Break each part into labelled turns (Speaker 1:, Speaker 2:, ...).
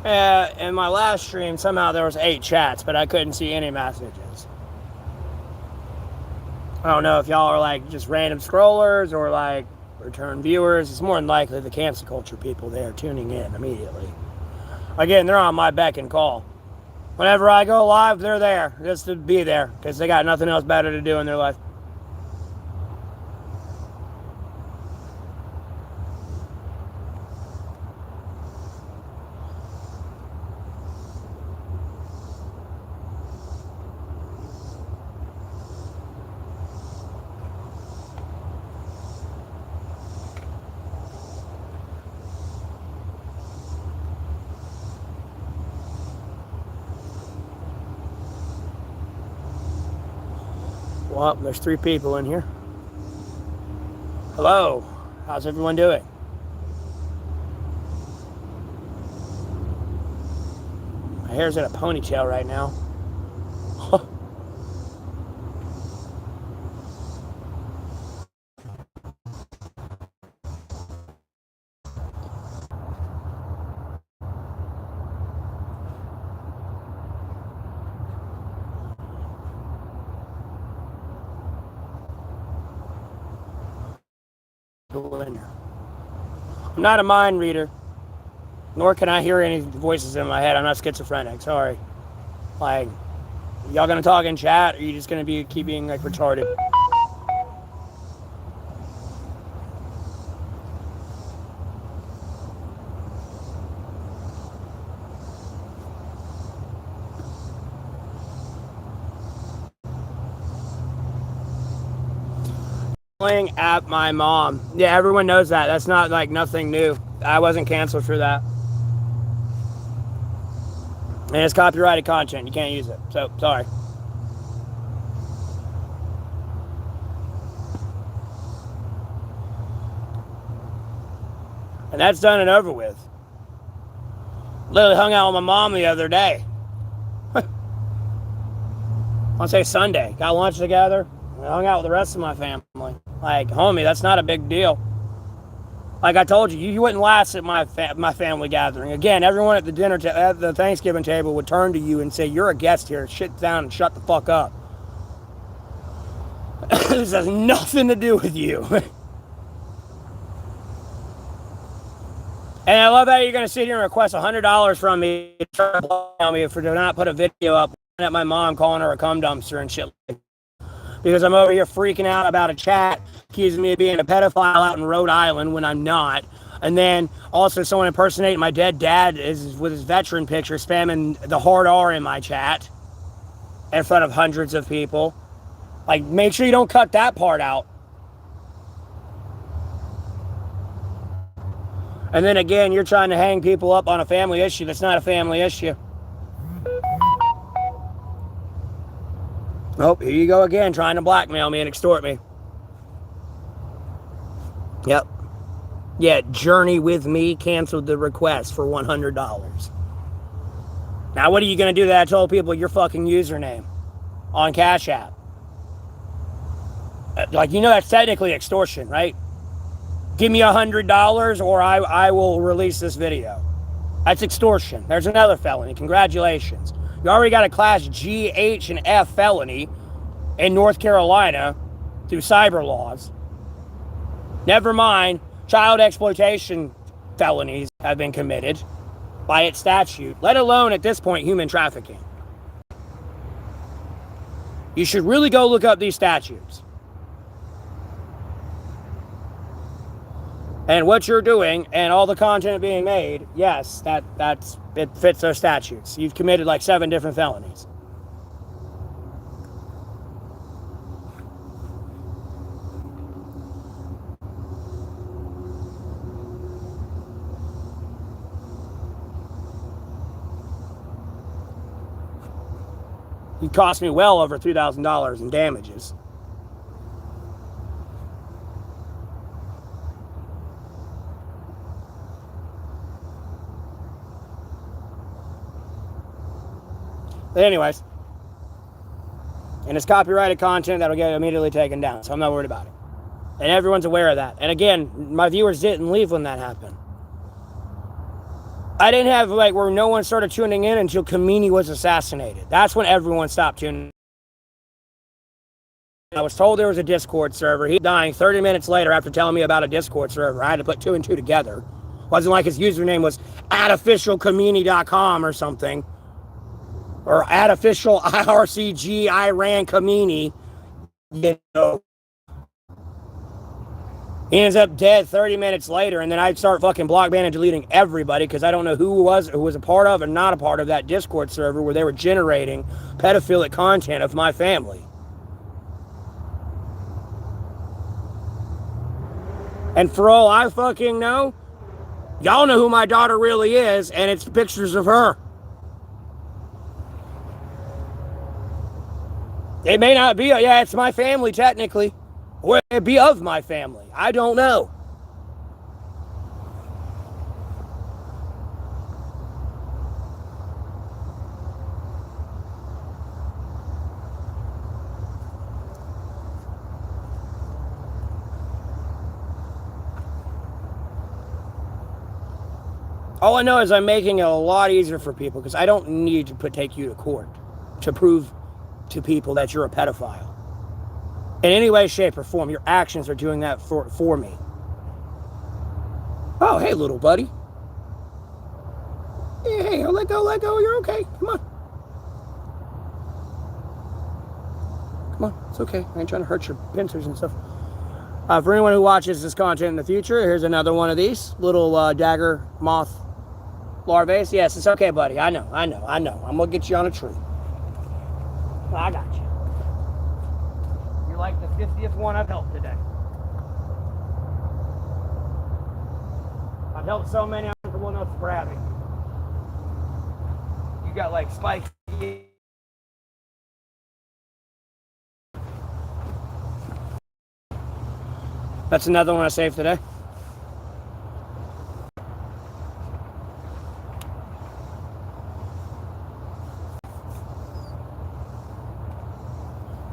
Speaker 1: In my last stream, somehow there was 8 chats, but I couldn't see any messages. I don't know if y'all are like just random scrollers or like return viewers. It's more than likely the cancel culture people there tuning in immediately. Again, they're on my beck and call. Whenever I go live, they're there just to be there because they got nothing else better to do in their life. Well, there's 3 people in here. Hello. How's everyone doing? My hair's in a ponytail right now. I'm not a mind reader, nor can I hear any voices in my head. I'm not schizophrenic, sorry. Like, y'all gonna talk in chat, or are you just gonna keep being like retarded? At my mom. Yeah, everyone knows that. That's not like nothing new. I wasn't canceled for that. And it's copyrighted content. You can't use it. So, sorry. And that's done and over with. Literally hung out with my mom the other day. I'll say Sunday. Got lunch together. I hung out with the rest of my family. Like, homie, that's not a big deal. Like I told you, you wouldn't last at my family gathering. Again, everyone at the at the Thanksgiving table would turn to you and say, "You're a guest here. Sit down and shut the fuck up." This has nothing to do with you. And I love how you're going to sit here and request $100 from me for not put a video up at my mom calling her a cum dumpster and shit. Because I'm over here freaking out about a chat accusing me of being a pedophile out in Rhode Island when I'm not. And then also someone impersonating my dead dad with his veteran picture spamming the hard R in my chat in front of hundreds of people. Like, make sure you don't cut that part out. And then again, you're trying to hang people up on a family issue that's not a family issue. Oh, here you go again, trying to blackmail me and extort me. Yep. Yeah, Journey with Me canceled the request for $100. Now, what are you going to do that I told people your fucking username on Cash App? Like, you know that's technically extortion, right? Give me $100 or I will release this video. That's extortion. There's another felony. Congratulations. You already got a class G, H, and F felony in North Carolina through cyber laws. Never mind, child exploitation felonies have been committed by its statute, let alone at this point human trafficking. You should really go look up these statutes. And what you're doing and all the content being made, yes, it fits those statutes. You've committed like 7 different felonies. You cost me well over $3,000 in damages. But anyways, and it's copyrighted content that'll get immediately taken down, so I'm not worried about it. And everyone's aware of that. And again, my viewers didn't leave when that happened. I didn't have, like, where no one started tuning in until Kamini was assassinated. That's when everyone stopped tuning in. I was told there was a Discord server. He dying 30 minutes later after telling me about a Discord server. I had to put 2 and 2 together. Wasn't like his username was @officialkamini.com or something. Or @official IRCG Iran Kamini. You know. He ends up dead 30 minutes later, and then I'd start fucking block banning and deleting everybody because I don't know who was a part of and not a part of that Discord server where they were generating pedophilic content of my family. And for all I fucking know, y'all know who my daughter really is, and it's pictures of her. It may not be, yeah, it's my family technically. Or it be of my family. I don't know. All I know is I'm making it a lot easier for people because I don't need to take you to court to prove to people that you're a pedophile. In any way, shape, or form, your actions are doing that for me. Oh, hey, little buddy. Yeah, hey, let go, you're okay. Come on. Come on, it's okay. I ain't trying to hurt your pincers and stuff. For anyone who watches this content in the future, here's another one of these little dagger moth larvae. Yes, it's okay, buddy. I know. I'm gonna get you on a tree. I got you. You're like the 50th one I've helped today. I've helped so many, I'm comfortable enough grabbing. You got like spikes. That's another one I saved today.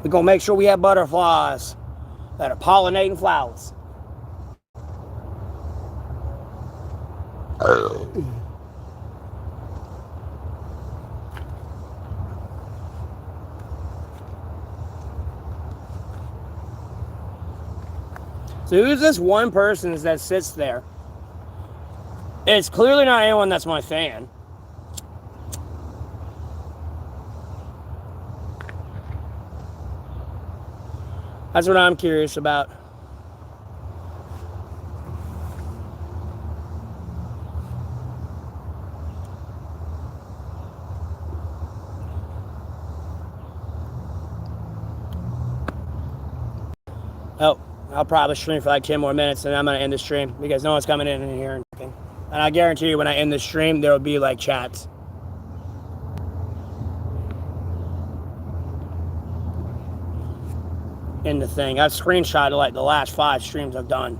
Speaker 1: We're gonna make sure we have butterflies that are pollinating flowers. So who's this one person that sits there? It's clearly not anyone that's my fan. That's what I'm curious about. Oh, I'll probably stream for like 10 more minutes and I'm going to end the stream because no one's coming in here and anything. And I guarantee you when I end the stream, there will be like chats. In the thing. I've screenshotted like the last 5 streams I've done.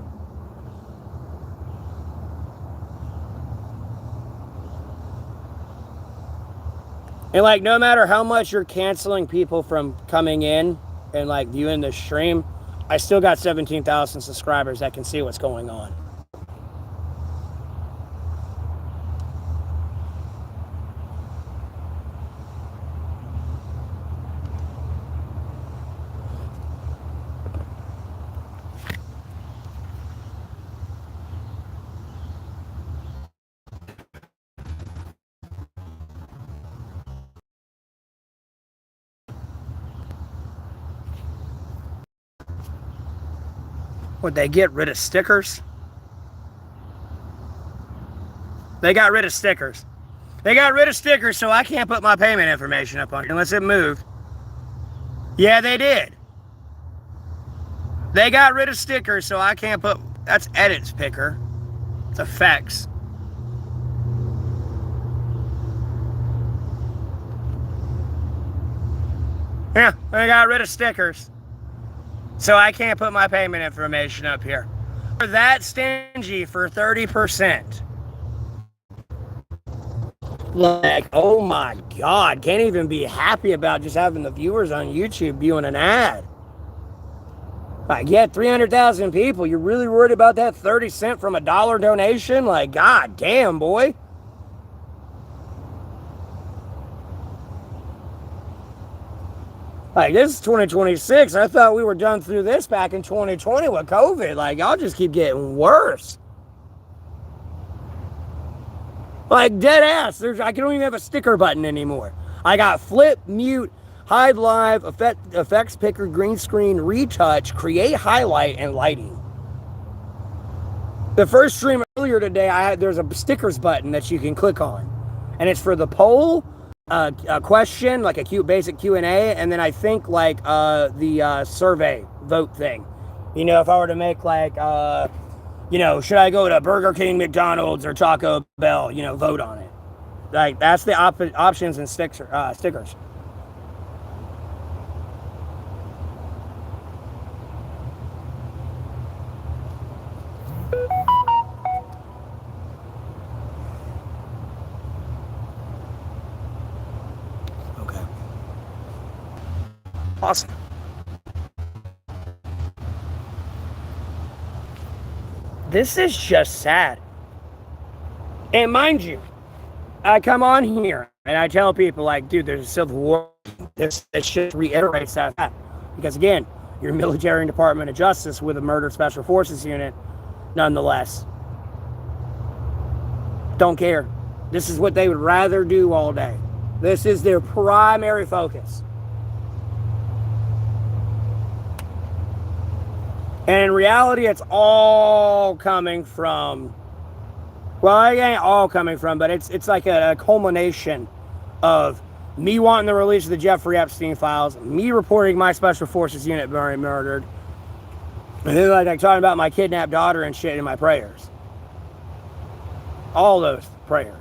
Speaker 1: And like no matter how much you're canceling people from coming in and like viewing the stream, I still got 17,000 subscribers that can see what's going on. Would they get rid of stickers? They got rid of stickers. They got rid of stickers, so I can't put my payment information up on it unless it moved. Yeah, they did. They got rid of stickers, so I can't put... That's edits picker. It's effects. Yeah, they got rid of stickers. So I can't put my payment information up here. For that stingy for 30%. Like, oh my God, can't even be happy about just having the viewers on YouTube viewing an ad. Like, yeah, 300,000 people. You're really worried about that 30 cents from a $1 donation? Like, God damn, boy. Like, this is 2026. I thought we were done through this back in 2020 with COVID. Like, y'all just keep getting worse. Like, dead ass. I don't even have a sticker button anymore. I got flip, mute, hide live, effects picker, green screen, retouch, create highlight, and lighting. The first stream earlier today, there's a stickers button that you can click on. And it's for the poll, a question, like a cute basic Q&A, and then I think like the survey vote thing. You know, if I were to make like, you know, should I go to Burger King, McDonald's, or Taco Bell, you know, vote on it. Like, that's the options and stickers. Okay. Awesome. This is just sad. And mind you, I come on here and I tell people, like, dude, there's a civil war. This just reiterates that fact. Because again, you're military and Department of Justice with a murder special forces unit, nonetheless. Don't care. This is what they would rather do all day. This is their primary focus. And in reality, it's all coming from, well, it ain't all coming from, but it's like a culmination of me wanting the release of the Jeffrey Epstein files, me reporting my special forces unit being murdered, and then like talking about my kidnapped daughter and shit in my prayers. All those prayers.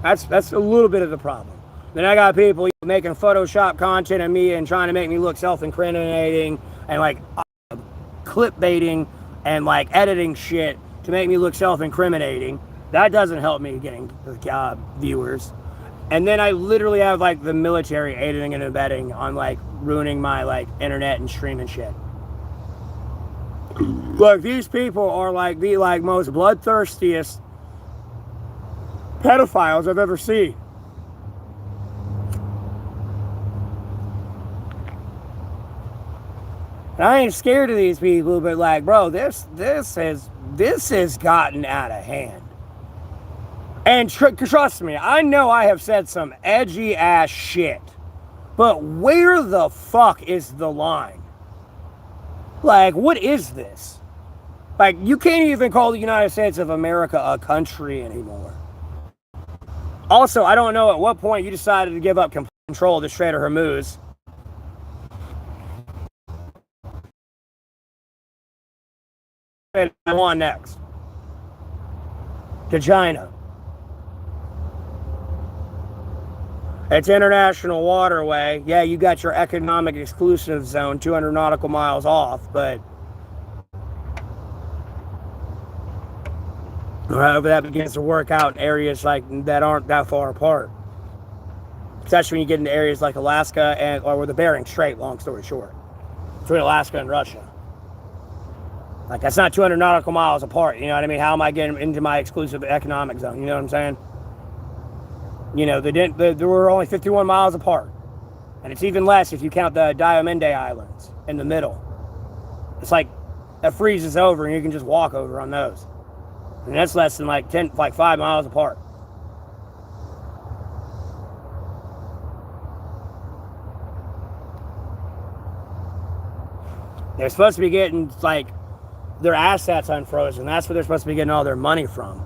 Speaker 1: That's a little bit of the problem. Then I got people making Photoshop content of me and trying to make me look self-incriminating and like clickbaiting and like editing shit to make me look self-incriminating. That doesn't help me getting viewers. And then I literally have like the military aiding and abetting on like ruining my like internet and streaming shit. Look, these people are like the like most bloodthirstiest pedophiles I've ever seen. And I ain't scared of these people, but like, bro, this has gotten out of hand. And trust me, I know I have said some edgy ass shit, but where the fuck is the line? Like, what is this? Like, you can't even call the United States of America a country anymore. Also, I don't know at what point you decided to give up complete control of the Strait of Hormuz. And I'm on next. To China. It's international waterway. Yeah, you got your economic exclusive zone 200 nautical miles off, but however that begins to work out in areas like that aren't that far apart. Especially when you get into areas like Alaska or the Bering Strait, long story short. Between Alaska and Russia. Like, that's not 200 nautical miles apart, you know what I mean? How am I getting into my exclusive economic zone, you know what I'm saying? You know, they were only 51 miles apart. And it's even less if you count the Diamond Islands in the middle. It's like, that freezes over and you can just walk over on those. And that's less than like 5 miles apart. They're supposed to be getting, like, their assets unfrozen. That's where they're supposed to be getting all their money from.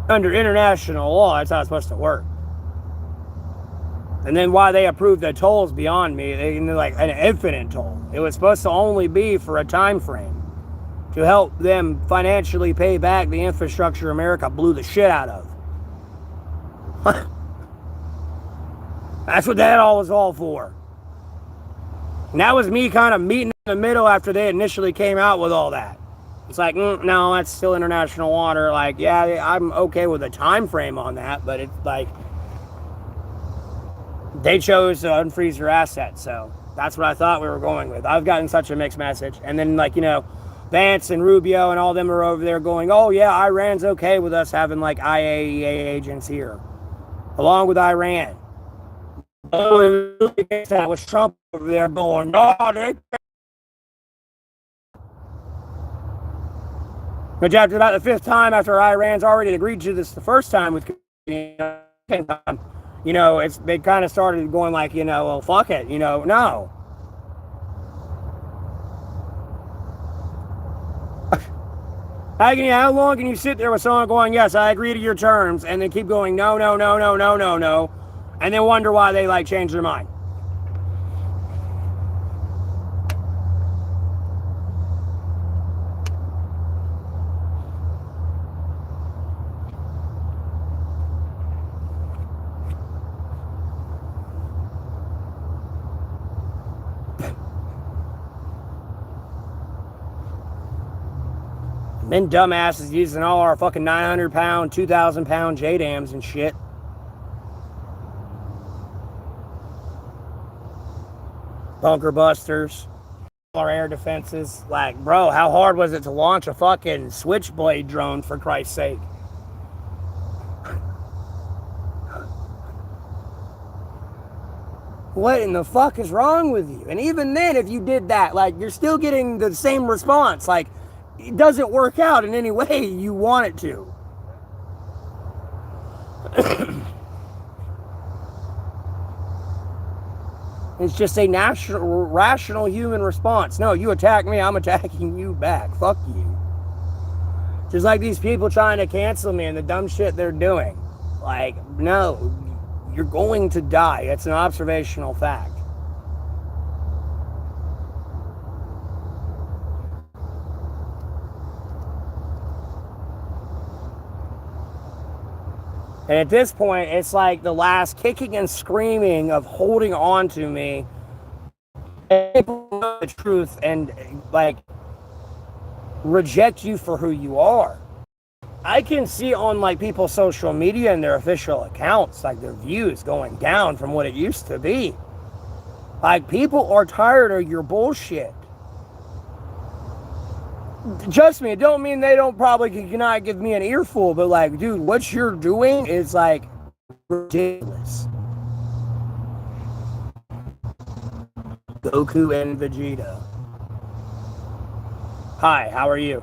Speaker 1: Under international law, that's how it's supposed to work. And then why they approved the tolls beyond me, they're like an infinite toll. It was supposed to only be for a time frame to help them financially pay back the infrastructure America blew the shit out of. That's what that all was all for. And that was me kind of meeting in the middle after they initially came out with all that. It's like, no, that's still international water. Like, yeah, I'm okay with a time frame on that, but it's like, they chose to unfreeze your assets, so that's what I thought we were going with. I've gotten such a mixed message. And then, like, you know, Vance and Rubio and all them are over there going, oh yeah, Iran's okay with us having like IAEA agents here, along with Iran. Oh, that was Trump over there going, no, they. Which after about the fifth time, after Iran's already agreed to this the first time with, they kind of started going like, well, fuck it, no. How long can you sit there with someone going, yes, I agree to your terms, and then keep going, no, no, no, no, no, no, no, and then wonder why they like change their mind? Then dumbasses using all our fucking 900-pound, 2,000-pound JDAMs and shit. Bunker busters. Our air defenses. Like, bro, how hard was it to launch a fucking Switchblade drone, for Christ's sake? What in the fuck is wrong with you? And even then, if you did that, like, you're still getting the same response. Like, it doesn't work out in any way you want it to. It's just a natural, rational human response. No, you attack me, I'm attacking you back. Fuck you. Just like these people trying to cancel me and the dumb shit they're doing. Like, no, you're going to die. It's an observational fact. And at this point, it's like the last kicking and screaming of holding on to me. People know the truth and like reject you for who you are. I can see on like people's social media and their official accounts, like their views going down from what it used to be. Like people are tired of your bullshit. Trust me, it don't mean they don't probably cannot give me an earful, but like, dude, what you're doing is like ridiculous. Goku and Vegeta. Hi, how are you?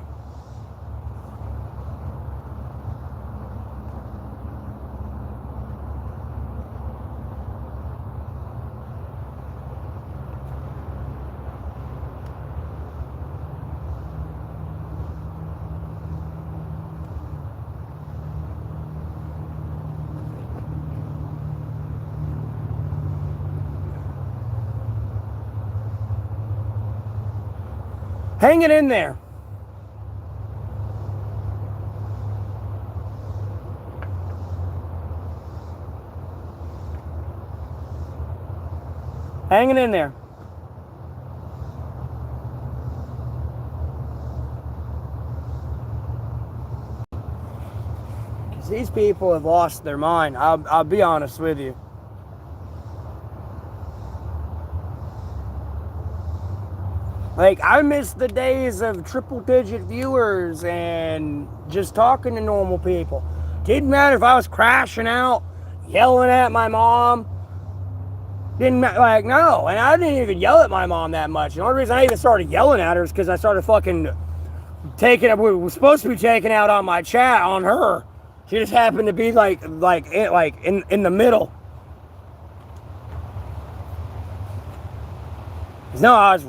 Speaker 1: Hang it in there. Hang it in there. Because these people have lost their mind. I'll be honest with you. Like, I miss the days of triple-digit viewers and just talking to normal people. Didn't matter if I was crashing out, yelling at my mom. Didn't matter, like, no. And I didn't even yell at my mom that much. The only reason I even started yelling at her is because I started fucking we were supposed to be taking out on my chat on her. She just happened to be like in the middle. No, I was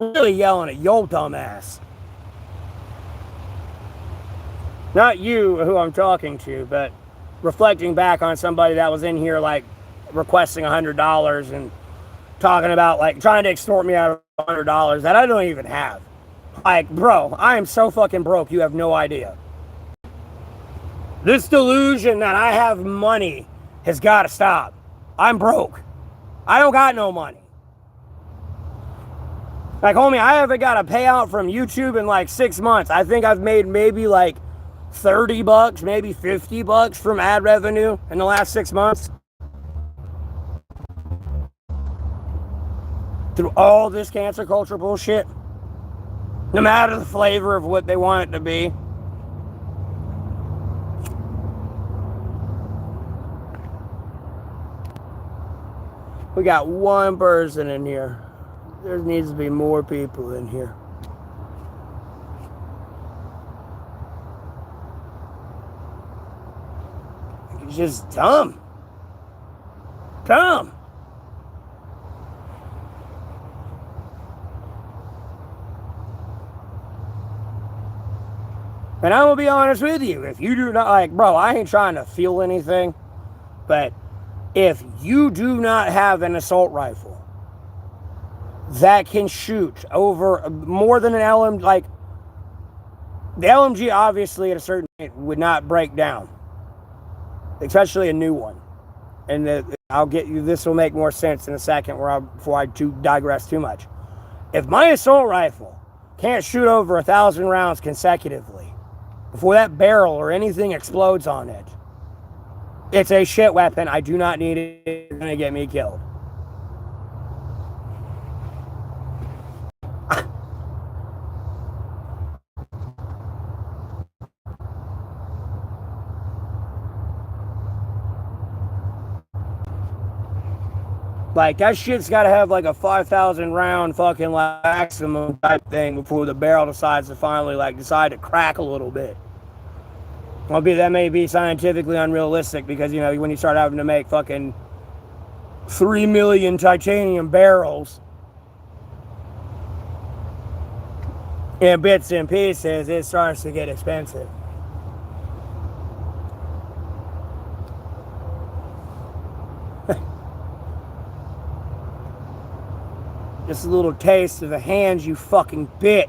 Speaker 1: really yelling at yo dumbass. Not you, who I'm talking to, but reflecting back on somebody that was in here like requesting $100 and talking about like trying to extort me out of $100 that I don't even have. Like, bro, I am so fucking broke, you have no idea. This delusion that I have money has got to stop. I'm broke. I don't got no money. Like, homie, I haven't got a payout from YouTube in like 6 months. I think I've made maybe like $30, maybe $50 from ad revenue in the last 6 months. Through all this cancer culture bullshit. No matter the flavor of what they want it to be. We got one person in here. There needs to be more people in here. It's just dumb. Dumb. And I'm gonna be honest with you. If you do not, like, bro, I ain't trying to feel anything, but if you do not have an assault rifle that can shoot over more than an LMG, like, the LMG obviously at a certain point would not break down, especially a new one. And I'll get you, this will make more sense in a second before I digress too much. If my assault rifle can't shoot over 1,000 rounds consecutively before that barrel or anything explodes on it, it's a shit weapon. I do not need it. It's going to get me killed. Like, that shit's got to have like a 5,000 round fucking like maximum type thing before the barrel decides to finally like decide to crack a little bit. That may be scientifically unrealistic because, you know, when you start having to make fucking 3 million titanium barrels in bits and pieces, it starts to get expensive. Just a little taste of the hands you fucking bit.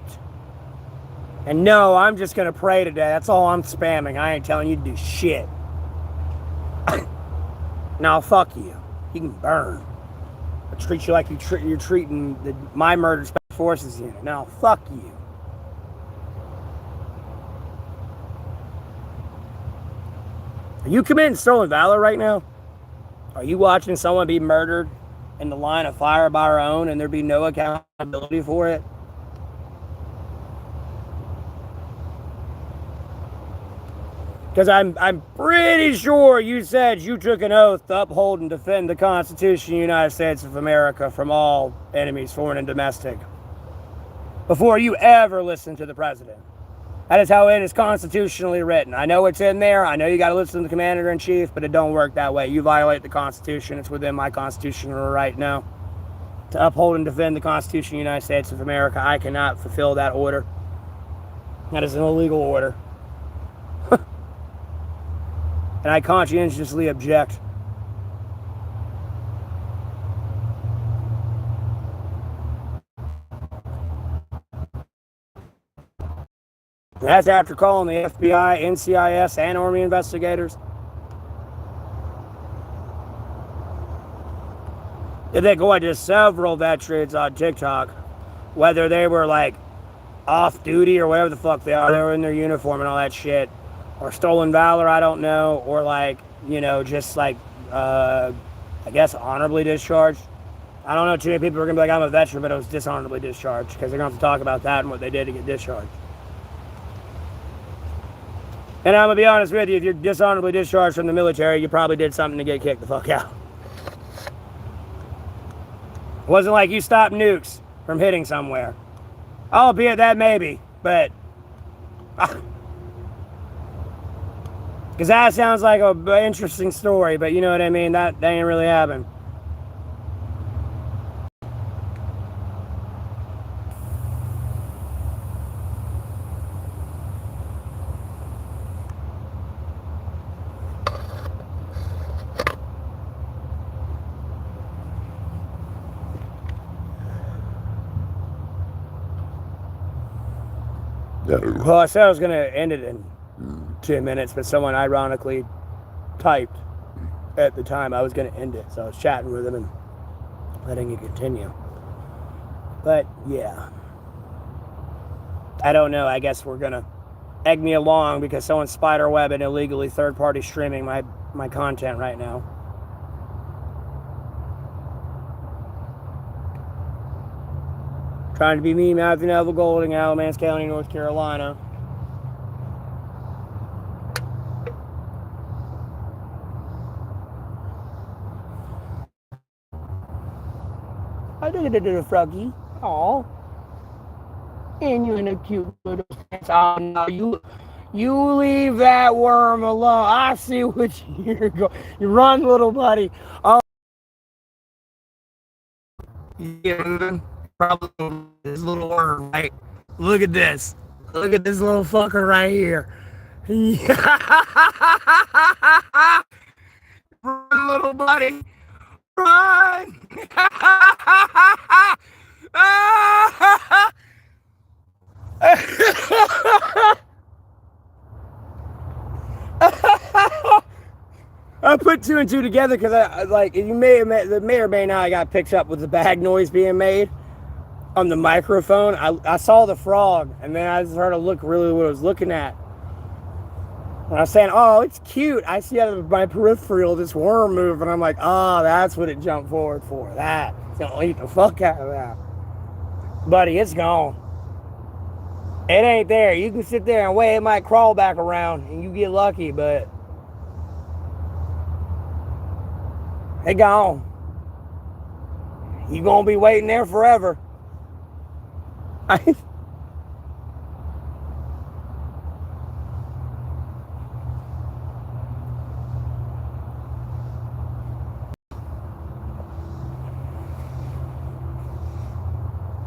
Speaker 1: And no, I'm just gonna pray today. That's all I'm spamming. I ain't telling you to do shit. Now, fuck you. You can burn. I treat you like you're treating my murder special forces unit. Now, fuck you. Are you committing stolen valor right now? Are you watching someone be murdered in the line of fire by our own and there be no accountability for it? Because I'm pretty sure you said you took an oath to uphold and defend the Constitution of the United States of America from all enemies, foreign and domestic, before you ever listened to the president. That is how it is constitutionally written. I know it's in there. I know you got to listen to the commander-in-chief, but it don't work that way. You violate the Constitution. It's within my constitutional right now to uphold and defend the Constitution of the United States of America. I cannot fulfill that order. That is an illegal order. And I conscientiously object. That's after calling the FBI, NCIS, and Army investigators. They go into several veterans on TikTok, whether they were like off duty or whatever the fuck they are, they were in their uniform and all that shit, or stolen valor, I don't know, or like, you know, just like, I guess honorably discharged. I don't know, too many people are gonna be like, I'm a veteran, but I was dishonorably discharged, because they're gonna have to talk about that and what they did to get discharged. And I'm gonna be honest with you, if you're dishonorably discharged from the military, you probably did something to get kicked the fuck out. It wasn't like you stopped nukes from hitting somewhere. Albeit that maybe, but... Because that sounds like an interesting story, but you know what I mean? That ain't really happened. Well, I said I was going to end it in 2 minutes, but someone ironically typed at the time I was going to end it. So I was chatting with him and letting it continue. But, yeah. I don't know. I guess we're going to egg me along because someone's spider webbing illegally third-party streaming my content right now. Trying to be me, Matthew Neville Golding, Alamance County, North Carolina. I did a froggy. Aw. And you're in a cute little sense. Oh, no, you leave that worm alone. I see what you're going. You run, little buddy. Oh, yeah, probably this little worm, right? Look at this. Look at this little fucker right here. Run, little buddy. Run. I put two and two together because I like you may or may not I got picked up with the bag noise being made on the microphone. I saw the frog and then I just started to look really what I was looking at. And I was saying, oh, it's cute. I see out of my peripheral this worm move, and I'm like, oh, that's what it jumped forward for. That. It's gonna eat the fuck out of that. Buddy, it's gone. It ain't there. You can sit there and wait, it might crawl back around and you get lucky, but it gone. You gonna be waiting there forever.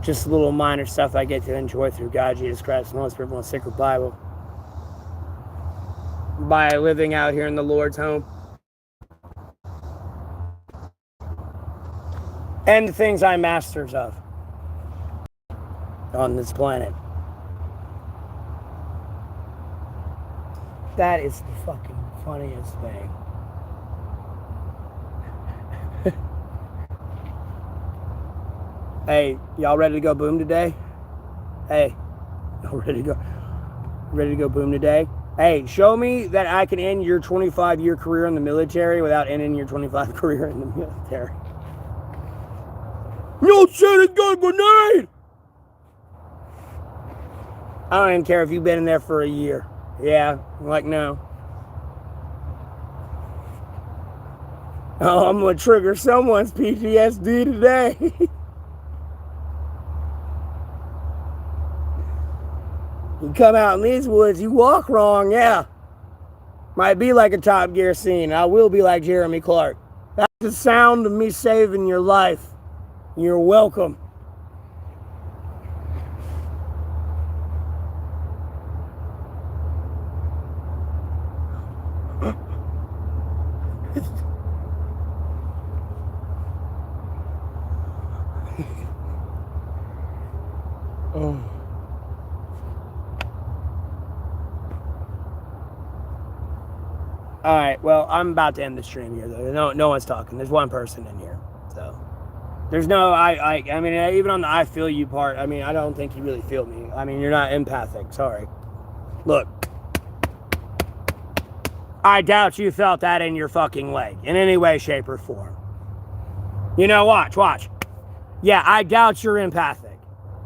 Speaker 1: Just little minor stuff I get to enjoy through God, Jesus Christ, the Holy Spirit, and the sacred Bible. By living out here in the Lord's home. And the things I'm masters of on this planet. That is the fucking funniest thing. Hey, y'all ready to go boom today? Hey, y'all ready to go boom today? Hey, show me that I can end your 25-year career in the military without ending your 25 career in the military. No shit, it's got a grenade! I don't even care if you've been in there for a year. Yeah, I'm like, no. Oh, I'm gonna trigger someone's PTSD today. You come out in these woods, you walk wrong, yeah. Might be like a Top Gear scene. I will be like Jeremy Clark. That's the sound of me saving your life. You're welcome. Oh. All right, well, I'm about to end the stream here, though. No one's talking. There's one person in here, so there's no. I mean, even on the "I feel you" part, I mean, I don't think you really feel me. I mean, you're not empathic. Sorry. Look, I doubt you felt that in your fucking leg in any way, shape, or form. You know, watch. Yeah, I doubt you're empathic,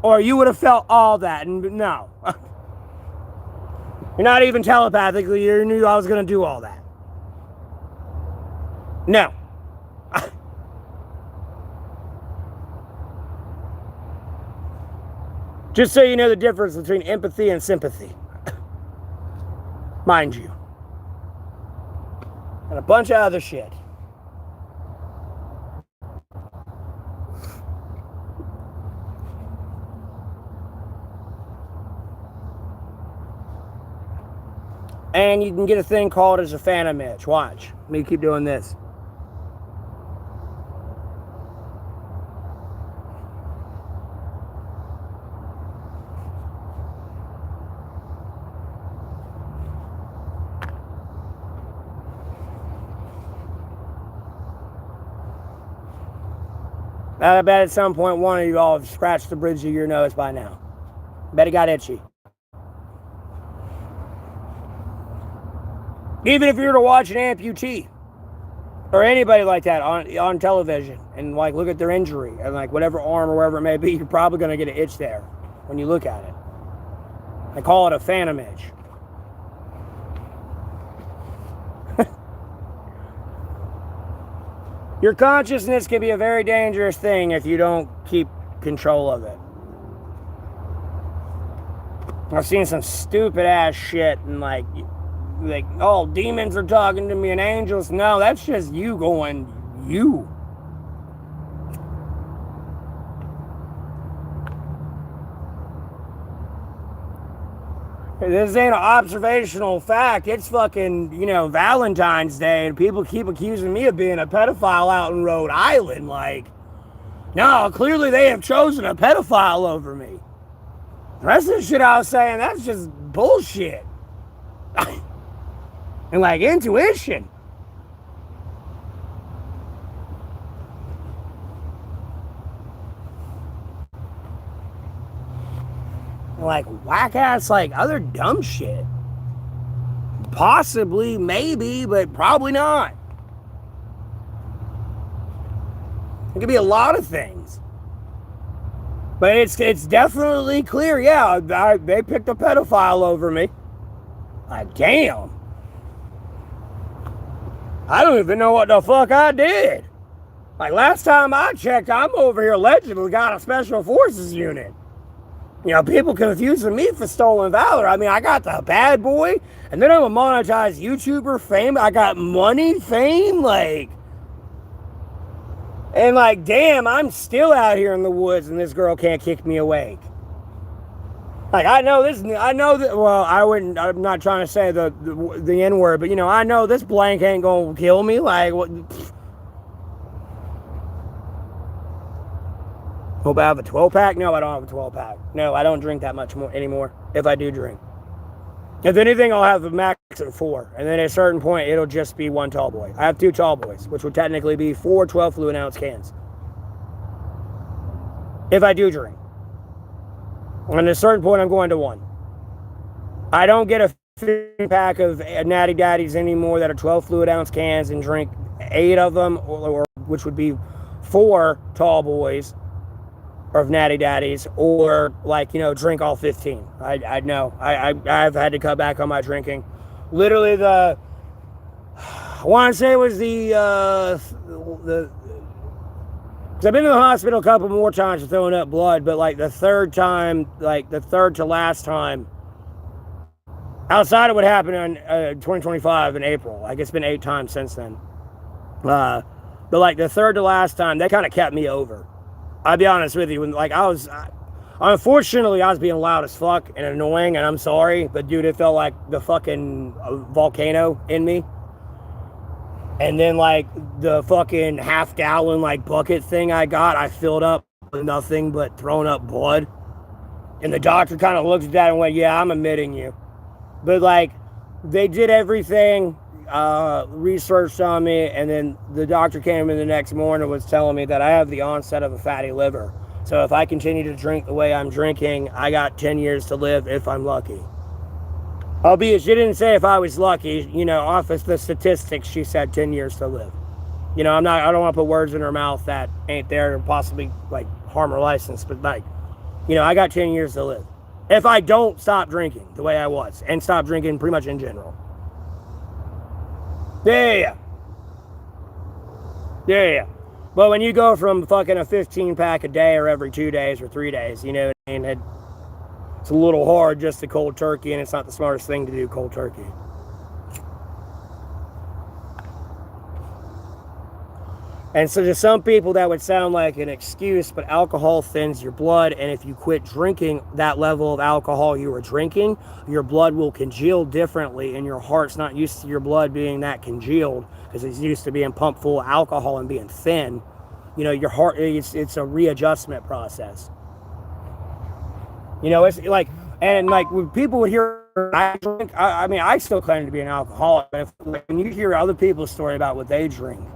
Speaker 1: or you would have felt all that. And no, you're not even telepathically. You knew I was gonna do all that. No. Just so you know the difference between empathy and sympathy. Mind you. And a bunch of other shit. And you can get a thing called as a phantom itch. Watch. Let me keep doing this. I bet at some point one of you all have scratched the bridge of your nose by now. Bet it got itchy. Even if you were to watch an amputee. or anybody like that on television, and like look at their injury and like whatever arm or wherever it may be, you're probably going to get an itch there when you look at it. I call it a phantom itch. Your consciousness can be a very dangerous thing if you don't keep control of it. I've seen some stupid ass shit and like, oh, demons are talking to me and angels. No, that's just you going, you. This ain't an observational fact. It's fucking, Valentine's Day, and people keep accusing me of being a pedophile out in Rhode Island. Like, no, clearly they have chosen a pedophile over me. The rest of the shit I was saying, that's just bullshit. And like intuition. Like whack ass, like other dumb shit. Possibly, maybe, but probably not. It could be a lot of things. But it's definitely clear, yeah, they picked a pedophile over me. Like, damn. I don't even know what the fuck I did. Like, last time I checked, I'm over here allegedly got a special forces unit. People confusing me for stolen valor. I mean, I got the bad boy, and then I'm a monetized YouTuber fame. I got money fame, like... And like, damn, I'm still out here in the woods and this girl can't kick me awake. Like, I know that, well, I'm not trying to say the N-word, but, I know this blank ain't gonna kill me. Like, what? Hope I have a 12-pack? No, I don't have a 12-pack. No, I don't drink that much more anymore, if I do drink. If anything, I'll have a max of 4. And then at a certain point, it'll just be 1 tall boy. I have 2 tall boys, which would technically be 4 12 fluid ounce cans. If I do drink. And at a certain point, I'm going to 1. I don't get a 50-pack of Natty Daddies anymore that are 12 fluid ounce cans and drink 8 of them, or which would be 4 tall boys of Natty Daddies, or drink all 15. I know. I've had to cut back on my drinking. Literally I want to say it was because I've been to the hospital a couple more times for throwing up blood, but the third to last time, outside of what happened in 2025 in April, like it's been 8 times since then. But the third to last time, they kind of kept me over. I'll be honest with you, when unfortunately I was being loud as fuck and annoying, and I'm sorry, but dude, it felt like the fucking volcano in me. And then the fucking half-gallon bucket thing I got, I filled up with nothing but throwing up blood. And the doctor kind of looked at that and went, yeah, I'm admitting you. But they did everything, researched on me, and then the doctor came in the next morning and was telling me that I have the onset of a fatty liver. So if I continue to drink the way I'm drinking, I got 10 years to live if I'm lucky. Albeit, she didn't say if I was lucky, off of the statistics, she said 10 years to live. I don't want to put words in her mouth that ain't there and possibly harm her license, but I got 10 years to live. If I don't stop drinking the way I was, and stop drinking pretty much in general. Yeah. But when you go from fucking a 15-pack a day or every 2 days or 3 days, it's a little hard just to cold turkey, and it's not the smartest thing to do cold turkey. And so to some people that would sound like an excuse, but alcohol thins your blood, and if you quit drinking that level of alcohol you were drinking, your blood will congeal differently, and your heart's not used to your blood being that congealed because it's used to being pumped full of alcohol and being thin. Your heart, it's a readjustment process. It's when people would hear I drink, I still claim to be an alcoholic, but when you hear other people's story about what they drink,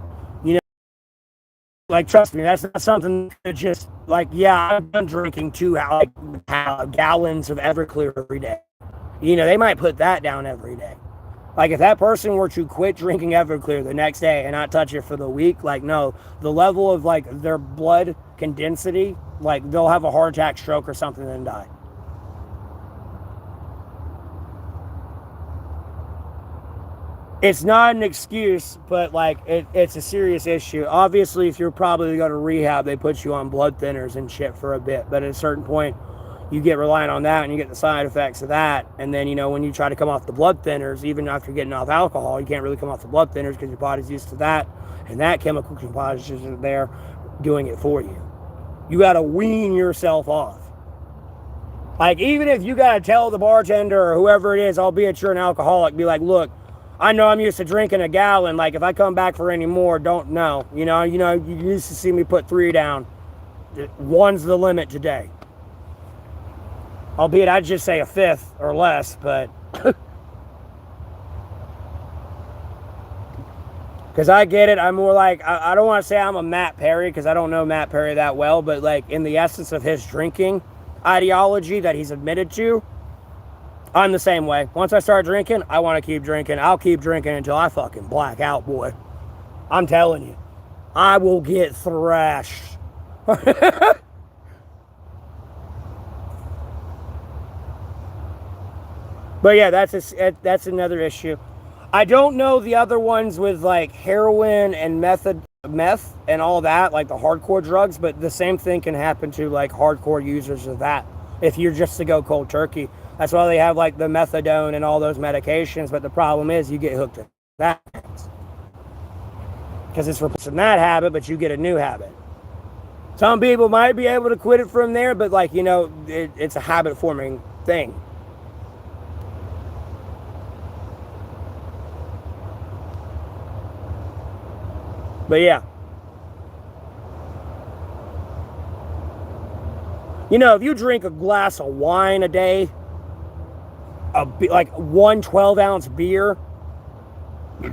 Speaker 1: trust me, that's not something that just, I'm done drinking 2 gallons of Everclear every day. They might put that down every day. Like, if that person were to quit drinking Everclear the next day and not touch it for the week, like, no, the level of, like, their blood condensity, like, they'll have a heart attack, stroke, or something and die. It's not an excuse, but, like, it's a serious issue. Obviously, if you're probably going to rehab, they put you on blood thinners and shit for a bit, but at a certain point, you get reliant on that and you get the side effects of that. And then, when you try to come off the blood thinners, even after getting off alcohol, you can't really come off the blood thinners because your body's used to that. And that chemical composition is there doing it for you. You got to wean yourself off. Like, even if you got to tell the bartender or whoever it is, albeit you're an alcoholic, be like, look, I know I'm used to drinking a gallon. Like, if I come back for any more, don't know. You used to see me put 3 down. 1's the limit today. Albeit I'd just say a 5th or less, but because I get it. I'm more like, I don't want to say I'm a Matt Perry because I don't know Matt Perry that well, but like in the essence of his drinking ideology that he's admitted to, I'm the same way. Once I start drinking, I want to keep drinking. I'll keep drinking until I fucking black out, boy. I'm telling you, I will get thrashed. But yeah, that's another issue. I don't know the other ones with like heroin and meth and all that, like the hardcore drugs, but the same thing can happen to like hardcore users of that if you're just to go cold turkey. That's why they have like the methadone and all those medications, but the problem is you get hooked to that because it's replacing that habit, but you get a new habit. Some people might be able to quit it from there, but like, it's a habit forming thing. But yeah. If you drink a glass of wine a day, like 1 12-ounce beer,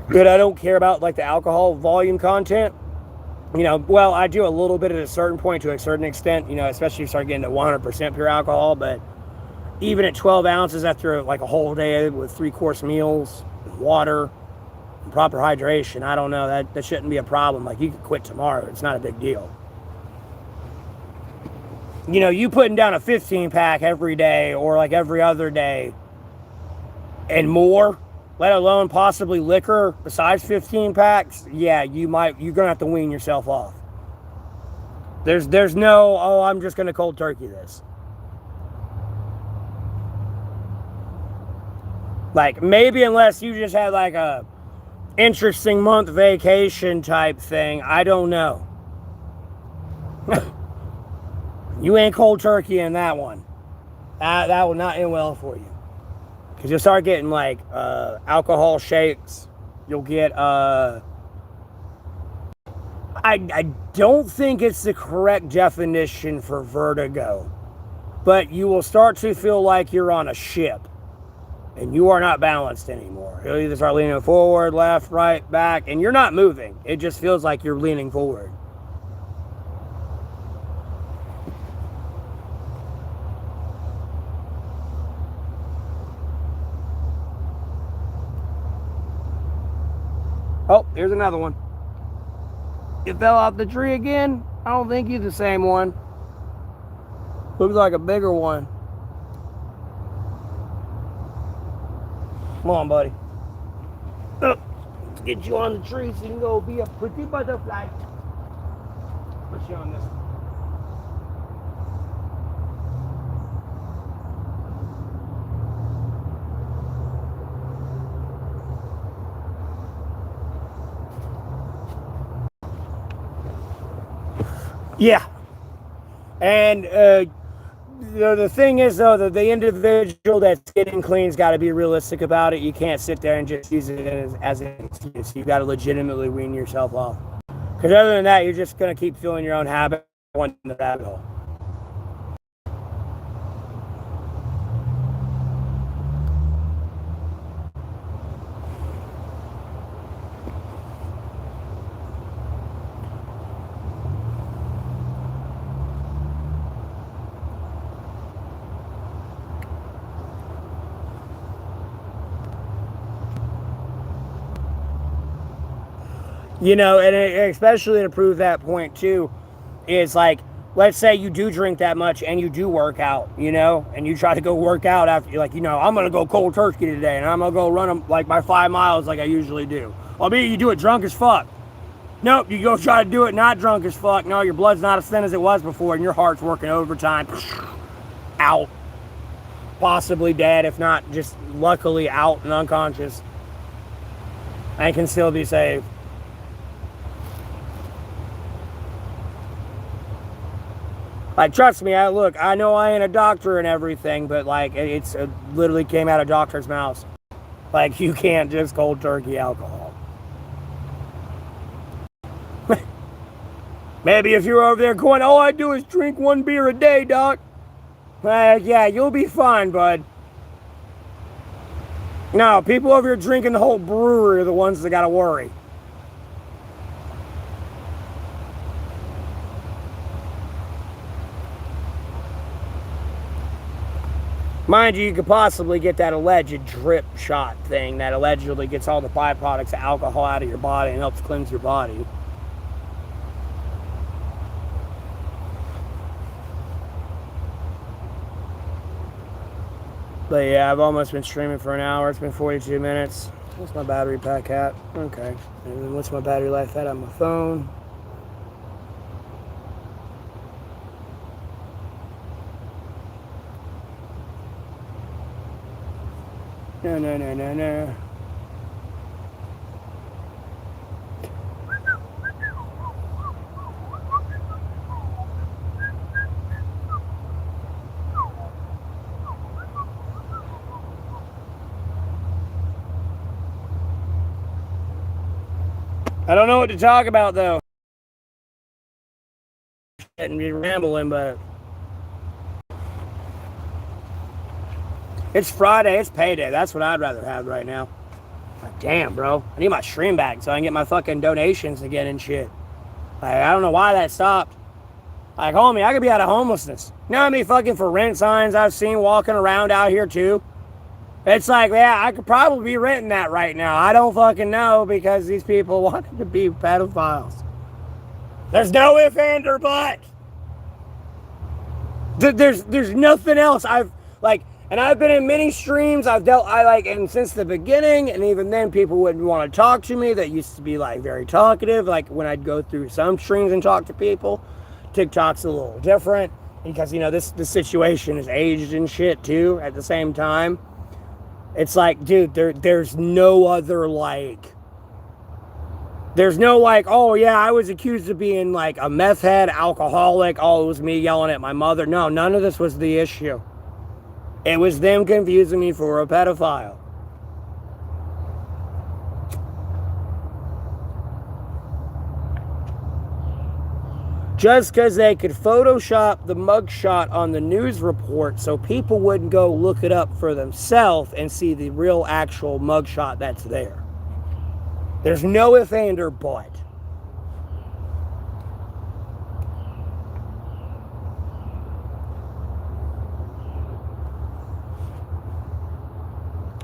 Speaker 1: that I don't care about like the alcohol volume content, well, I do a little bit at a certain point to a certain extent, especially if you start getting to 100% pure alcohol, but even at 12 ounces after like a whole day with 3-course meals, water, proper hydration, I don't know, that shouldn't be a problem. Like, you could quit tomorrow, it's not a big deal. You putting down a 15-pack every day or like every other day and more, let alone possibly liquor besides 15 packs, yeah, you're gonna have to wean yourself off. There's no, I'm just gonna cold turkey this. Like, maybe unless you just had like a interesting month vacation type thing, I don't know. You ain't cold turkey in that one. That will not end well for you. Because you'll start getting like alcohol shakes. You'll get I don't think it's the correct definition for vertigo, but you will start to feel like you're on a ship and you are not balanced anymore. You'll either start leaning forward, left, right, back, and you're not moving. It just feels like you're leaning forward. Oh, here's another one. You fell off the tree again? I don't think you're the same one. Looks like a bigger one. Come on, buddy. Let's get you on the tree so you can go be a pretty butterfly. Put you on this. Yeah. And the thing is, though, that the individual that's getting clean's got to be realistic about it. You can't sit there and just use it as an excuse. You got to legitimately wean yourself off. Because other than that, you're just going to keep feeling your own habit going in the rabbit hole. You know, and especially to prove that point too, is like, let's say you do drink that much and you do work out, you know, and you try to go work out after you're like, you know, I'm gonna go cold turkey today and I'm gonna go run them like my 5 miles like I usually do. Well, maybe you do it drunk as fuck. Nope, you go try to do it not drunk as fuck. No, your blood's not as thin as it was before and your heart's working overtime. Out. Possibly dead, if not just luckily out and unconscious. And can still be saved. Like, trust me, I know I ain't a doctor and everything, but like, it literally came out of doctor's mouths. Like, you can't just cold turkey alcohol. Maybe if you're over there going, all I do is drink 1 beer a day, doc. Yeah, you'll be fine, bud. No, people over here drinking the whole brewery are the ones that gotta worry. Mind you could possibly get that alleged drip shot thing that allegedly gets all the byproducts of alcohol out of your body and helps cleanse your body. But yeah, I've almost been streaming for an hour. It's been 42 minutes. What's my battery pack at? Okay. And then what's my battery life at on my phone? No. I don't know what to talk about though. And be rambling, but it's Friday, it's payday. That's what I'd rather have right now. Like, damn, bro. I need my stream back so I can get my fucking donations again and shit. Like, I don't know why that stopped. Like, homie, I could be out of homelessness. You know how many fucking for rent signs I've seen walking around out here too? It's like, yeah, I could probably be renting that right now. I don't fucking know because these people wanted to be pedophiles. There's no if, and, or but. There's nothing else. I've been in many streams. And since the beginning, and even then, people wouldn't want to talk to me. That used to be like very talkative. Like when I'd go through some streams and talk to people. TikTok's a little different because you know this situation is aged and shit too. At the same time, it's like, dude, there's no other like. There's no like, oh yeah, I was accused of being like a meth head, alcoholic. Oh, it was me yelling at my mother. No, none of this was the issue. It was them confusing me for a pedophile. Just because they could Photoshop the mugshot on the news report so people wouldn't go look it up for themselves and see the real actual mugshot that's there. There's no if, and, or but.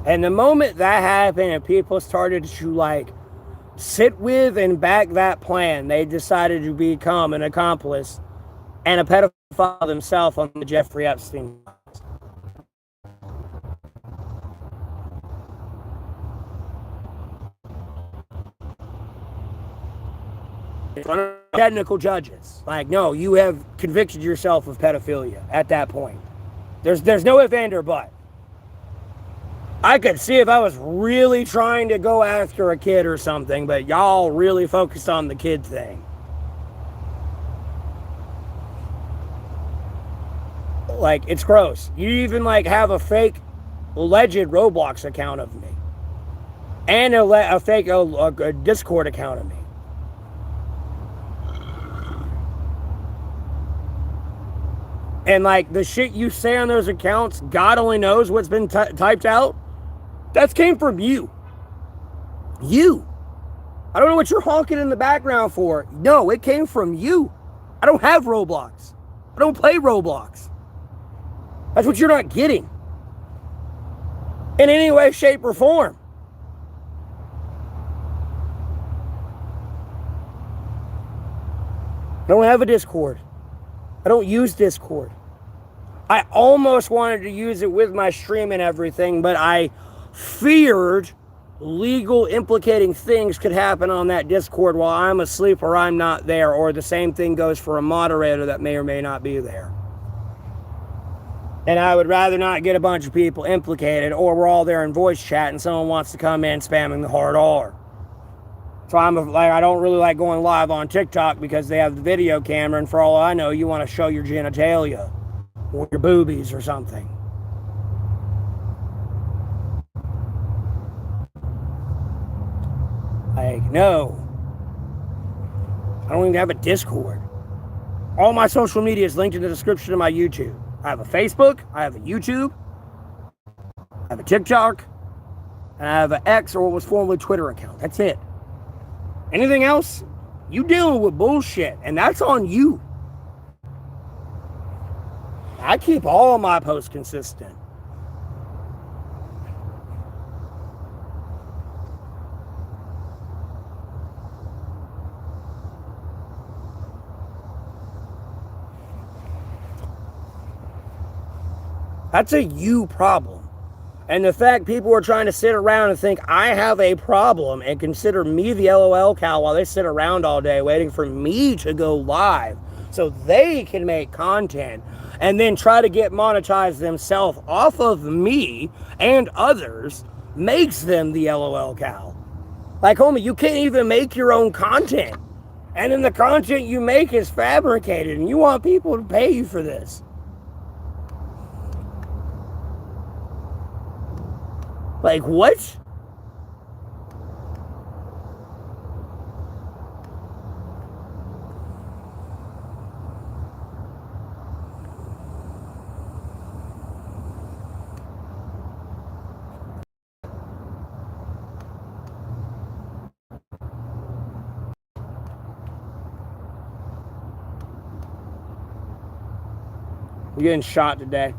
Speaker 1: And the moment that happened and people started to like sit with and back that plan, they decided to become an accomplice and a pedophile themselves on the Jeffrey Epstein. Technical judges. Like, no, you have convicted yourself of pedophilia at that point. There's no if, and, or but. I could see if I was really trying to go after a kid or something, but y'all really focused on the kid thing. Like, it's gross. You even, like, have a fake, alleged Roblox account of me. And a fake a Discord account of me. And, like, the shit you say on those accounts, God only knows what's been typed out. That came from you. You. I don't know what you're honking in the background for. No, it came from you. I don't have Roblox. I don't play Roblox. That's what you're not getting. In any way, shape, or form. don't have a Discord. I don't use Discord. I almost wanted to use it with my stream and everything, but I feared legal implicating things could happen on that Discord while I'm asleep or I'm not there, or the same thing goes for a moderator that may or may not be there. And I would rather not get a bunch of people implicated, or we're all there in voice chat and someone wants to come in spamming the hard R. So I don't really like going live on TikTok because they have the video camera, and for all I know, you want to show your genitalia or your boobies or something. Like, no. I don't even have a Discord. All my social media is linked in the description of my YouTube. I have a Facebook, I have a YouTube, I have a TikTok, and I have an X, or what was formerly Twitter account. That's it. Anything else, you dealing with bullshit, and that's on you. I keep all of my posts consistent. That's a you problem. And the fact people are trying to sit around and think I have a problem and consider me the LOL cow while they sit around all day waiting for me to go live so they can make content and then try to get monetized themselves off of me and others makes them the LOL cow. Like, homie, you can't even make your own content. And then the content you make is fabricated and you want people to pay you for this. Like, what? We're getting shot today.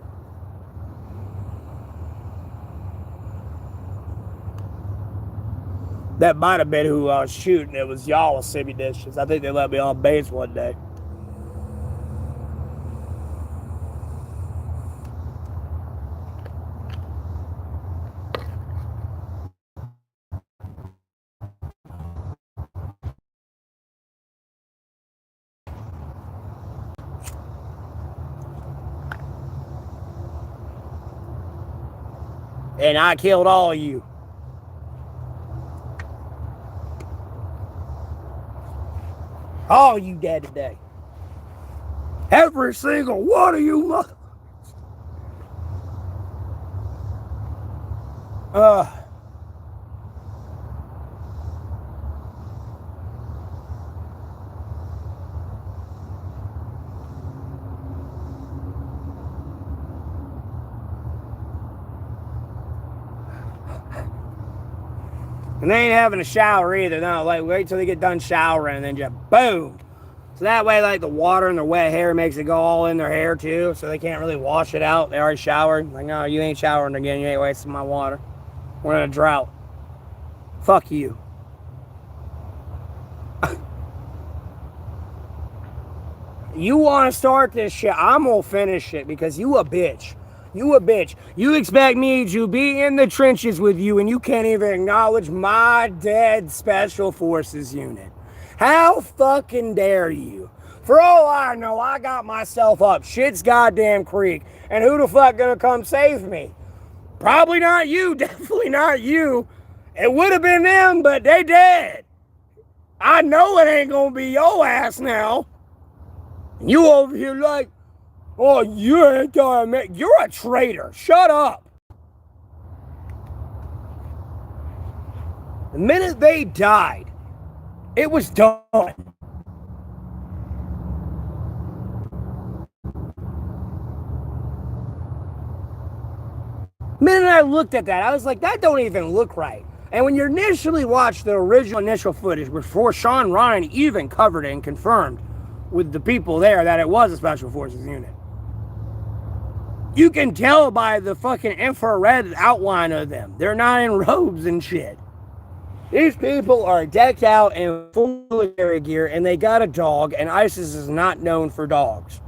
Speaker 1: That might have been who I was shooting. It was y'all with Simi Dishes. I think they let me on base one day. And I killed all of you. All you dead today. Every single one of you mother. And they ain't having a shower either. No, like, wait till they get done showering and then just boom. So that way, like, the water in their wet hair makes it go all in their hair too, so they can't really wash it out. They already showered. Like, no, you ain't showering again. You ain't wasting my water. We're in a drought. Fuck you. You want to start this shit, I'm gonna finish it because you a bitch. You a bitch. You expect me to be in the trenches with you and you can't even acknowledge my dead Special Forces unit. How fucking dare you? For all I know, I got myself up shit's goddamn creek, and who the fuck gonna come save me? Probably not you, definitely not you. It would have been them, but they dead. I know it ain't gonna be your ass now. And you over here like, oh, you're anti-American. You're a traitor. Shut up. The minute they died, it was done. The minute I looked at that, I was like, that don't even look right. And when you initially watched the original initial footage before Sean Ryan even covered it and confirmed with the people there that it was a Special Forces unit, you can tell by the fucking infrared outline of them. They're not in robes and shit. These people are decked out in full military gear and they got a dog, and ISIS is not known for dogs.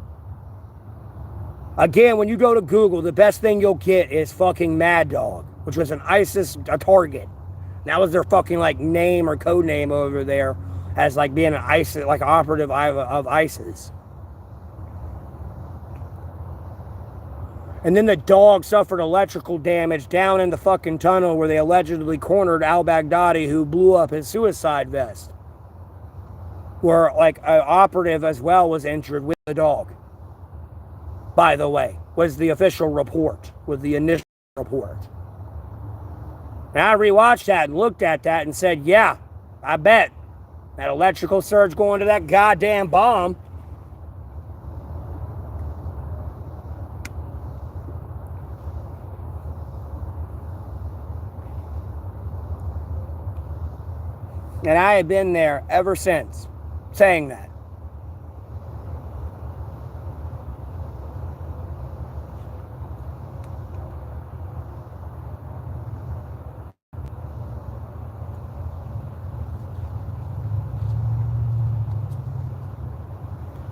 Speaker 1: Again, when you go to Google, the best thing you'll get is fucking Mad Dog, which was an ISIS target. That was their fucking like name or code name over there, as like being an ISIS, like operative of ISIS. And then the dog suffered electrical damage down in the fucking tunnel where they allegedly cornered al-Baghdadi, who blew up his suicide vest. Where like an operative as well was injured with the dog. By the way, was the official report, was the initial report. And I rewatched that and looked at that and said, yeah, I bet. That electrical surge going to that goddamn bomb. And I have been there ever since, saying that.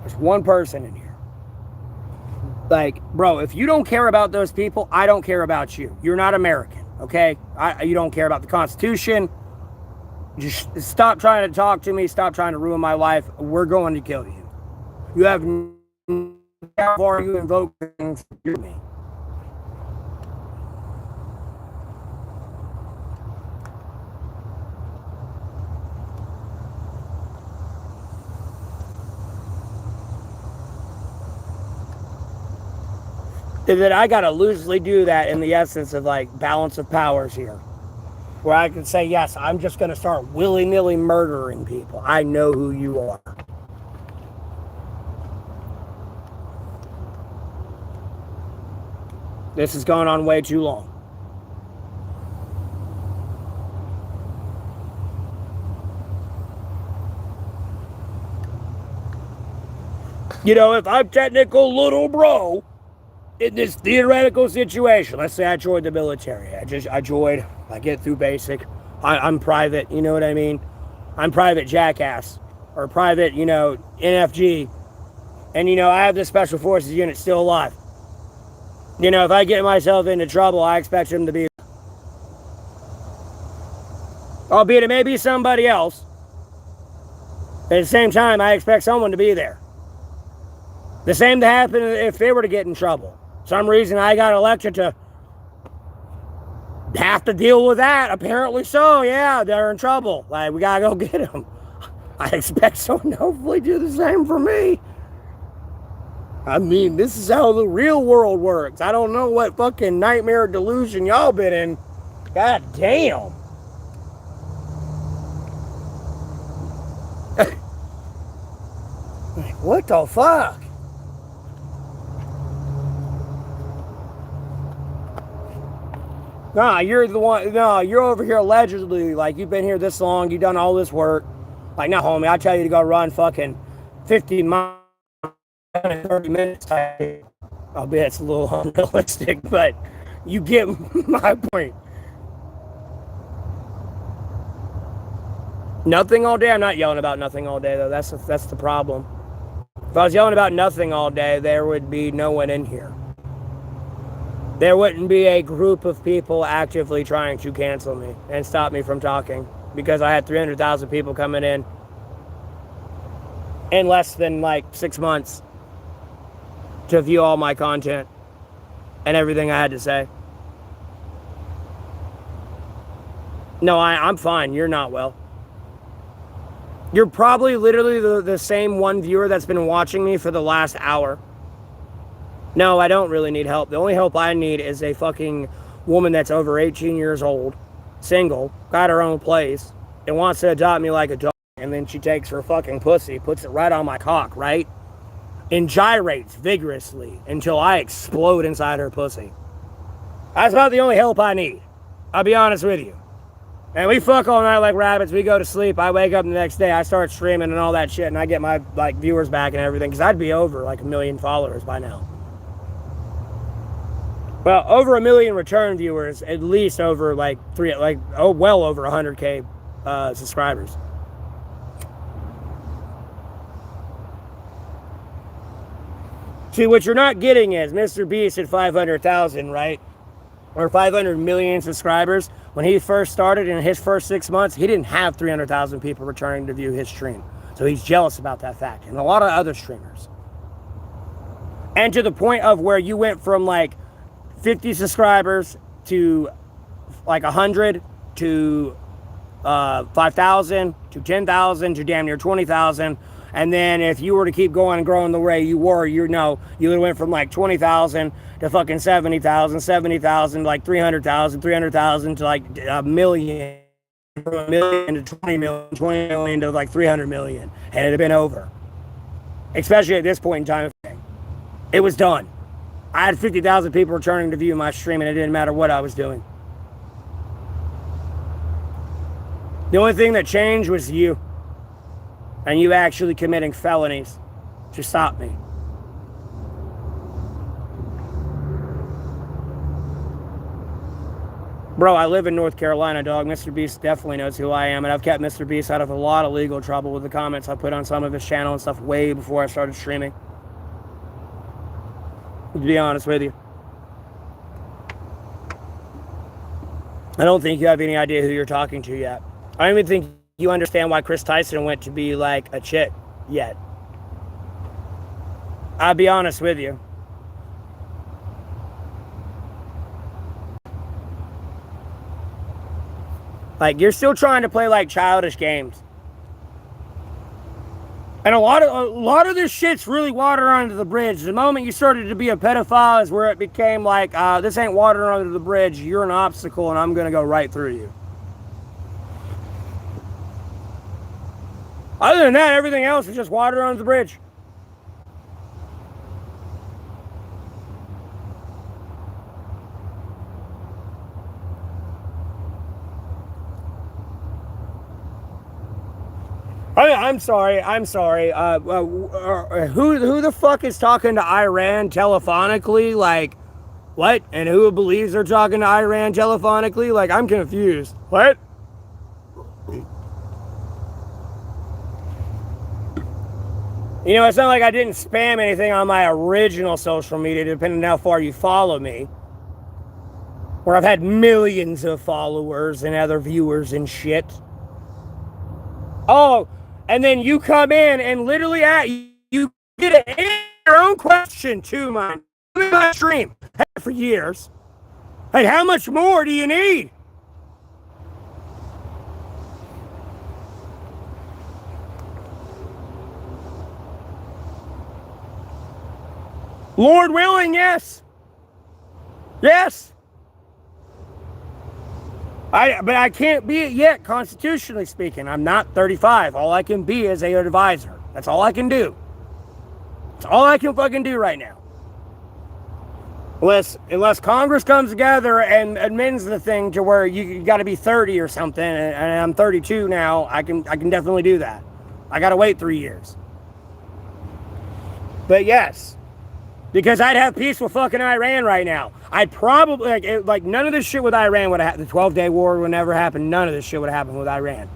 Speaker 1: There's one person in here. Like, bro, if you don't care about those people, I don't care about you. You're not American, okay? You don't care about the Constitution. Just stop trying to talk to me. Stop trying to ruin my life. We're going to kill you. You have how far you invoke me. That I gotta loosely do that in the essence of like balance of powers here. Where I can say, yes, I'm just going to start willy-nilly murdering people. I know who you are. This has gone on way too long. You know, if I'm technical little bro, in this theoretical situation, let's say I joined the military. I joined, I get through basic. I'm private, you know what I mean? I'm private jackass. Or private, you know, NFG. And, you know, I have this special forces unit still alive. You know, if I get myself into trouble, I expect him to be. Albeit it may be somebody else. But at the same time, I expect someone to be there. The same to happen if they were to get in trouble. Some reason I got elected to have to deal with that. Apparently so, yeah, they're in trouble. Like, we gotta go get them. I expect someone to hopefully do the same for me. I mean, this is how the real world works. I don't know what fucking nightmare delusion y'all been in. God damn. Like, what the fuck? Nah, you're the one. No, you're over here allegedly. Like, you've been here this long. You've done all this work. Like, no, homie, I tell you to go run fucking 50 miles in 30 minutes. I'll bet it's a little unrealistic, but you get my point. Nothing all day. I'm not yelling about nothing all day, though. That's the problem. If I was yelling about nothing all day, there would be no one in here. There wouldn't be a group of people actively trying to cancel me and stop me from talking, because I had 300,000 people coming in less than like 6 months to view all my content and everything I had to say. No, I'm fine. You're not well. You're probably literally the same one viewer that's been watching me for the last hour. No, I don't really need help. The only help I need is a fucking woman that's over 18 years old, single, got her own place, and wants to adopt me like a dog. And then she takes her fucking pussy, puts it right on my cock, right? And gyrates vigorously until I explode inside her pussy. That's about the only help I need. I'll be honest with you. And we fuck all night like rabbits. We go to sleep. I wake up the next day. I start streaming and all that shit. And I get my like viewers back and everything. Because I'd be over like 1 million followers by now. Well, over 1 million return viewers, at least over well over 100K subscribers. See, what you're not getting is Mr. Beast at 500,000, right? Or 500 million subscribers. When he first started in his first 6 months, he didn't have 300,000 people returning to view his stream. So he's jealous about that fact. And a lot of other streamers. And to the point of where you went from like 50 subscribers to like 100 to 5,000 to 10,000 to damn near 20,000. And then if you were to keep going and growing the way you were, you would have went from like 20,000 to fucking 70,000, 70,000, like 300,000, 300,000 to like a million, from a million to 20 million, 20 million to like 300 million. And it'd have been over. Especially at this point in time. It was done. I had 50,000 people returning to view my stream and it didn't matter what I was doing. The only thing that changed was you. And you actually committing felonies to stop me. Bro, I live in North Carolina, dog. Mr. Beast definitely knows who I am, and I've kept Mr. Beast out of a lot of legal trouble with the comments I put on some of his channel and stuff way before I started streaming. To be honest with you. I don't think you have any idea who you're talking to yet. I don't even think you understand why Chris Tyson went to be like a chick yet. I'll be honest with you. Like, you're still trying to play like childish games. And a lot of this shit's really water under the bridge. The moment you started to be a pedophile is where it became like, this ain't water under the bridge. You're an obstacle and I'm going to go right through you. Other than that, everything else is just water under the bridge. I'm sorry. Who the fuck is talking to Iran telephonically? Like, what? And who believes they're talking to Iran telephonically? Like, I'm confused. What? You know, it's not like I didn't spam anything on my original social media, depending on how far you follow me. Where I've had millions of followers and other viewers and shit. Oh, and then you come in and literally you get to answer your own question to my stream for years. Hey, how much more do you need? Lord willing, yes. Yes. But I can't be it yet, constitutionally speaking. I'm not 35. All I can be is an advisor. That's all I can do. That's all I can fucking do right now. Unless Congress comes together and amends the thing to where you got to be 30 or something, and I'm 32 now, I can definitely do that. I got to wait 3 years. But yes. Because I'd have peace with fucking Iran right now. I'd probably, like none of this shit with Iran would have happened. The 12-day war would never happen. None of this shit would have happened with Iran.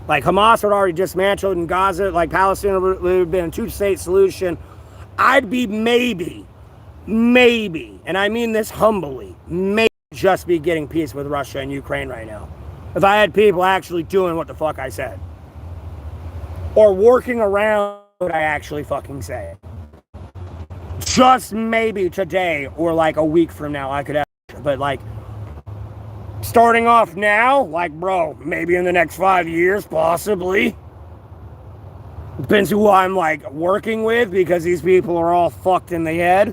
Speaker 1: Like, Hamas would already dismantled in Gaza. Like, Palestine would have been a two-state solution. I'd be maybe, and I mean this humbly, maybe just be getting peace with Russia and Ukraine right now. If I had people actually doing what the fuck I said. Or working around what I actually fucking say. Just maybe today or like a week from now I could have, but like starting off now, like bro, maybe in the next 5 years, possibly. Depends who I'm like working with because these people are all fucked in the head.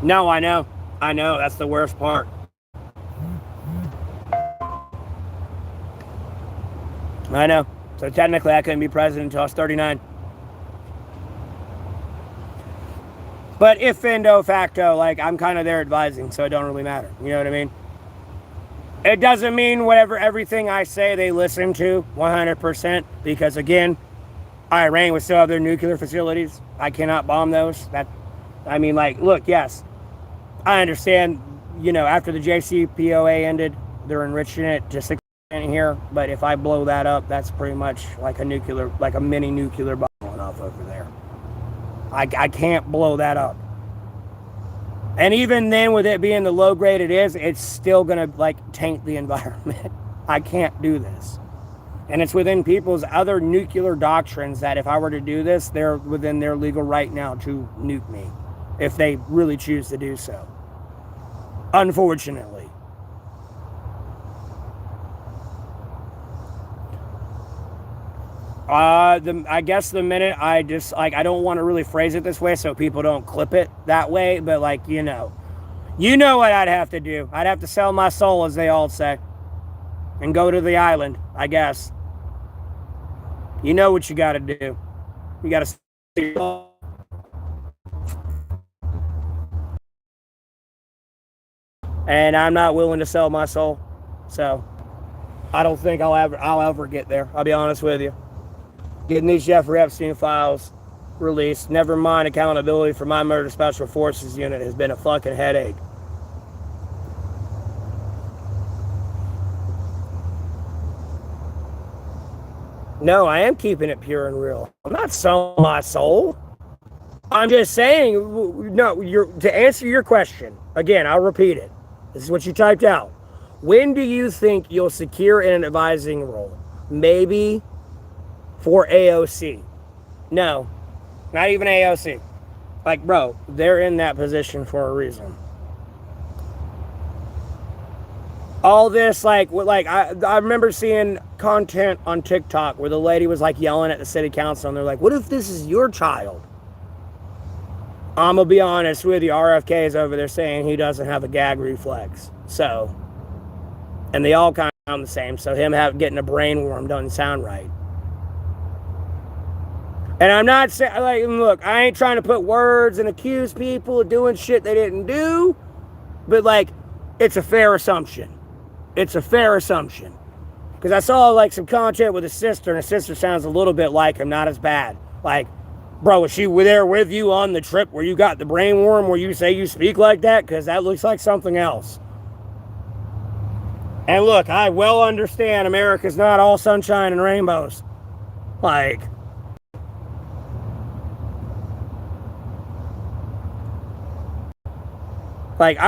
Speaker 1: No, I know, that's the worst part. I know. So technically I couldn't be president until I was 39. But if de facto, like I'm kind of there advising, so it don't really matter. You know what I mean? It doesn't mean everything I say they listen to 100%, because again, Iran would still have their nuclear facilities. I cannot bomb those. Look, yes, I understand, after the JCPOA ended, they're enriching it to 6% here. But if I blow that up, that's pretty much like a mini nuclear bomb going off over there. I can't blow that up. And even then, with it being the low grade it is, it's still going to taint the environment. I can't do this. And it's within people's other nuclear doctrines that if I were to do this, they're within their legal right now to nuke me if they really choose to do so. Unfortunately. I guess the minute I just, I don't want to really phrase it this way so people don't clip it that way, but you know what I'd have to do. I'd have to sell my soul, as they all say, and go to the island, I guess. You know what you got to do. You got to. And I'm not willing to sell my soul, so I don't think I'll ever get there. I'll be honest with you. Getting these Jeffrey Epstein files released, never mind accountability for my murder special forces unit, has been a fucking headache. No, I am keeping it pure and real. I'm not selling my soul. I'm just saying, no, to answer your question, again, I'll repeat it. This is what you typed out. When do you think you'll secure in an advising role? Maybe for AOC. No, not even AOC. Bro, they're in that position for a reason. All this, I remember seeing content on TikTok where the lady was yelling at the city council, and they're like, what if this is your child? I'm going to be honest with you, RFK is over there saying he doesn't have a gag reflex. So, and they all kind of sound the same, so him getting a brain worm doesn't sound right. And I'm not saying, look, I ain't trying to put words and accuse people of doing shit they didn't do, but it's a fair assumption. It's a fair assumption. Because I saw some content with his sister, and his sister sounds a little bit like him, not as bad. Bro, was she there with you on the trip where you got the brain worm where you say you speak like that? Because that looks like something else. And look, I well understand America's not all sunshine and rainbows. I'm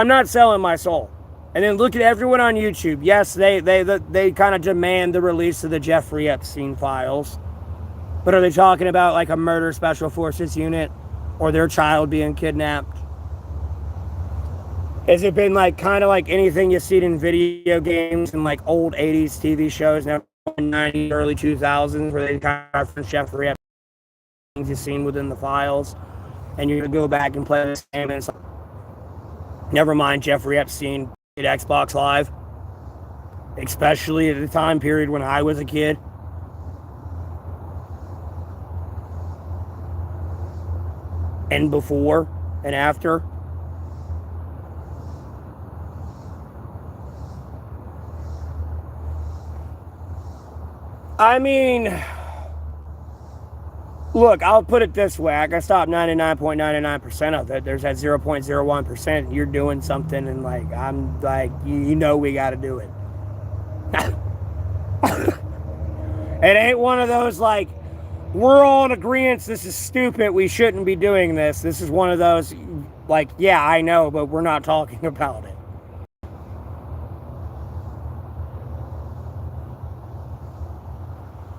Speaker 1: not selling my soul. And then look at everyone on YouTube. Yes, they kind of demand the release of the Jeffrey Epstein files. But are they talking about a murder special forces unit or their child being kidnapped? Has it been kind of like anything you've seen in video games and old 80s TV shows, now 90s, early 2000s, where they kind of reference Jeffrey Epstein, things you've seen within the files, and you're going to go back and play the game, and it's never mind Jeffrey Epstein at Xbox Live, especially at the time period when I was a kid. And before and after. I mean, look, I'll put it this way. I can stop 99.99% of it. There's that 0.01%. You're doing something, and I'm we got to do it. It ain't one of those we're all in agreement, this is stupid, we shouldn't be doing this. This is one of those, yeah, I know, but we're not talking about it.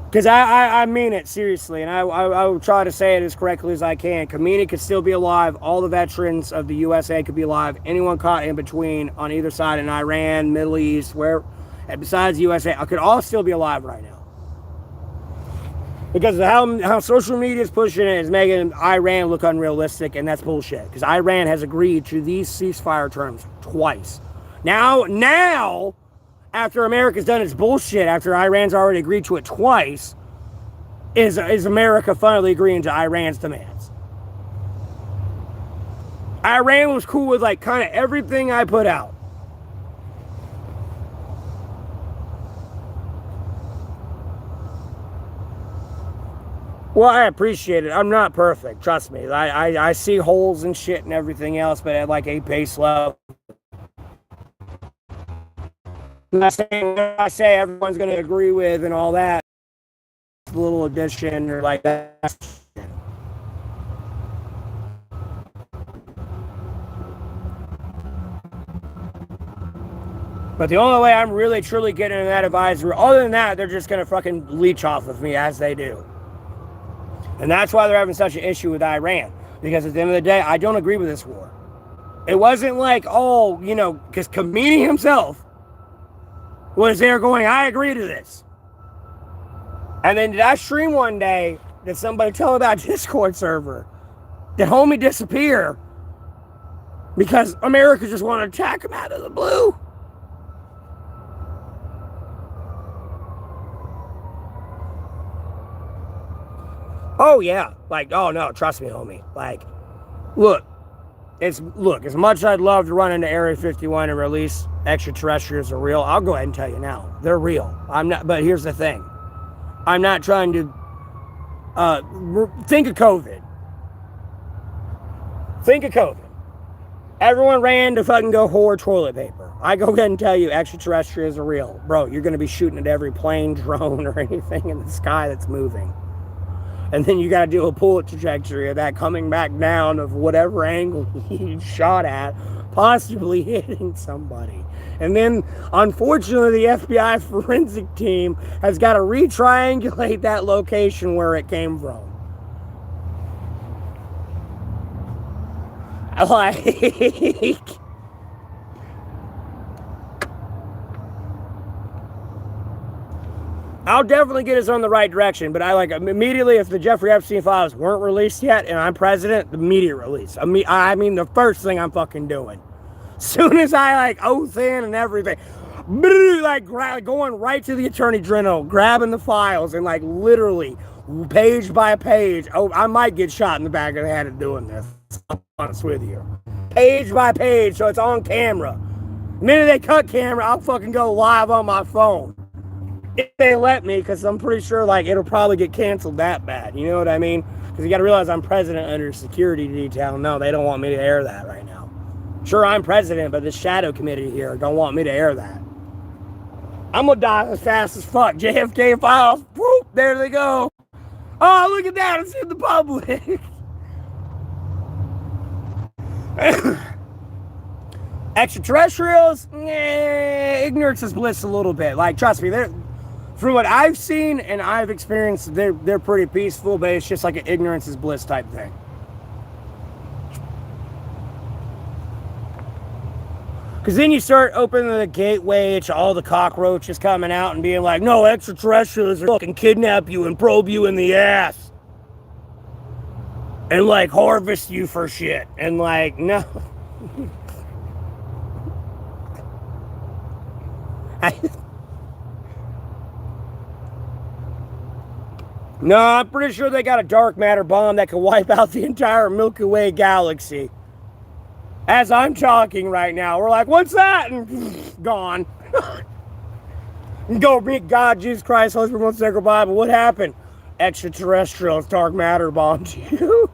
Speaker 1: Because I mean it, seriously, and I will try to say it as correctly as I can. Kamini could still be alive. All the veterans of the USA could be alive. Anyone caught in between on either side in Iran, Middle East, besides USA, I could all still be alive right now. Because of how social media is pushing it is making Iran look unrealistic, and that's bullshit. Because Iran has agreed to these ceasefire terms twice. Now, after America's done its bullshit, after Iran's already agreed to it twice, is America finally agreeing to Iran's demands. Iran was cool with kind of everything I put out. Well, I appreciate it. I'm not perfect, trust me. I see holes and shit and everything else, but at like a base level. I say everyone's going to agree with and all that. A little addition or like that. But the only way I'm really truly getting in that advisory, other than that, they're just going to fucking leech off of me as they do. And that's why they're having such an issue with Iran. Because at the end of the day, I don't agree with this war. It wasn't like, oh, you know, because Khomeini himself was there going, I agree to this. And then did I stream one day, did somebody tell me about a Discord server? Did homie disappear? Because America just wanted to attack him out of the blue? Oh yeah, like, oh no, trust me, homie. Like, look, as much as I'd love to run into Area 51 and release extraterrestrials are real, I'll go ahead and tell you now, they're real. I'm not, but here's the thing. I'm not trying to, think of COVID. Think of COVID. Everyone ran to fucking go hoard toilet paper. I go ahead and tell you extraterrestrials are real. Bro, you're going to be shooting at every plane, drone, or anything in the sky that's moving. And then you got to do a bullet trajectory of that coming back down of whatever angle you shot at, possibly hitting somebody. And then, unfortunately, the FBI forensic team has got to re-triangulate that location where it came from. Like... I'll definitely get us on the right direction, but I like immediately, if the Jeffrey Epstein files weren't released yet and I'm president, the immediate release. I mean, the first thing I'm fucking doing. Soon as I like oath in and everything, like going right to the Attorney General, grabbing the files and like literally page by page. Oh, I might get shot in the back of the head of doing this. I'm honest with you. Page by page, so it's on camera. The minute they cut camera, I'll fucking go live on my phone. If they let me, because I'm pretty sure like it'll probably get canceled that bad. You know what I mean? Because you got to realize I'm president under security detail. No, they don't want me to air that right now. Sure, I'm president, but the shadow committee here don't want me to air that. I'm gonna die as fast as fuck. JFK files. Whoop, there they go. Oh, look at that! It's in the public. Extraterrestrials, ignorance is bliss a little bit. Like, trust me, from what I've seen and I've experienced, they're pretty peaceful, but it's just like an ignorance is bliss type thing. Because then you start opening the gateway to all the cockroaches coming out and being like, no, extraterrestrials are fucking kidnap you and probe you in the ass. And like harvest you for shit. And like, no. No, I'm pretty sure they got a dark matter bomb that can wipe out the entire Milky Way galaxy. As I'm talking right now, we're like, what's that? And gone. And go meet God, Jesus Christ, Holy Spirit, Sacred Bible. What happened? Extraterrestrials, dark matter bombed you.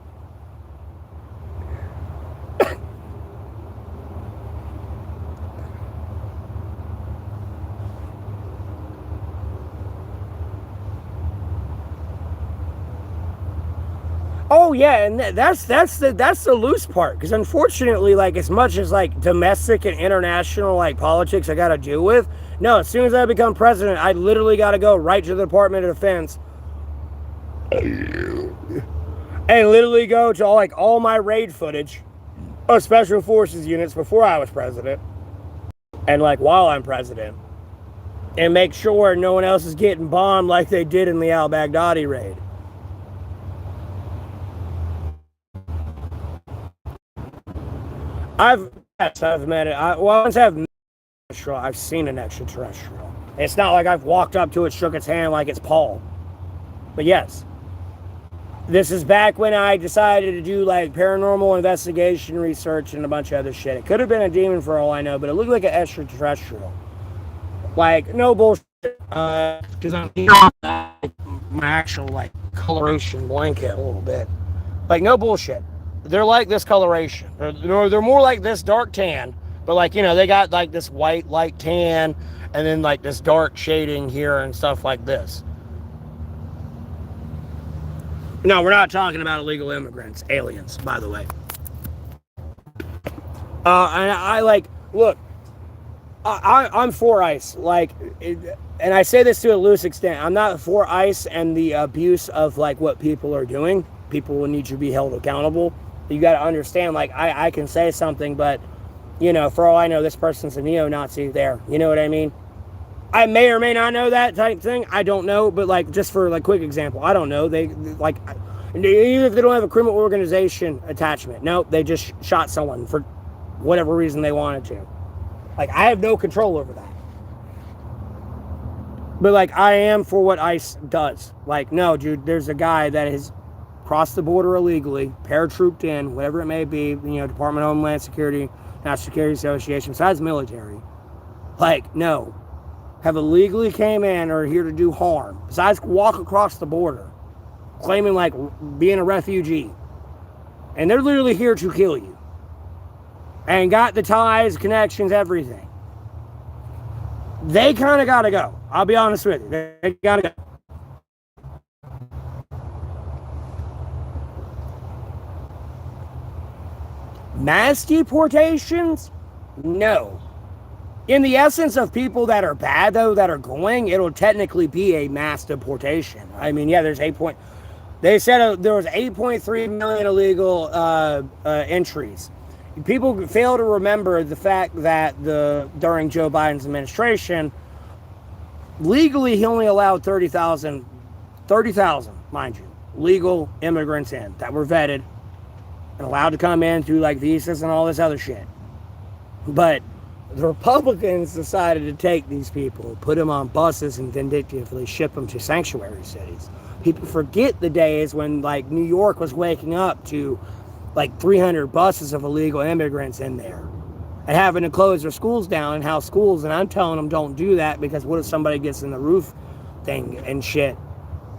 Speaker 1: Oh yeah, and that's the loose part. Because unfortunately, like as much as like domestic and international like politics I got to deal with, no. As soon as I become president, I literally got to go right to the Department of Defense and literally go to all my raid footage of Special Forces units before I was president, and like while I'm president, and make sure no one else is getting bombed like they did in the al-Baghdadi raid. I've met it. I've seen an extraterrestrial. It's not like I've walked up to it, shook its hand like it's Paul. But yes, this is back when I decided to do like paranormal investigation research and a bunch of other shit. It could have been a demon for all I know, but it looked like an extraterrestrial. Like, no bullshit. Because I'm my actual like coloration blanket a little bit. Like, no bullshit. They're like this coloration. They're more like this dark tan, but like, you know, they got like this white light tan and then like this dark shading here and stuff like this. No, we're not talking about illegal immigrants, aliens, by the way. And I like, look, I'm for ICE. Like, and I say this to a loose extent. I'm not for ICE and the abuse of like what people are doing. People will need to be held accountable. You got to understand, like, I can say something, but, you know, for all I know, this person's a neo-Nazi there. You know what I mean? I may or may not know that type thing. I don't know, but like, just for like quick example, I don't know. They like, even if they don't have a criminal organization attachment, no, they just shot someone for whatever reason they wanted to. Like, I have no control over that. But like, I am for what ICE does. Like, no, dude, there's a guy that has crossed the border illegally, paratrooped in, whatever it may be, you know, Department of Homeland Security, National Security Association, besides military. Like, no. Have illegally came in or are here to do harm. Besides walk across the border, claiming like being a refugee. And they're literally here to kill you. And got the ties, connections, everything. They kind of got to go. I'll be honest with you. They got to go. Mass deportations? No. In the essence of people that are bad, though, that are going, it'll technically be a mass deportation. I mean, yeah, there's they said there was 8.3 million illegal entries. People fail to remember the fact that during Joe Biden's administration, legally he only allowed 30,000, mind you, legal immigrants in that were vetted and allowed to come in through like visas and all this other shit. But the Republicans decided to take these people, put them on buses, and vindictively ship them to sanctuary cities. People forget the days when like New York was waking up to like 300 buses of illegal immigrants in there and having to close their schools down and house schools. And I'm telling them, don't do that, because what if somebody gets in the roof thing and shit?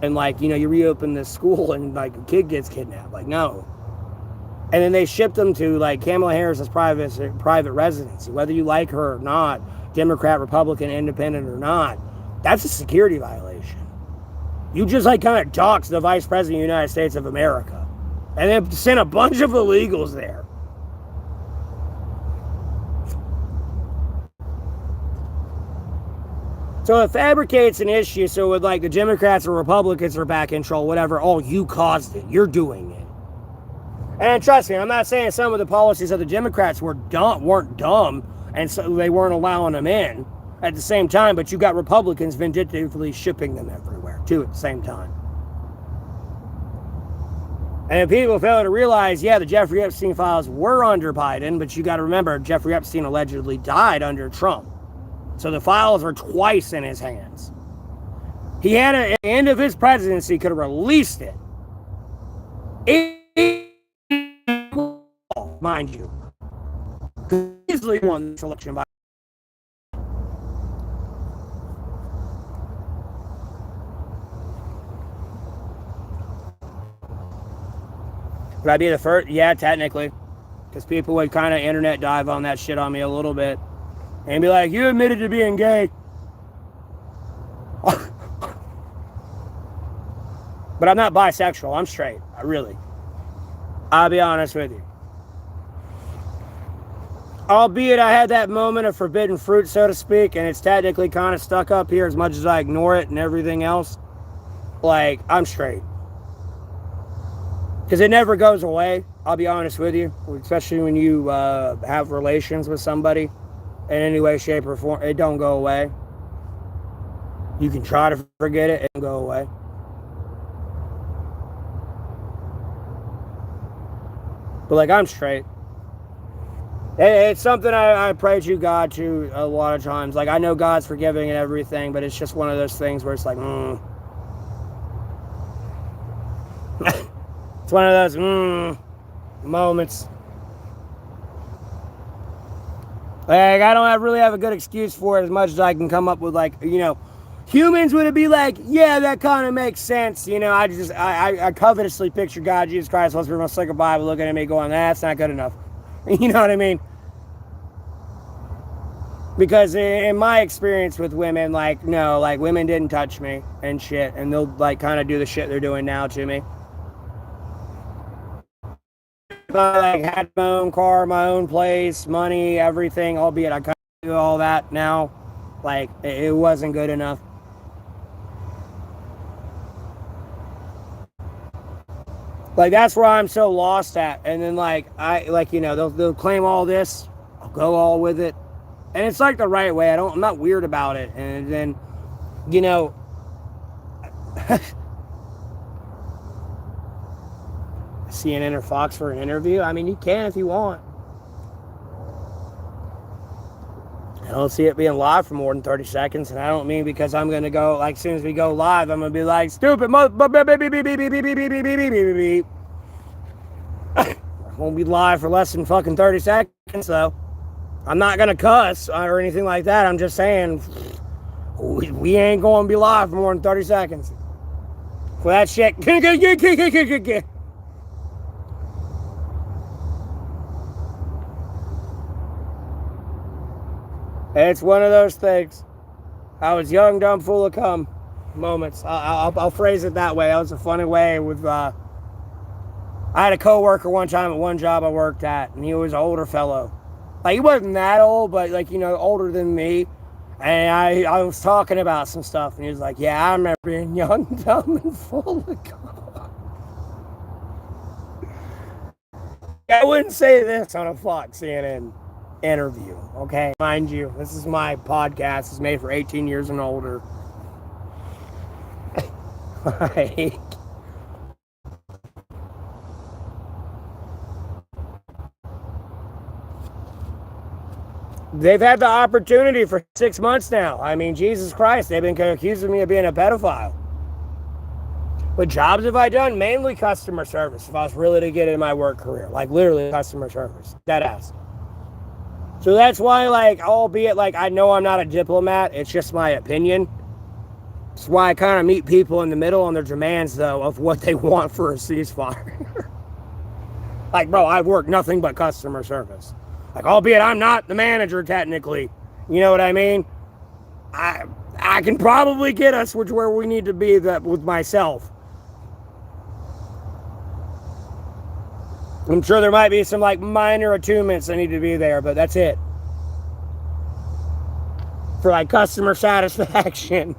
Speaker 1: And like, you know, you reopen this school and like a kid gets kidnapped. Like, no. And then they shipped them to like Kamala Harris's private residency, whether you like her or not, Democrat, Republican, Independent or not. That's a security violation. You just like kind of dox the Vice President of the United States of America and then sent a bunch of illegals there. So it fabricates an issue. So with like the Democrats or Republicans are back in control, whatever, oh, you caused it. You're doing it. And trust me, I'm not saying some of the policies of the Democrats weren't dumb, and so they weren't allowing them in at the same time, but you got Republicans vindictively shipping them everywhere, too, at the same time. And people fail to realize, yeah, the Jeffrey Epstein files were under Biden, but you got to remember, Jeffrey Epstein allegedly died under Trump. So the files are twice in his hands. He had, at the end of his presidency, could have released it. Mind you, easily won this election by. Would I be the first? Yeah, technically, because people would kind of internet dive on that shit on me a little bit and be like, "You admitted to being gay." But I'm not bisexual. I'm straight. I'll be honest with you. Albeit I had that moment of forbidden fruit, so to speak, and it's technically kind of stuck up here as much as I ignore it and everything else. Like, I'm straight. Because it never goes away, I'll be honest with you. Especially when you have relations with somebody in any way, shape, or form. It don't go away. You can try to forget it, it don't go away. But like, I'm straight. It's something I pray to God to a lot of times. Like, I know God's forgiving and everything, but it's just one of those things where it's like, It's one of those, moments. Like, I don't really have a good excuse for it as much as I can come up with, like, you know, Humans would be like, yeah, that kind of makes sense. You know, I covetously picture God, Jesus Christ, let's read my second Bible, looking at me going, that's not good enough. You know what I mean? Because in my experience with women, like, no, like, women didn't touch me and shit, and they'll, like, kind of do the shit they're doing now to me. If I, like, had my own car, my own place, money, everything, albeit I kind of do all that now, like, it wasn't good enough. Like, that's where I'm so lost at. And then, like, you know, they'll claim all this, I'll go all with it. And it's like the right way. I'm not weird about it. And then, you know, CNN or Fox for an interview. I mean, you can if you want. I don't see it being live for more than 30 seconds. And I don't mean because I'm going to go, like, as soon as we go live, I'm going to be like, stupid mother. Won't be live for less than fucking 30 seconds, though. I'm not going to cuss or anything like that. I'm just saying, we ain't going to be live for more than 30 seconds. For that shit. It's one of those things. I was young, dumb, full of cum moments. I'll phrase it that way. That was a funny way with... I had a coworker one time at one job I worked at, and he was an older fellow. Like, he wasn't that old, but, like, you know, older than me. And I was talking about some stuff, and he was like, yeah, I remember being young, dumb, and full of cum. I wouldn't say this on a Fox CNN interview, okay? Mind you, this is my podcast. It's made for 18 years and older. Like... They've had the opportunity for 6 months now. I mean, Jesus Christ, they've been accusing me of being a pedophile. What jobs have I done? Mainly customer service, if I was really to get in my work career. Like, literally customer service. Dead ass. So that's why, like, albeit, like, I know I'm not a diplomat, it's just my opinion. That's why I kind of meet people in the middle on their demands, though, of what they want for a ceasefire. Like, bro, I've worked nothing but customer service. Like, albeit I'm not the manager, technically. You know what I mean? I can probably get us where we need to be with myself. I'm sure there might be some, like, minor attunements that need to be there, but that's it. For, like, customer satisfaction.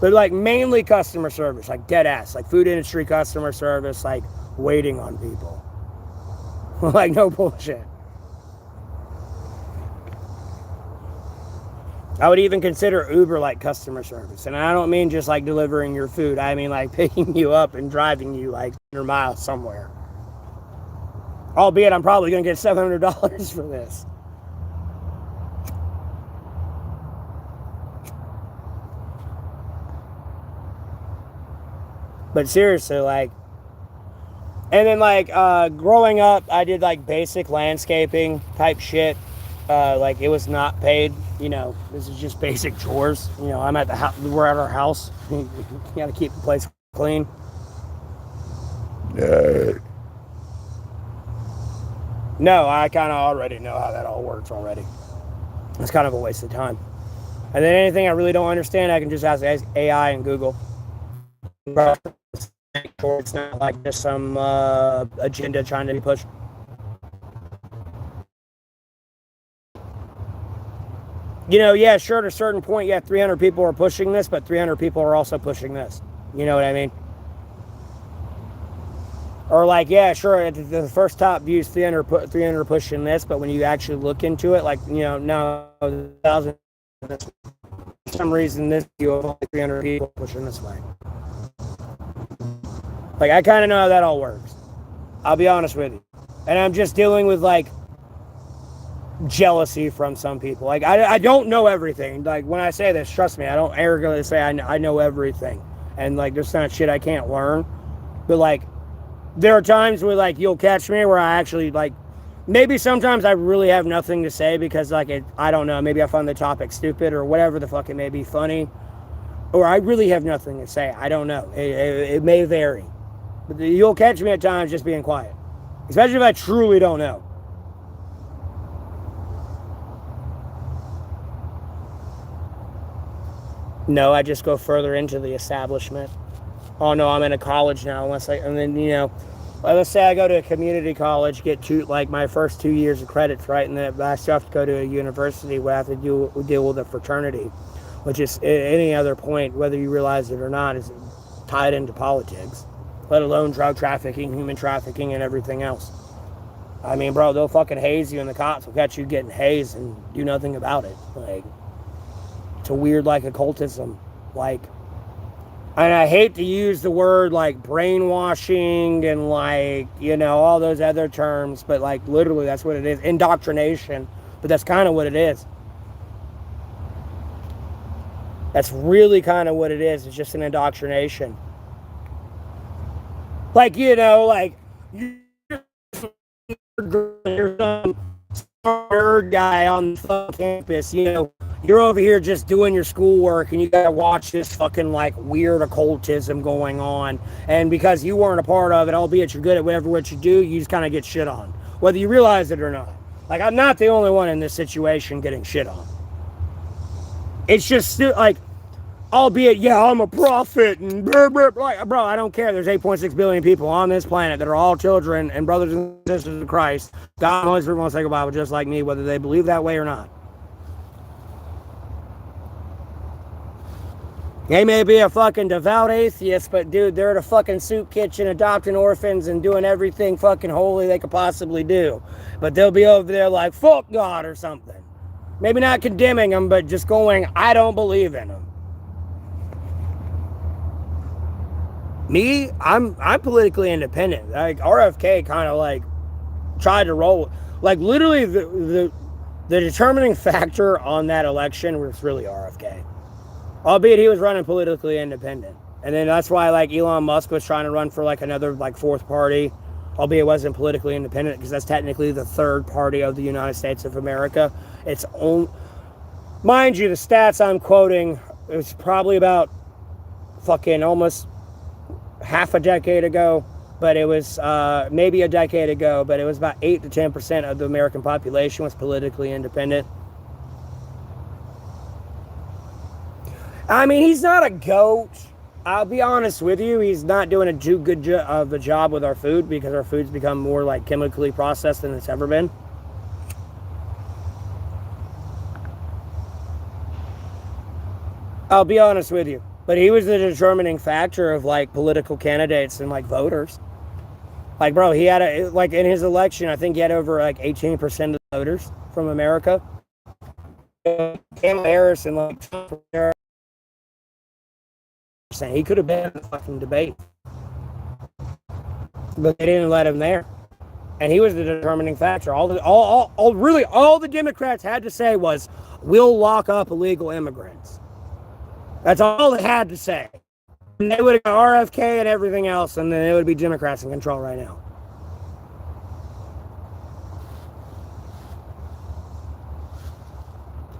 Speaker 1: But, like, mainly customer service. Like, dead ass. Like, food industry customer service. Like, waiting on people. Like, no bullshit. I would even consider Uber like customer service. And I don't mean just like delivering your food. I mean like picking you up and driving you like 100 miles somewhere. Albeit I'm probably going to get $700 for this. But seriously, like... And then, like, growing up, I did, like, basic landscaping type shit. Like, it was not paid. You know, this is just basic chores. You know, I'm at the house. We're at our house. You got to keep the place clean. No, I kind of already know how that all works already. It's kind of a waste of time. And then anything I really don't understand, I can just ask AI and Google. It's not like just some agenda trying to be pushed. You know, yeah, sure, to a certain point, yeah, 300 people are pushing this, but 300 people are also pushing this. You know what I mean? Or like, yeah, sure, the first top view is 300 pushing this, but when you actually look into it, like, you know, no, 1,000, for some reason, this view of only 300 people pushing this way. Like, I kind of know how that all works. I'll be honest with you. And I'm just dealing with, like, jealousy from some people. Like, I don't know everything. Like, when I say this, trust me, I don't arrogantly say I know everything. And, like, there's not shit I can't learn. But, like, there are times where, like, you'll catch me where I actually, like, maybe sometimes I really have nothing to say because, like, I don't know, maybe I find the topic stupid or whatever the fuck it may be, funny, or I really have nothing to say. I don't know. It may vary. But you'll catch me at times just being quiet, especially if I truly don't know. No, I just go further into the establishment. Oh no, I'm in a college now. And then, you know, let's say I go to a community college, get like my first 2 years of credits, right, and then I still have to go to a university where I have to deal with a fraternity, which is, at any other point, whether you realize it or not, is tied into politics, let alone drug trafficking, human trafficking, and everything else. I mean, bro, they'll fucking haze you, and the cops will catch you getting hazed and do nothing about it. Like, it's a weird, like, occultism, like, and I hate to use the word, like, brainwashing and, like, you know, all those other terms, but, like, literally that's what it is. Indoctrination, but that's kind of what it is. That's really kind of what it is. It's just an indoctrination. Like, you know, like, you're some nerd guy on the campus, you know, you're over here just doing your schoolwork and you gotta watch this fucking, like, weird occultism going on, and because you weren't a part of it, albeit you're good at what you do, you just kind of get shit on, whether you realize it or not. Like, I'm not the only one in this situation getting shit on. It's just still, like, albeit, yeah, I'm a prophet and blah, blah, blah. Bro, I don't care. There's 8.6 billion people on this planet that are all children and brothers and sisters of Christ. God and Holy Spirit won't say the Bible just like me, whether they believe that way or not. They may be a fucking devout atheist, but dude, they're at a fucking soup kitchen adopting orphans and doing everything fucking holy they could possibly do. But they'll be over there like, fuck God or something. Maybe not condemning them, but just going, I don't believe in them. Me, I'm politically independent. Like, RFK kind of, like, tried to roll. Like, literally, the determining factor on that election was really RFK. Albeit he was running politically independent. And then that's why, like, Elon Musk was trying to run for, like, another, like, fourth party. Albeit it wasn't politically independent, because that's technically the third party of the United States of America. It's only, mind you, the stats I'm quoting, it's probably about fucking almost half a decade ago, but it was maybe a decade ago, but it was about 8 to 10% of the American population was politically independent. I mean, he's not a goat. I'll be honest with you. He's not doing too good of a job with our food, because our food's become more, like, chemically processed than it's ever been. I'll be honest with you. But he was the determining factor of, like, political candidates and, like, voters. Like, bro, he had like, in his election, I think he had over, like, 18% of the voters from America. Kamala Harris and, like, he could have been in the fucking debate. But they didn't let him there. And he was the determining factor. All the Democrats had to say was, we'll lock up illegal immigrants. That's all they had to say. And they would have got RFK and everything else, and then it would be Democrats in control right now.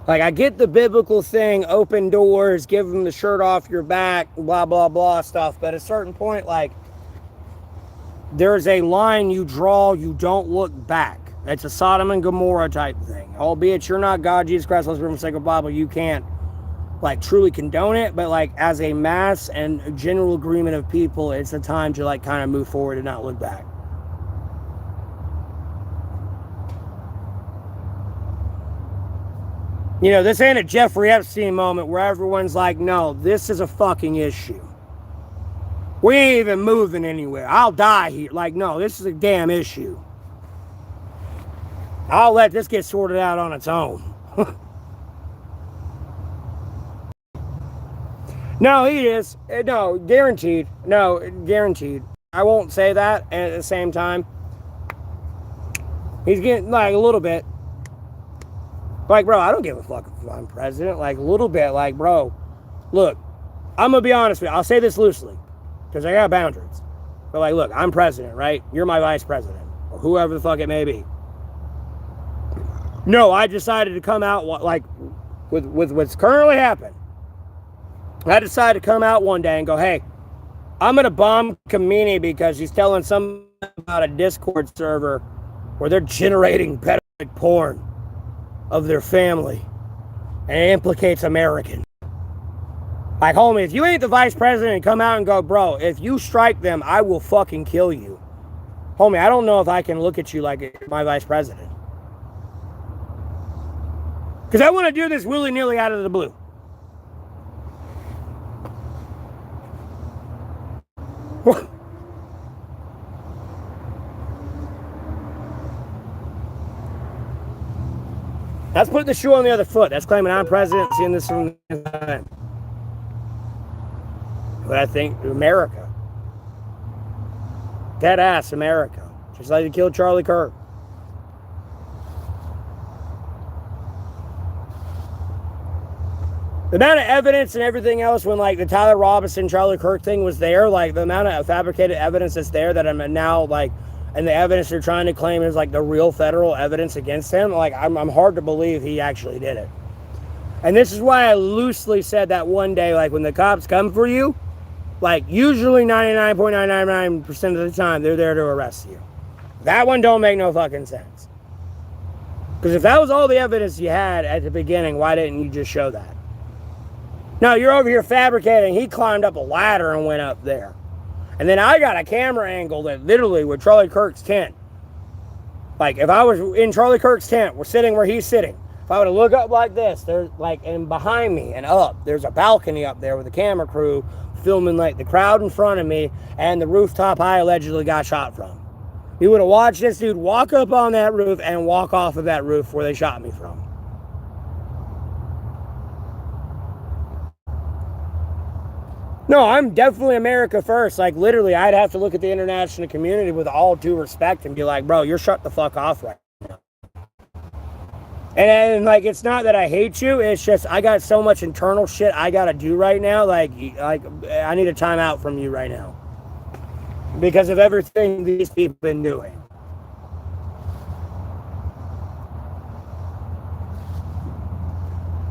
Speaker 1: Like, I get the biblical thing, open doors, give them the shirt off your back, blah, blah, blah stuff. But at a certain point, like, there's a line you draw, you don't look back. It's a Sodom and Gomorrah type thing. Albeit you're not God, Jesus Christ, let's forsake the Bible, you can't, like, truly condone it. But, like, as a mass and general agreement of people, it's a time to, like, kind of move forward and not look back. You know, this ain't a Jeffrey Epstein moment where everyone's like, no, this is a fucking issue. We ain't even moving anywhere. I'll die here. Like, no, this is a damn issue. I'll let this get sorted out on its own. No, he is. No, guaranteed. No, guaranteed. I won't say that. And at the same time, he's getting, like, a little bit. Like, bro, I don't give a fuck if I'm president. Like, a little bit. Like, bro, look, I'm going to be honest with you. I'll say this loosely, because I got boundaries. But, like, look, I'm president, right? You're my vice president, or whoever the fuck it may be. No, I decided to come out like with what's currently happened. I decided to come out one day and go, hey, I'm gonna bomb Kamini because he's telling somebody about a Discord server where they're generating pedophilic porn of their family, and it implicates Americans. Like, homie, if you ain't the vice president, come out and go, bro, if you strike them, I will fucking kill you. Homie, I don't know if I can look at you like you're my vice president. Because I want to do this willy-nilly out of the blue. That's putting the shoe on the other foot. That's claiming I'm president, seeing this from the inside. But I think America. Dead ass America. Just like they killed Charlie Kirk. The amount of evidence and everything else when like the Tyler Robinson, Charlie Kirk thing was there, like the amount of fabricated evidence that's there that I'm now like, and the evidence they're trying to claim is like the real federal evidence against him, like I'm hard to believe he actually did it. And this is why I loosely said that one day, like when the cops come for you, like usually 99.999% of the time they're there to arrest you. That one don't make no fucking sense. Because if that was all the evidence you had at the beginning, why didn't you just show that? No, you're over here fabricating. He climbed up a ladder and went up there. And then I got a camera angle that literally with Charlie Kirk's tent. Like if I was in Charlie Kirk's tent, we're sitting where he's sitting. If I were to look up like this, there's like, and behind me and up, there's a balcony up there with a camera crew filming like the crowd in front of me and the rooftop I allegedly got shot from. You would have watched this dude walk up on that roof and walk off of that roof where they shot me from. No, I'm definitely America first. Like, literally, I'd have to look at the international community with all due respect and be like, bro, you're shut the fuck off right now. And like, it's not that I hate you. It's just I got so much internal shit I got to do right now. Like, I need a timeout from you right now. Because of everything these people have been doing.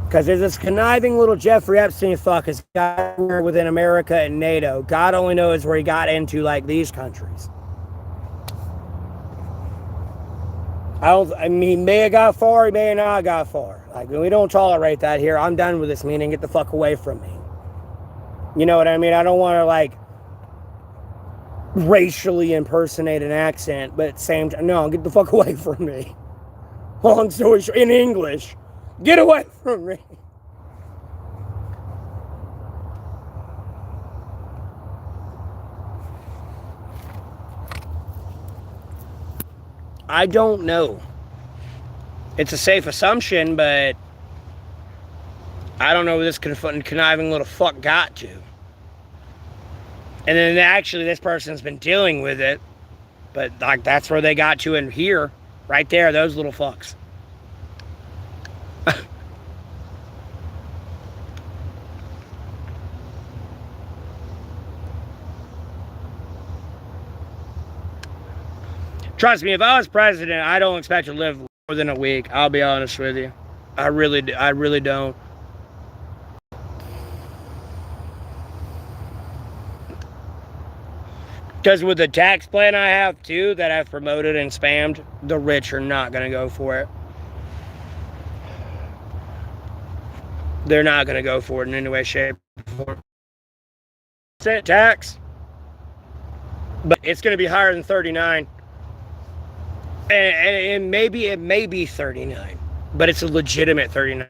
Speaker 1: Because there's this conniving little Jeffrey Epstein fuck has got within America and NATO. God only knows where he got into, like, these countries. I mean, he may have got far, he may have not got far. Like, we don't tolerate that here. I'm done with this meeting. Get the fuck away from me. You know what I mean? I don't want to, like, racially impersonate an accent, but at the same time, no, get the fuck away from me. Long story short, in English. Get away from me. I don't know. It's a safe assumption, but I don't know where this conniving little fuck got to. And then actually this person's been dealing with it, but like that's where they got to in here, right there, those little fucks. Trust me, if I was president, I don't expect to live more than a week. I'll be honest with you. I really don't. Because with the tax plan I have too, that I've promoted and spammed, the rich are not going to go for it. They're not going to go for it in any way, shape, or form. Percent tax, but it's going to be higher than 39. And maybe it may be 39, but it's a legitimate 39%.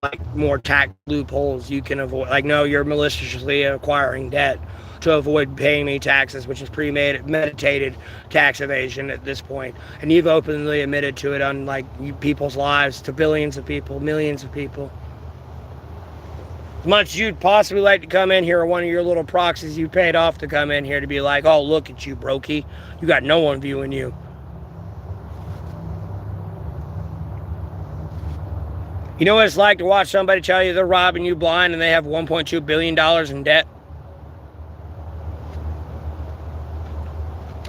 Speaker 1: Like more tax loopholes you can avoid. Like, no, you're maliciously acquiring debt to avoid paying me taxes, which is premeditated tax evasion at this point. And you've openly admitted to it on like people's lives, to billions of people, millions of people. As much as you'd possibly like to come in here, or one of your little proxies you paid off to come in here to be like, oh, look at you, brokey. You got no one viewing you. You know what it's like to watch somebody tell you they're robbing you blind and they have $1.2 billion in debt?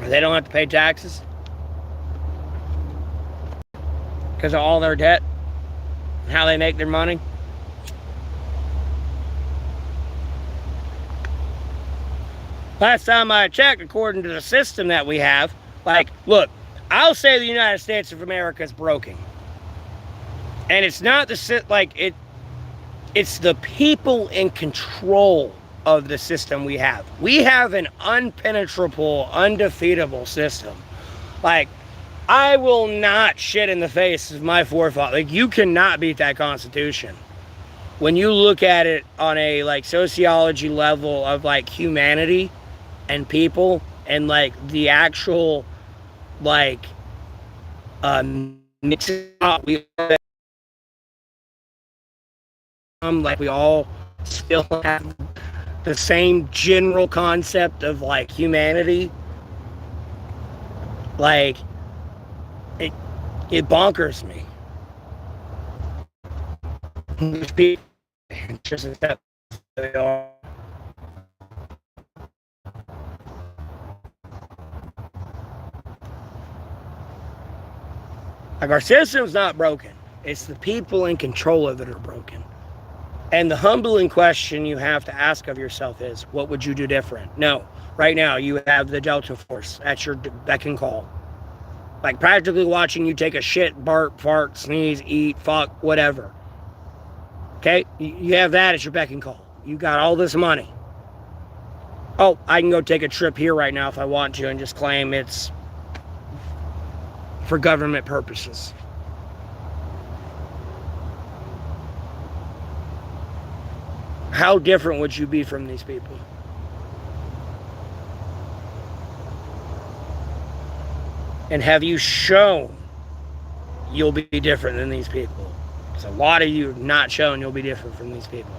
Speaker 1: Or they don't have to pay taxes? Because because of all their debt and how they make their money. Last time I checked, according to the system that we have, like, look, I'll say the United States of America is broken. And it's not it's the people in control of the system we have. We have an unpenetrable, undefeatable system. Like, I will not shit in the face of my forefathers. Like, you cannot beat that Constitution. When you look at it on a, like, sociology level of, like, humanity and people and, like, the actual, like, mixing up, we all still have the same general concept of, like, humanity. Like, it bonkers me. Just accept they are. Like, our system's not broken. It's the people in control of it are broken. And the humbling question you have to ask of yourself is, what would you do different? No. Right now, you have the Delta Force at your beck and call. Like, practically watching you take a shit, bark, fart, sneeze, eat, fuck, whatever. Okay? You have that at your beck and call. You got all this money. Oh, I can go take a trip here right now if I want to and just claim it's for government purposes. How different would you be from these people? And have you shown you'll be different than these people? Because a lot of you have not shown you'll be different from these people.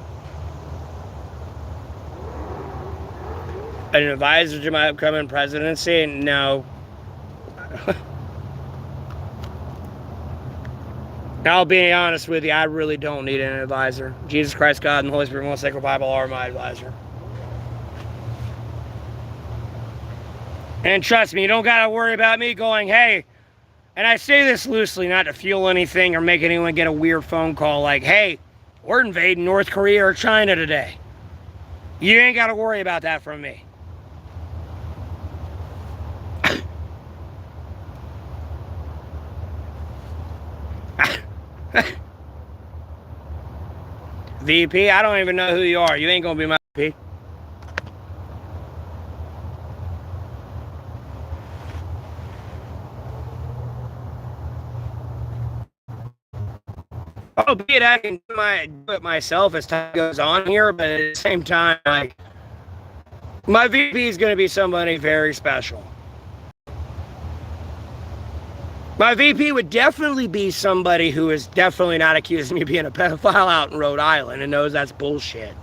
Speaker 1: An advisor to my upcoming presidency? No. I'll be honest with you, I really don't need an advisor. Jesus Christ, God, and the Holy Spirit, and the Sacred Bible are my advisor. And trust me, you don't got to worry about me going, hey, and I say this loosely, not to fuel anything or make anyone get a weird phone call like, hey, we're invading North Korea or China today. You ain't got to worry about that from me. VP, I don't even know who you are. You ain't gonna be my VP. Albeit I can do it myself as time goes on here, but at the same time, like, my VP is gonna be somebody very special. My VP would definitely be somebody who is definitely not accusing me of being a pedophile out in Rhode Island and knows that's bullshit.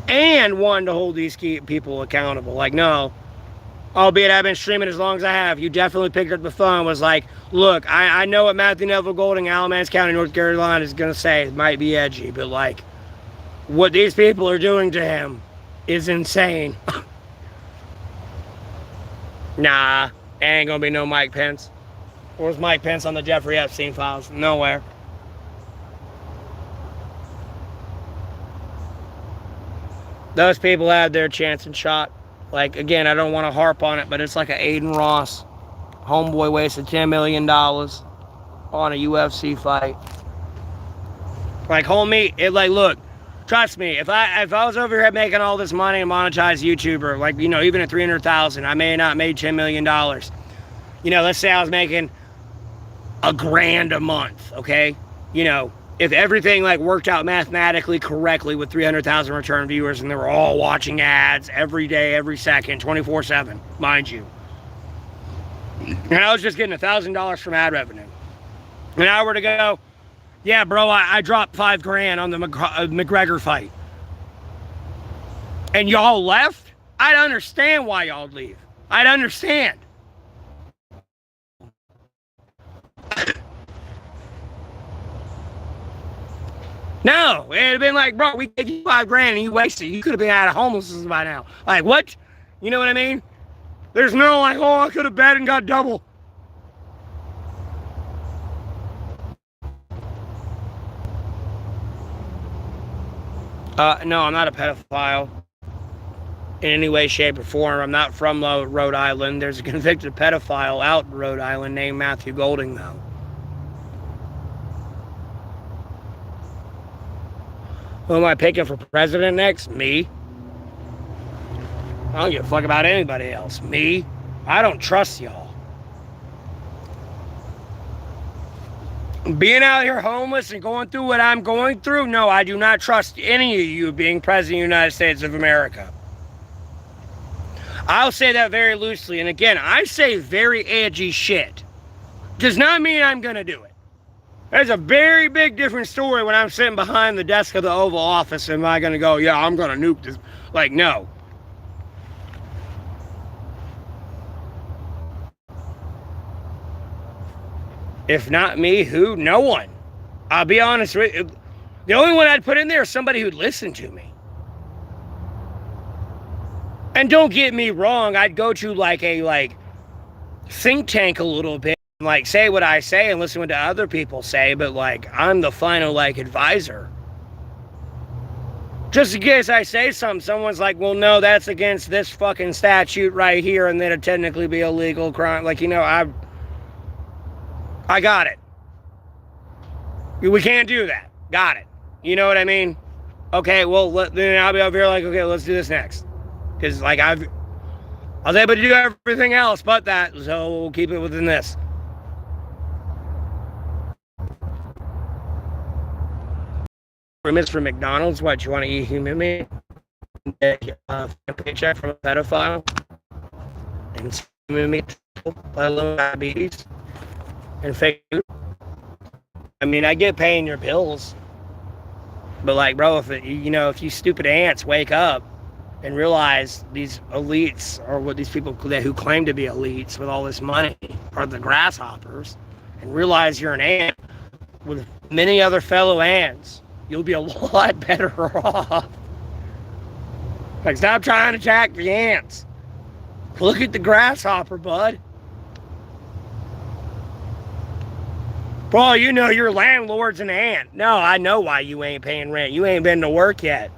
Speaker 1: And one to hold these people accountable. Like, no, albeit I've been streaming as long as I have, you definitely picked up the phone and was like, look, I know what Matthew Neville Golding, Alamance County, North Carolina is going to say. It might be edgy, but, like, what these people are doing to him is insane. Nah, ain't gonna be no Mike Pence. Where's Mike Pence on the Jeffrey Epstein files? Nowhere. Those people had their chance and shot. Like, again, I don't want to harp on it, but it's like an Aiden Ross. Homeboy wasted $10 million on a UFC fight. Like, homie, look, trust me, if I was over here making all this money and monetized YouTuber, like, you know, even at 300,000, I may not made $10 million. You know, let's say I was making $1,000 a month, okay? You know, if everything, like, worked out mathematically correctly with 300,000 return viewers and they were all watching ads every day, every second, 24/7, mind you. And I was just getting $1,000 from ad revenue. And I were to go, yeah, bro, I dropped $5,000 on the McGregor fight. And y'all left? I'd understand why y'all leave. I'd understand. No, it'd have been like, bro, we gave you $5,000 and you wasted it. You could have been out of homelessness by now. Like, what? You know what I mean? There's no like, oh, I could have bet and got double. No, I'm not a pedophile in any way, shape, or form. I'm not from Rhode Island. There's a convicted pedophile out in Rhode Island named Matthew Golding, though. Who am I picking for president next? Me. I don't give a fuck about anybody else. Me. I don't trust y'all. Being out here homeless and going through what I'm going through, no, I do not trust any of you being president of the United States of America. I'll say that very loosely. And again, I say very edgy shit. Does not mean I'm going to do it. There's a very big different story when I'm sitting behind the desk of the Oval Office. Am I going to go, yeah, I'm going to nuke this? Like, no. If not me, who? No one. I'll be honest with you. The only one I'd put in there is somebody who'd listen to me. And don't get me wrong, I'd go to like a think tank a little bit, like say what I say and listen to what other people say, but like I'm the final like advisor. Just in case I say something, someone's like, well, no, that's against this fucking statute right here, and then it'd technically be a legal crime. Like, you know, I got it. We can't do that. Got it. You know what I mean? Okay, well, then I'll be over here like, okay, let's do this next. Because, like, I was able to do everything else but that, so we'll keep it within this. Premise for McDonald's, what, you want to eat human meat? Get a paycheck from a pedophile? And human meat, let alone diabetes? And fake food? I mean, I get paying your bills. But, like, bro, if you stupid ants wake up and realize these elites, or what these people who claim to be elites with all this money, are the grasshoppers, and realize you're an ant with many other fellow ants, you'll be a lot better off. Like, stop trying to attack the ants. Look at the grasshopper, bud. Bro, you know your landlord's an ant. No, I know why you ain't paying rent. You ain't been to work yet.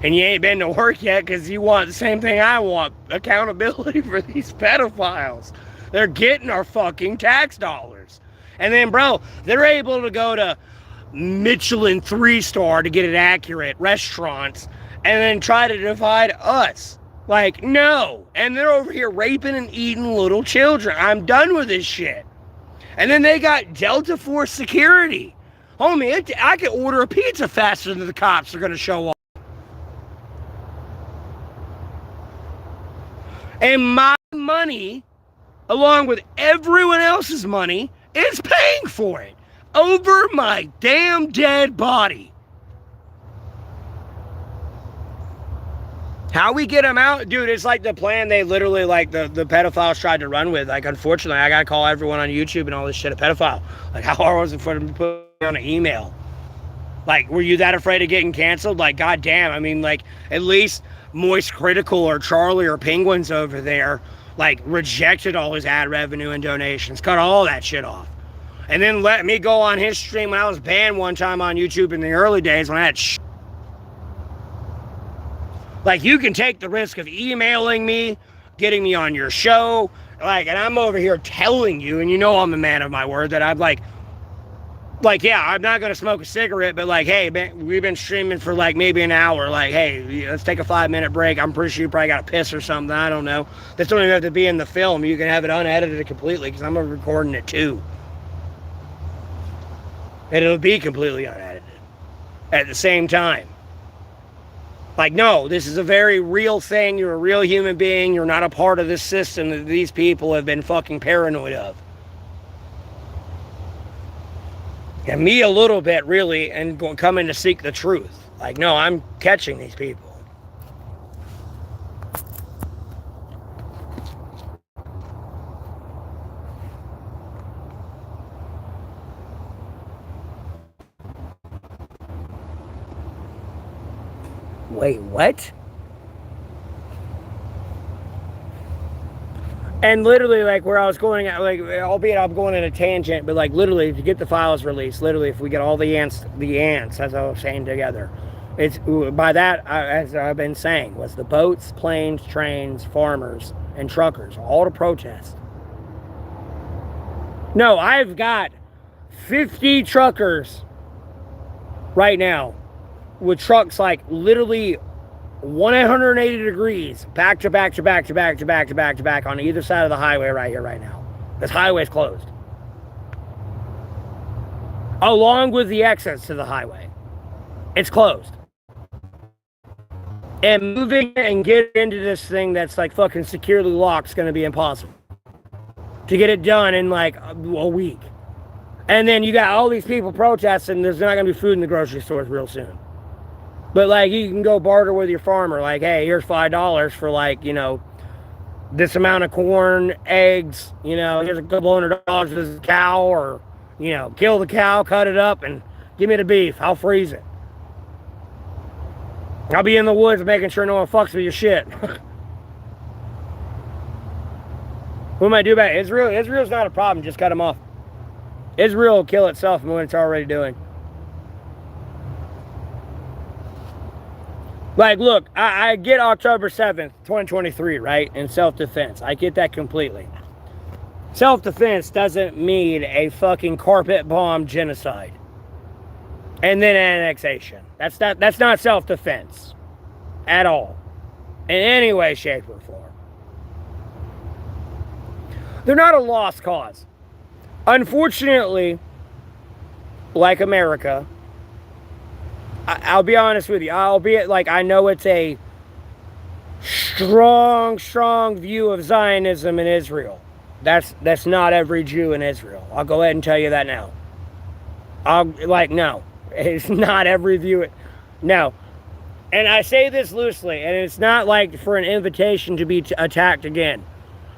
Speaker 1: And you ain't been to work yet because you want the same thing I want. Accountability for these pedophiles. They're getting our fucking tax dollars. And then, bro, they're able to go to Michelin 3-star to get it accurate restaurants and then try to divide us. Like, no. And they're over here raping and eating little children. I'm done with this shit. And then they got Delta Force security. Homie, I could order a pizza faster than the cops are going to show up. And my money, along with everyone else's money, is paying for it. Over my damn dead body. How we get them out? Dude, it's like the plan they literally, like, the pedophiles tried to run with. Like, unfortunately, I gotta call everyone on YouTube and all this shit a pedophile. Like, how hard was it for them to put on an email? Like, were you that afraid of getting canceled? Like, goddamn, I mean, like, at least Moist Critical or Charlie or Penguins over there, like, rejected all his ad revenue and donations. Cut all that shit off. And then let me go on his stream when I was banned one time on YouTube in the early days when I had shit. Like, you can take the risk of emailing me, getting me on your show, like, and I'm over here telling you, and you know I'm a man of my word, that I'm like, yeah, I'm not going to smoke a cigarette, but like, hey, man, we've been streaming for like maybe an hour, like, hey, let's take a 5-minute break. I'm pretty sure you probably got to piss or something, I don't know. This don't even have to be in the film. You can have it unedited completely, because I'm recording it too. And it'll be completely unedited at the same time. Like, no, this is a very real thing. You're a real human being. You're not a part of this system that these people have been fucking paranoid of. And me a little bit, really, and coming to seek the truth. Like, no, I'm catching these people. Wait, what? And literally, like, where I was going at, like, albeit I'm going in a tangent, but like, literally, to get the files released, literally, if we get all the ants, as I was saying, together, it's by that, as I've been saying, was the boats, planes, trains, farmers, and truckers, all to protest. No, I've got 50 truckers right now with trucks like literally 180 degrees back to back to back to back to back to back to back on either side of the highway right here, right now. This highway's closed. Along with the exits to the highway. It's closed. And moving and getting into this thing that's like fucking securely locked is going to be impossible. To get it done in like a week. And then you got all these people protesting. There's not going to be food in the grocery stores real soon. But like, you can go barter with your farmer. Like, hey, here's $5 for like, you know, this amount of corn, eggs. You know, here's a couple $100 for this cow. Or, you know, kill the cow, cut it up, and give me the beef. I'll freeze it. I'll be in the woods making sure no one fucks with your shit. What am I do about Israel? Israel's not a problem. Just cut them off. Israel will kill itself when it's already doing. Like, look, I get October 7th, 2023, right? In self-defense. I get that completely. Self-defense doesn't mean a fucking carpet bomb genocide. And then annexation. That's not self-defense. At all. In any way, shape, or form. They're not a lost cause. Unfortunately, like America, I'll be honest with you, albeit like I know it's a strong view of Zionism in Israel. That's not every Jew in Israel. I'll go ahead and tell you that now. No. It's not every view. No. And I say this loosely, and it's not like for an invitation to be attacked again.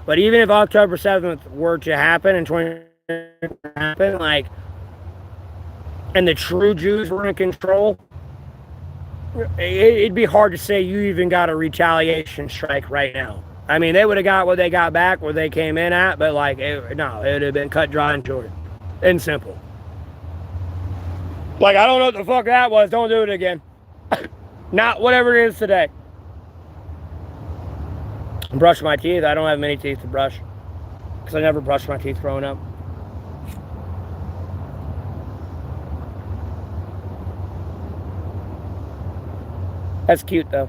Speaker 1: But even if October 7th were to happen and 20 happen, like, and the true Jews were in control, it'd be hard to say you even got a retaliation strike right now. I mean, they would have got what they got back, where they came in at, but like, it would have been cut dry and short and simple. Like, I don't know what the fuck that was. Don't do it again. Not whatever it is today. Brush my teeth. I don't have many teeth to brush because I never brushed my teeth growing up. That's cute though.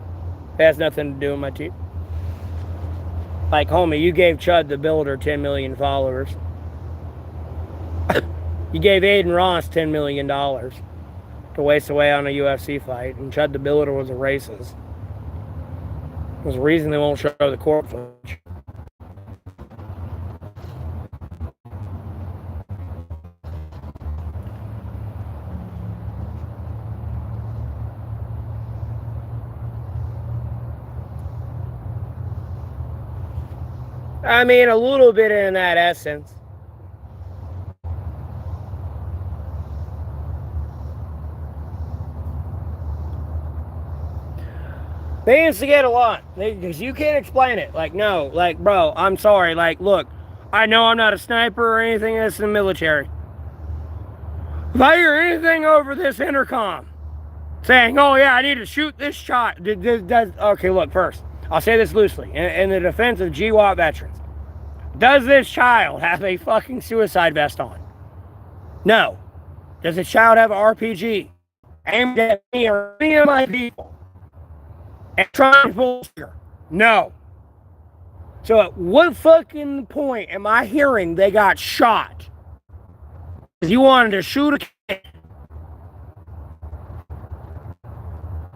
Speaker 1: It has nothing to do with my teeth. Like, homie, you gave Chud the Builder 10 million followers. You gave Aiden Ross $10 million to waste away on a UFC fight, and Chud the Builder was a racist. There's a reason they won't show the court footage. I mean, a little bit in that essence. They instigate a lot, because you can't explain it. Like, no, like, bro, I'm sorry. Like, look, I know I'm not a sniper or anything that's in the military. If I hear anything over this intercom saying, oh yeah, I need to shoot this shot. Okay, look, first, I'll say this loosely. In the defense of GWAT veterans, does this child have a fucking suicide vest on? No. Does the child have an RPG aimed at me or any of my people and trying to pull the trigger? No. So at what fucking point am I hearing they got shot because you wanted to shoot a kid?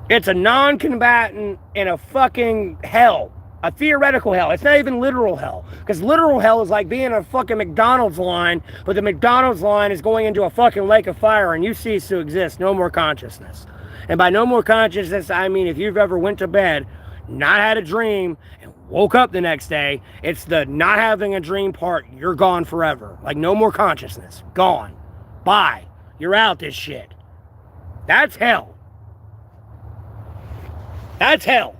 Speaker 1: It's a non-combatant in a fucking hell. A theoretical hell. It's not even literal hell. Because literal hell is like being in a fucking McDonald's line, but the McDonald's line is going into a fucking lake of fire and you cease to exist. No more consciousness. And by no more consciousness, I mean if you've ever went to bed, not had a dream, and woke up the next day, it's the not having a dream part. You're gone forever. Like, no more consciousness. Gone. Bye. You're out this shit. That's hell. That's hell.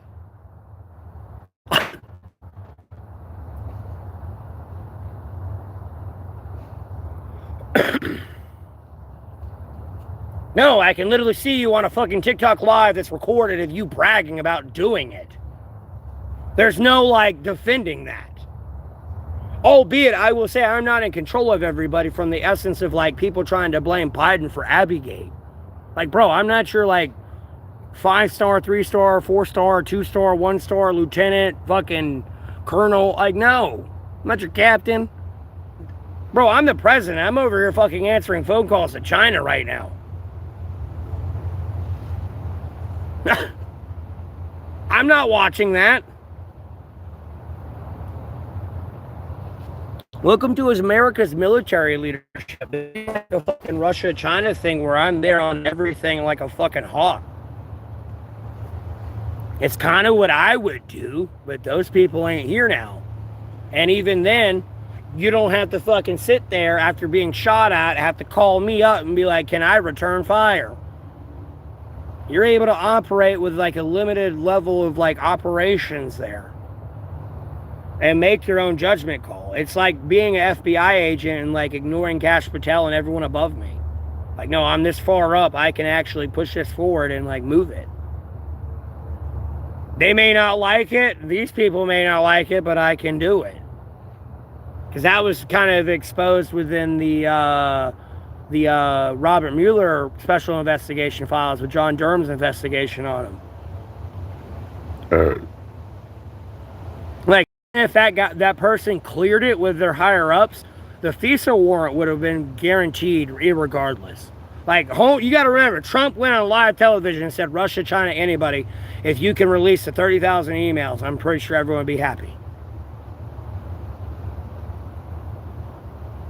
Speaker 1: No, I can literally see you on a fucking TikTok live that's recorded of you bragging about doing it. There's no, like, defending that. Albeit, I will say I'm not in control of everybody from the essence of, like, people trying to blame Biden for Abbeygate. Like, bro, I'm not your, like, 5-star, 3-star, 4-star, 2-star, 1-star, lieutenant, fucking colonel. Like, no. I'm not your captain. Bro, I'm the president. I'm over here fucking answering phone calls to China right now. I'm not watching that. Welcome to America's military leadership. It's like a fucking Russia-China thing where I'm there on everything like a fucking hawk. It's kind of what I would do, but those people ain't here now. And even then, you don't have to fucking sit there after being shot at, have to call me up and be like, can I return fire? You're able to operate with like a limited level of like operations there and make your own judgment call. It's like being an FBI agent and like ignoring Kash Patel and everyone above me. Like, no, I'm this far up, I can actually push this forward and like move it. They may not like it, these people may not like it, but I can do it. Because that was kind of exposed within the Robert Mueller special investigation files with John Durham's investigation on him. Like, if that person cleared it with their higher ups, the FISA warrant would have been guaranteed irregardless. Like, you got to remember, Trump went on live television and said, Russia, China, anybody, if you can release the 30,000 emails, I'm pretty sure everyone would be happy.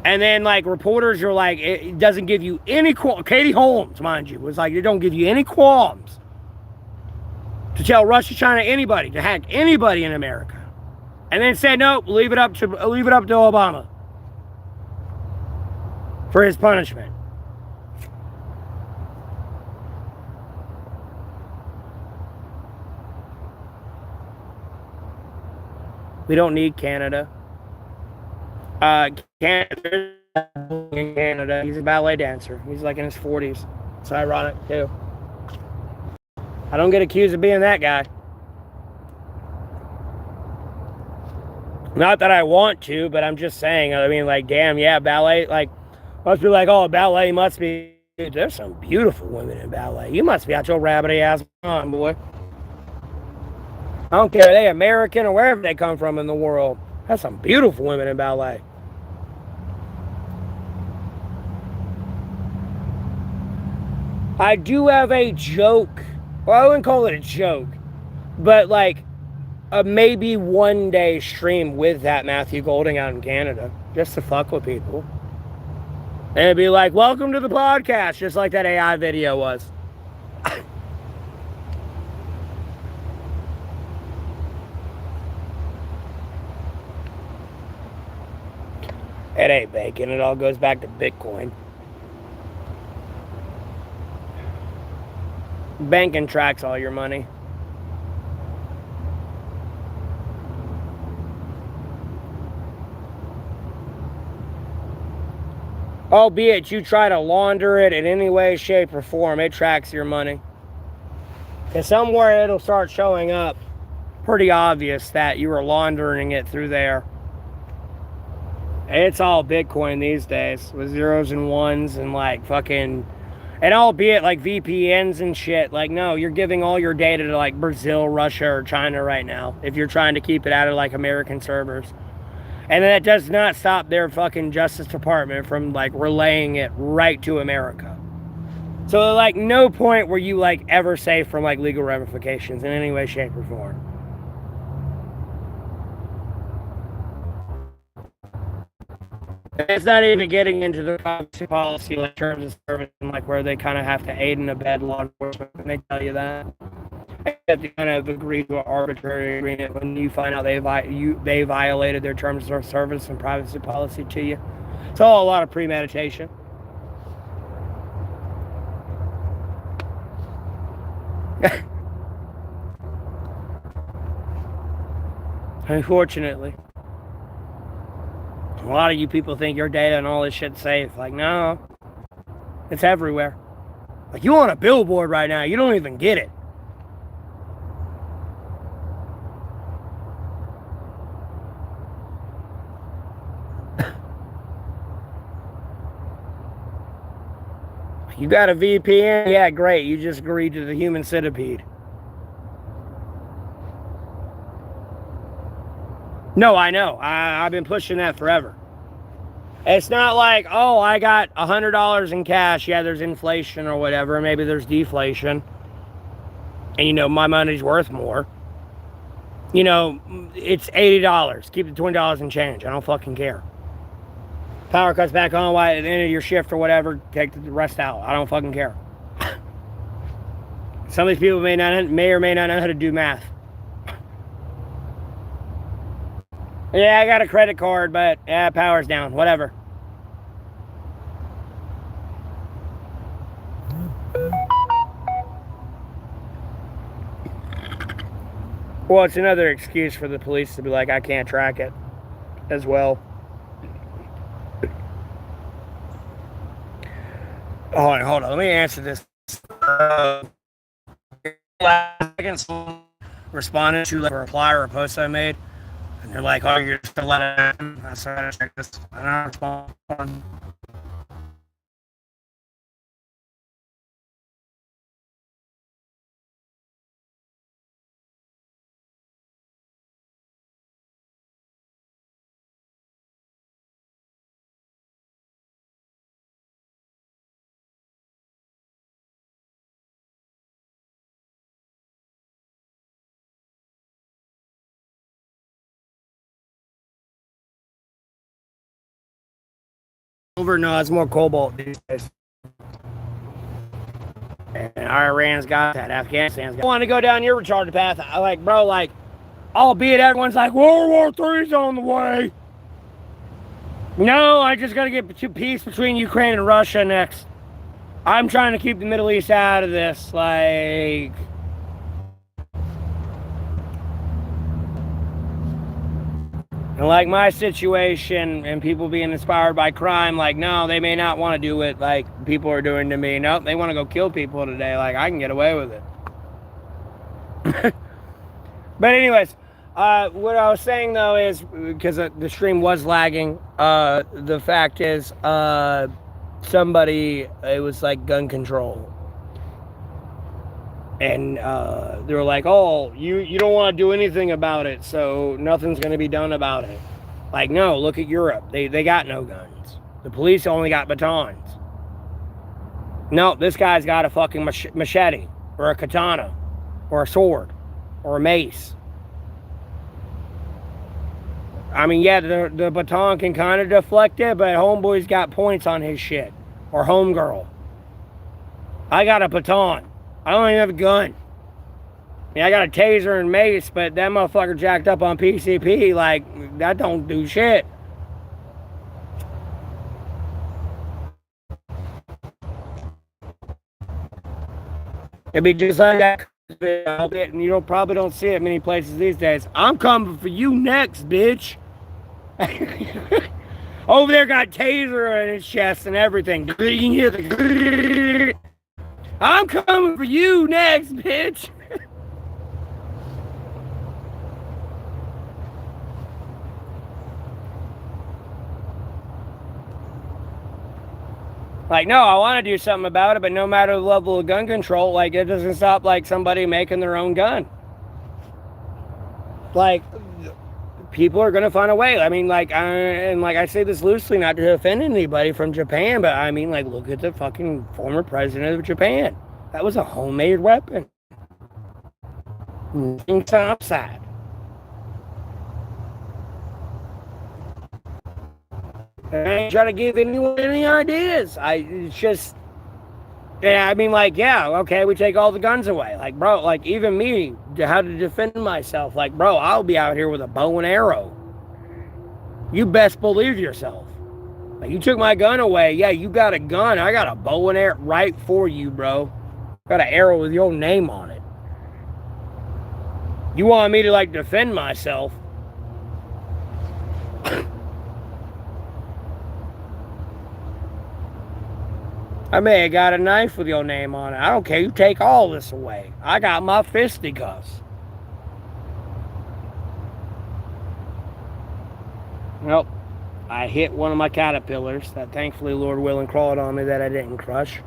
Speaker 1: And then, like, reporters are like, it doesn't give you any qualms. Katie Holmes, mind you, was like, it don't give you any qualms to tell Russia, China, anybody, to hack anybody in America. And then said, no, leave it up to Obama for his punishment. We don't need Canada. Canada. He's a ballet dancer. He's like in his 40s. It's ironic too. I don't get accused of being that guy. Not that I want to, but I'm just saying. I mean, like, damn, yeah, ballet. Like, must be like, oh, ballet must be. Dude, there's some beautiful women in ballet. You must be out your rabbity ass on, boy. I don't care if they're American or wherever they come from in the world. That's some beautiful women in ballet. I do have a joke. Well, I wouldn't call it a joke. But like a maybe one day stream with that Matthew Golding out in Canada. Just to fuck with people. And it'd be like, welcome to the podcast. Just like that AI video was. It ain't bacon. It all goes back to Bitcoin. Banking tracks all your money. Albeit you try to launder it in any way, shape, or form, it tracks your money. Because somewhere it'll start showing up pretty obvious that you were laundering it through there. It's all Bitcoin these days with zeros and ones and like fucking, and albeit like VPNs and shit. Like, no, you're giving all your data to like Brazil, Russia, or China right now if you're trying to keep it out of like American servers. And that does not stop their fucking Justice Department from like relaying it right to America. So like no point were you like ever safe from like legal ramifications in any way, shape, or form. It's not even getting into the privacy policy, like terms of service, and like where they kind of have to aid and abet law enforcement when they tell you that. They have to kind of agree to an arbitrary agreement when you find out they violated their terms of service and privacy policy to you. It's all a lot of premeditation. Unfortunately. A lot of you people think your data and all this shit's safe. Like, no, it's everywhere. Like, you on a billboard right now, you don't even get it. You got a VPN? Yeah, great. You just agreed to the human centipede. No, I know. I've been pushing that forever. It's not like, oh, I got $100 in cash. Yeah, there's inflation or whatever. Maybe there's deflation. And, you know, my money's worth more. You know, it's $80. Keep the $20 in change. I don't fucking care. Power cuts back on at the end of your shift or whatever. Take the rest out. I don't fucking care. Some of these people may or may not know how to do math. Yeah, I got a credit card, but yeah, power's down. Whatever. Well, it's another excuse for the police to be like, I can't track it as well. Hold on. Let me answer this. Responded to like a reply or a post I made. And they're like, oh, you're just gonna let it happen. I started to check this. And I respond. No, it's more cobalt these days. And Iran's got that. Afghanistan's got. I want to go down your retarded path. I like, bro, like, albeit everyone's like, World War III's on the way. No, I just got to get peace between Ukraine and Russia next. I'm trying to keep the Middle East out of this. Like, and like my situation and people being inspired by crime, like, no, they may not want to do it like people are doing to me. Nope, they want to go kill people today. Like, I can get away with it. But anyways, what I was saying though is, because the stream was lagging, the fact is, somebody, it was like gun control. And they were like, oh, you don't want to do anything about it, so nothing's going to be done about it. Like, no, look at Europe. They got no guns. The police only got batons. No, this guy's got a fucking machete, or a katana, or a sword, or a mace. I mean, yeah, the baton can kind of deflect it, but homeboy's got points on his shit. Or homegirl. I got a baton. I don't even have a gun. Yeah, I got a taser and mace, but that motherfucker jacked up on PCP, like, that don't do shit. It'd be just like that, and you probably don't see it many places these days. I'm coming for you next, bitch. Over there got taser in his chest and everything. You can hear the... I'm coming for you next, bitch. Like, no, I want to do something about it, but no matter the level of gun control, like, it doesn't stop, like, somebody making their own gun. Like, people are going to find a way. I mean, like, and like, I say this loosely, not to offend anybody from Japan, but I mean, like, look at the fucking former president of Japan. That was a homemade weapon. Nothing topside. I ain't trying to give anyone any ideas. It's just, yeah, I mean, like, yeah, okay, we take all the guns away. Like, bro, like, even me, how to defend myself. Like, bro, I'll be out here with a bow and arrow. You best believe yourself. Like, you took my gun away. Yeah, you got a gun. I got a bow and arrow right for you, bro. Got an arrow with your name on it. You want me to, like, defend myself? I may have got a knife with your name on it. I don't care. You take all this away. I got my fisticuffs. Well, I hit one of my caterpillars that thankfully, Lord willing, crawled on me that I didn't crush.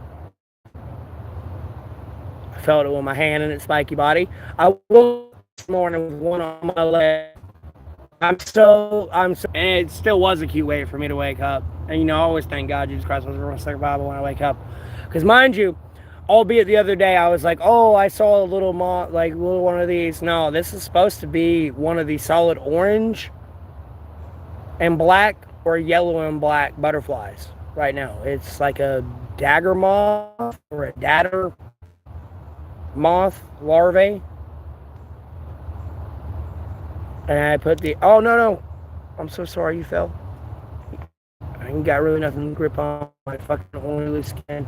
Speaker 1: I felt it with my hand in its spiky body. I woke up this morning with one on my leg. I'm so, and it still was a cute way for me to wake up. And you know, I always thank God, Jesus Christ, was a survivor when I wake up. Because mind you, albeit the other day, I was like, oh, I saw a little little one of these. No, this is supposed to be one of these solid orange and black or yellow and black butterflies right now. It's like a dagger moth or a dadder moth larvae. And I put the, oh, no, I'm so sorry you fell. I ain't got really nothing to grip on my fucking oily skin.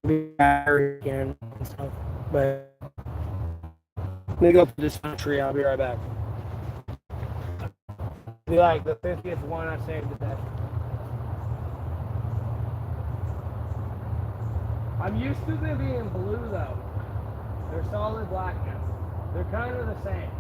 Speaker 1: Again and stuff. But let me go to this tree. I'll be right back. Be like the 50th one I saved today. I'm used to them being blue though. They're solid black now. They're kind of the same.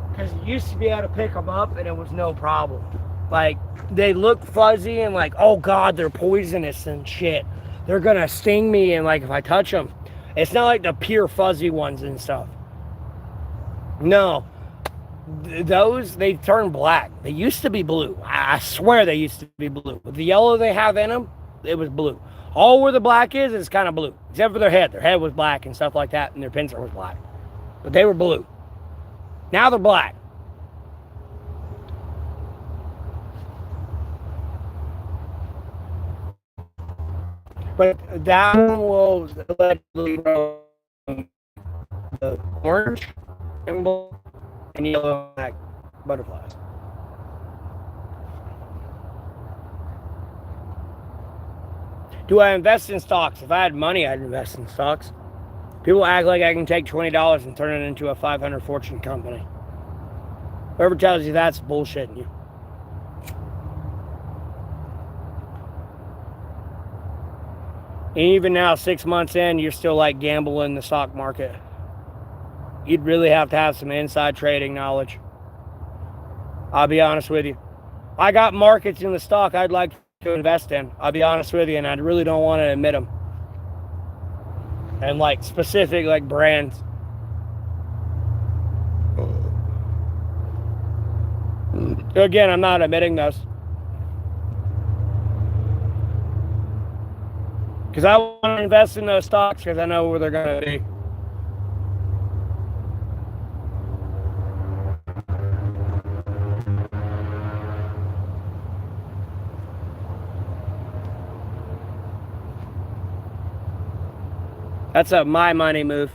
Speaker 1: Because you used to be able to pick them up and it was no problem. Like, they look fuzzy and like, oh God, they're poisonous and shit. They're gonna sting me and like if I touch them. It's not like the pure fuzzy ones and stuff. No. Those, they turn black. They used to be blue. I swear they used to be blue. With the yellow they have in them, it was blue. All where the black is kind of blue. Except for their head. Their head was black and stuff like that, and their pincer was black. But they were blue. Now they're black. But that one will allegedly grow the orange and blue and yellow and black butterflies. Do I invest in stocks? If I had money, I'd invest in stocks. People act like I can take $20 and turn it into a 500 fortune company. Whoever tells you that's bullshitting you. And even now, 6 months in, you're still like gambling the stock market. You'd really have to have some inside trading knowledge. I'll be honest with you. I got markets in the stock I'd like to invest in. I'll be honest with you, and I really don't want to admit them. And like specific like brands. Again, I'm not admitting those. Because I want to invest in those stocks because I know where they're going to be. That's a my money move.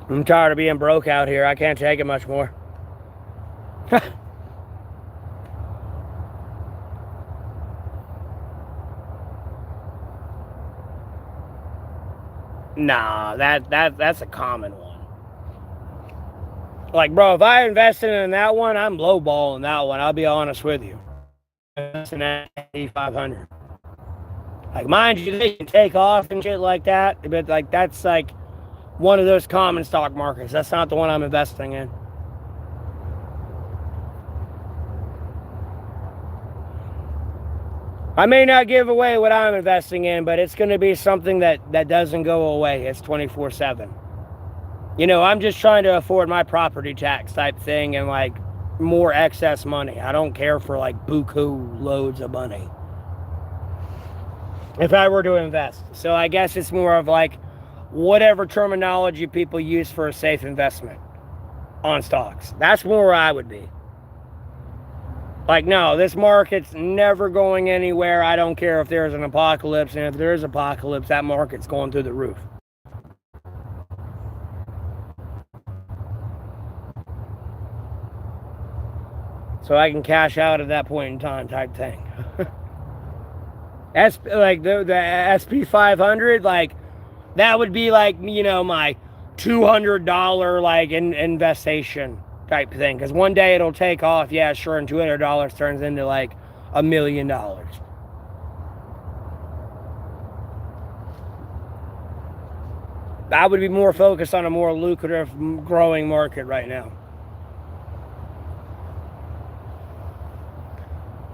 Speaker 1: I'm tired of being broke out here. I can't take it much more. Nah, that's a common one. Like, bro, if I invested in that one, I'm lowballing that one. I'll be honest with you. That's an S&P 500. Like, mind you, they can take off and shit like that, but like that's like one of those common stock markets. That's not the one I'm investing in. I may not give away what I'm investing in, but it's going to be something that doesn't go away. It's 24/7. You know, I'm just trying to afford my property tax type thing and like more excess money. I don't care for like buku loads of money if I were to invest. So I guess it's more of like whatever terminology people use for a safe investment on stocks. That's more where I would be. Like, no, this market's never going anywhere. I don't care if there's an apocalypse, and if there's an apocalypse, that market's going through the roof. So I can cash out at that point in time type thing. Like the SP 500, like that would be like, you know, my $200 like investation type thing. Because one day it'll take off, yeah, sure, and $200 turns into like $1 million. I would be more focused on a more lucrative, growing market right now.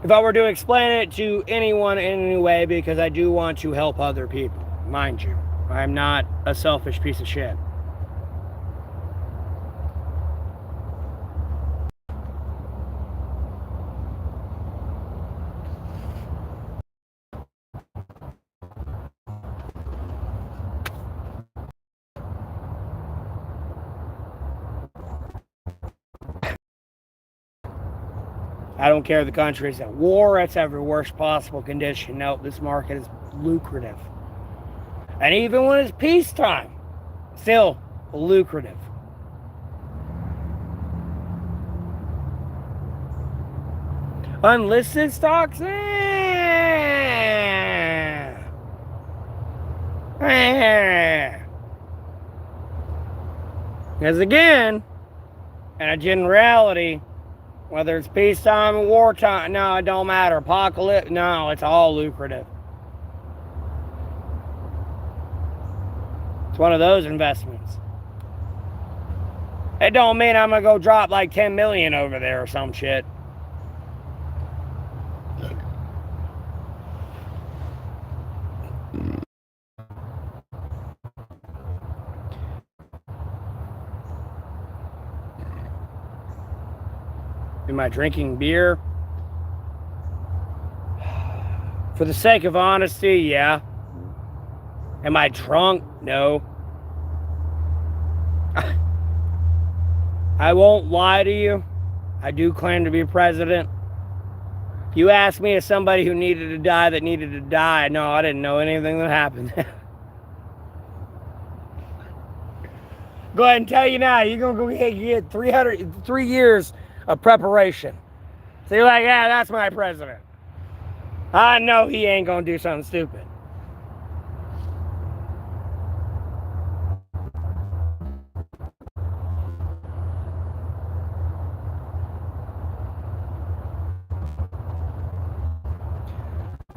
Speaker 1: If I were to explain it to anyone in any way, because I do want to help other people, mind you. I'm not a selfish piece of shit. I don't care if the country's at war, it's every worst possible condition. No, this market is lucrative. And even when it's peacetime, still lucrative. Unlisted stocks? Because again, in a generality, whether it's peacetime or wartime, no, it don't matter. Apocalypse, no, it's all lucrative. It's one of those investments. It don't mean I'm gonna go drop like 10 million over there or some shit. Am I drinking beer? For the sake of honesty, yeah. Am I drunk? No. I won't lie to you. I do claim to be president. If you ask me as somebody who needed to die that needed to die, no, I didn't know anything that happened. Go ahead and tell you now, you're going to get 3 years of preparation. So you're like, yeah, that's my president. I know he ain't going to do something stupid.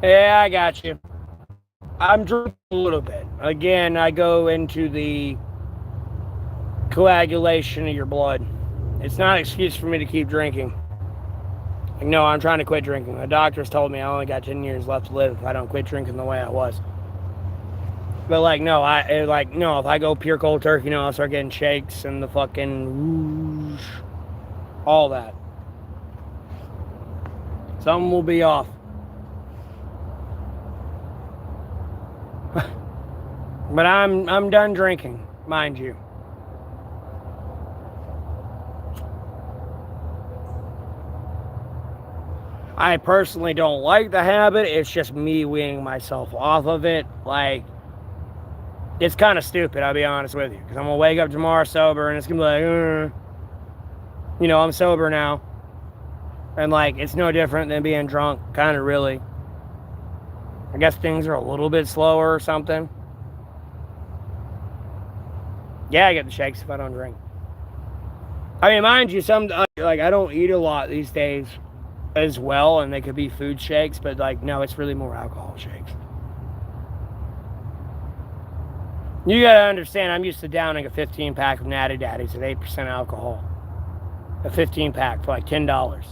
Speaker 1: Yeah, I got you. I'm drinking a little bit. Again, I go into the coagulation of your blood. It's not an excuse for me to keep drinking. Like, no, I'm trying to quit drinking. The doctors told me I only got 10 years left to live if I don't quit drinking the way I was. But no, if I go pure cold turkey, I'll start getting shakes and the fucking whoosh, all that. Something will be off. But I'm done drinking, mind you. I personally don't like the habit. It's just me weaning myself off of it. It's kind of stupid, I'll be honest with you. Because I'm going to wake up tomorrow sober and it's going to be like, I'm sober now. And it's no different than being drunk, kind of really. I guess things are a little bit slower or something. Yeah, I get the shakes if I don't drink. I mean, mind you, I don't eat a lot these days as well, and they could be food shakes, but no, it's really more alcohol shakes. You gotta understand, I'm used to downing a 15-pack of Natty Daddies at 8% alcohol. A 15-pack for $10.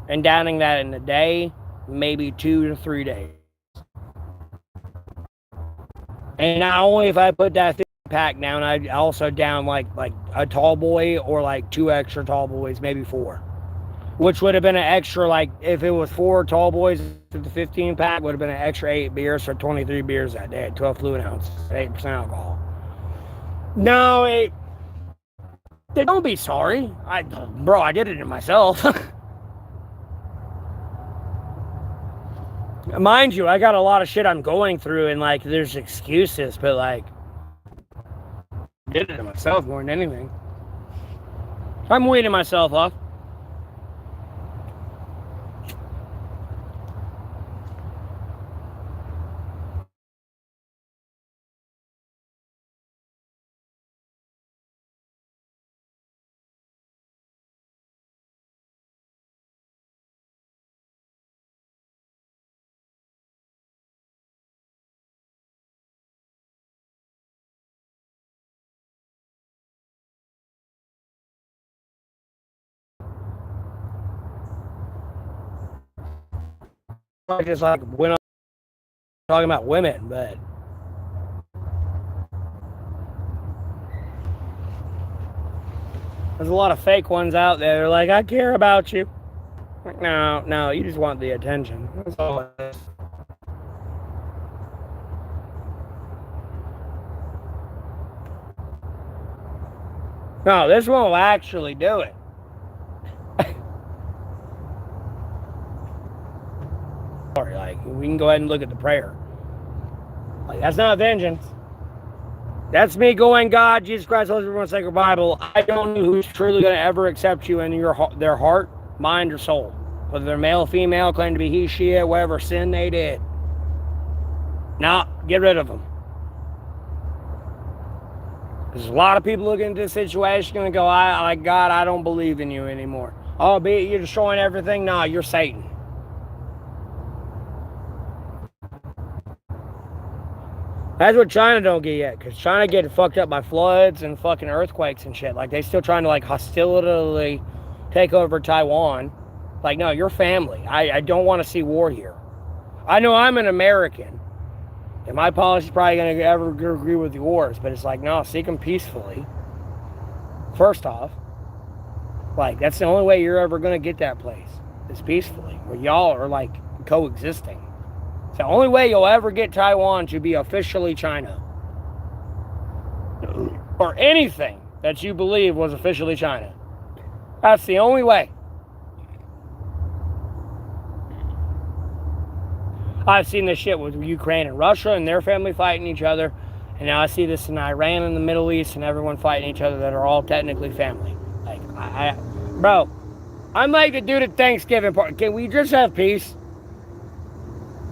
Speaker 1: And downing that in a day, maybe 2 to 3 days. And not only if I put that 15-pack down, I also down like a tall boy or 2 extra tall boys, maybe 4. Which would have been an extra, if it was 4 tall boys to the 15-pack, would have been an extra 8 beers, so 23 beers that day, 12 fluid ounces, 8% alcohol. No, don't be sorry. I did it to myself. Mind you, I got a lot of shit I'm going through, and there's excuses, but I did it to myself more than anything. I'm weaning myself off. I just like went on talking about women, but there's a lot of fake ones out there. They're like, I care about you. Like, no, you just want the attention. That's all it is. No, this one will actually do it. Like, we can go ahead and look at the prayer. Like, that's not vengeance. That's me going, God, Jesus Christ, Holy Spirit, Sacred Bible. I don't know who's truly going to ever accept you in their heart, mind, or soul. Whether they're male, female, claim to be he, she, it, whatever sin they did. Nah, get rid of them. There's a lot of people looking at this situation and go, God, I don't believe in you anymore. Oh, you're destroying everything? Nah, you're Satan. That's what China don't get yet, because China getting fucked up by floods and fucking earthquakes and shit. Like, they still trying to, like, hostilely take over Taiwan. Like, no, you're family. I don't want to see war here. I know I'm an American, and my policy's probably going to ever agree with the wars, but it's like, no, seek them peacefully. First off, like, that's the only way you're ever going to get that place, is peacefully, where y'all are, like, coexisting. It's the only way you'll ever get Taiwan to be officially China. Or anything that you believe was officially China. That's the only way. I've seen this shit with Ukraine and Russia and their family fighting each other. And now I see this in Iran and the Middle East and everyone fighting each other that are all technically family. Like, bro, I'm like the dude at Thanksgiving party. Can we just have peace?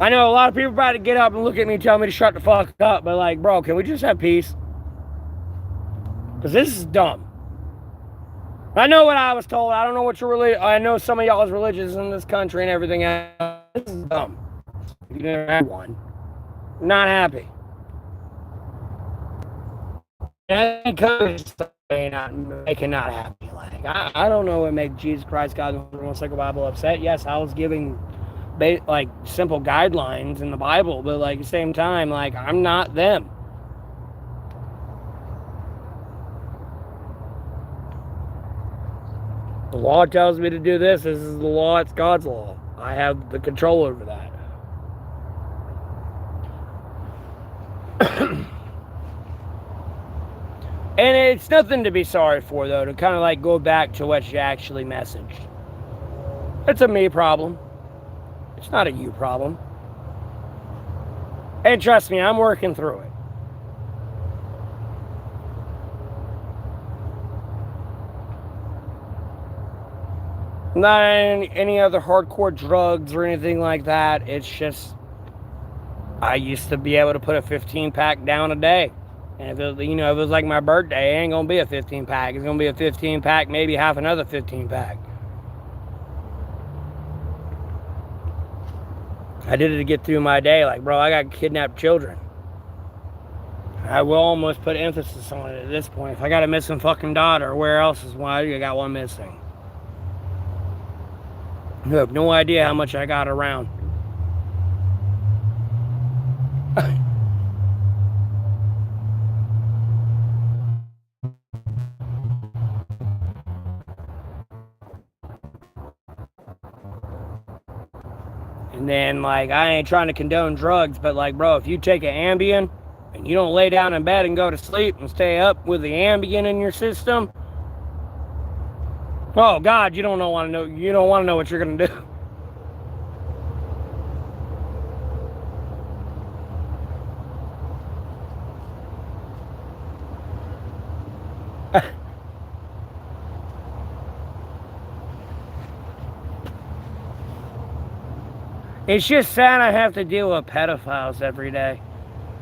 Speaker 1: I know a lot of people about to get up and look at me and tell me to shut the fuck up, but like, bro, can we just have peace? Because this is dumb. I know what I was told. I don't know what your religion. I know some of y'all's religions in this country and everything else. This is dumb. You never had one. Not happy. And making not happy. Like, I don't know what made Jesus Christ, God, the Sacred Bible upset. Yes, I was giving like simple guidelines in the Bible, but like at the same time, like, I'm not them. The law tells me to do this. This is the law. It's God's law. I have the control over that. And it's nothing to be sorry for, though, to kind of like go back to what you actually messaged. It's a me problem. It's not a you problem. And trust me, I'm working through it. Not any other hardcore drugs or anything like that. It's just, I used to be able to put a 15-pack down a day. And if it was like my birthday, it ain't going to be a 15-pack. It's going to be a 15-pack, maybe half another 15-pack. I did it to get through my day. Like, bro, I got kidnapped children. I will almost put emphasis on it at this point. If I got a missing fucking daughter, where else is one? I got one missing. You have no idea how much I got around. And then, like, I ain't trying to condone drugs, but, like, bro, if you take an Ambien and you don't lay down in bed and go to sleep and stay up with the Ambien in your system, oh, God, you don't want to know what you're going to do. It's just sad I have to deal with pedophiles every day.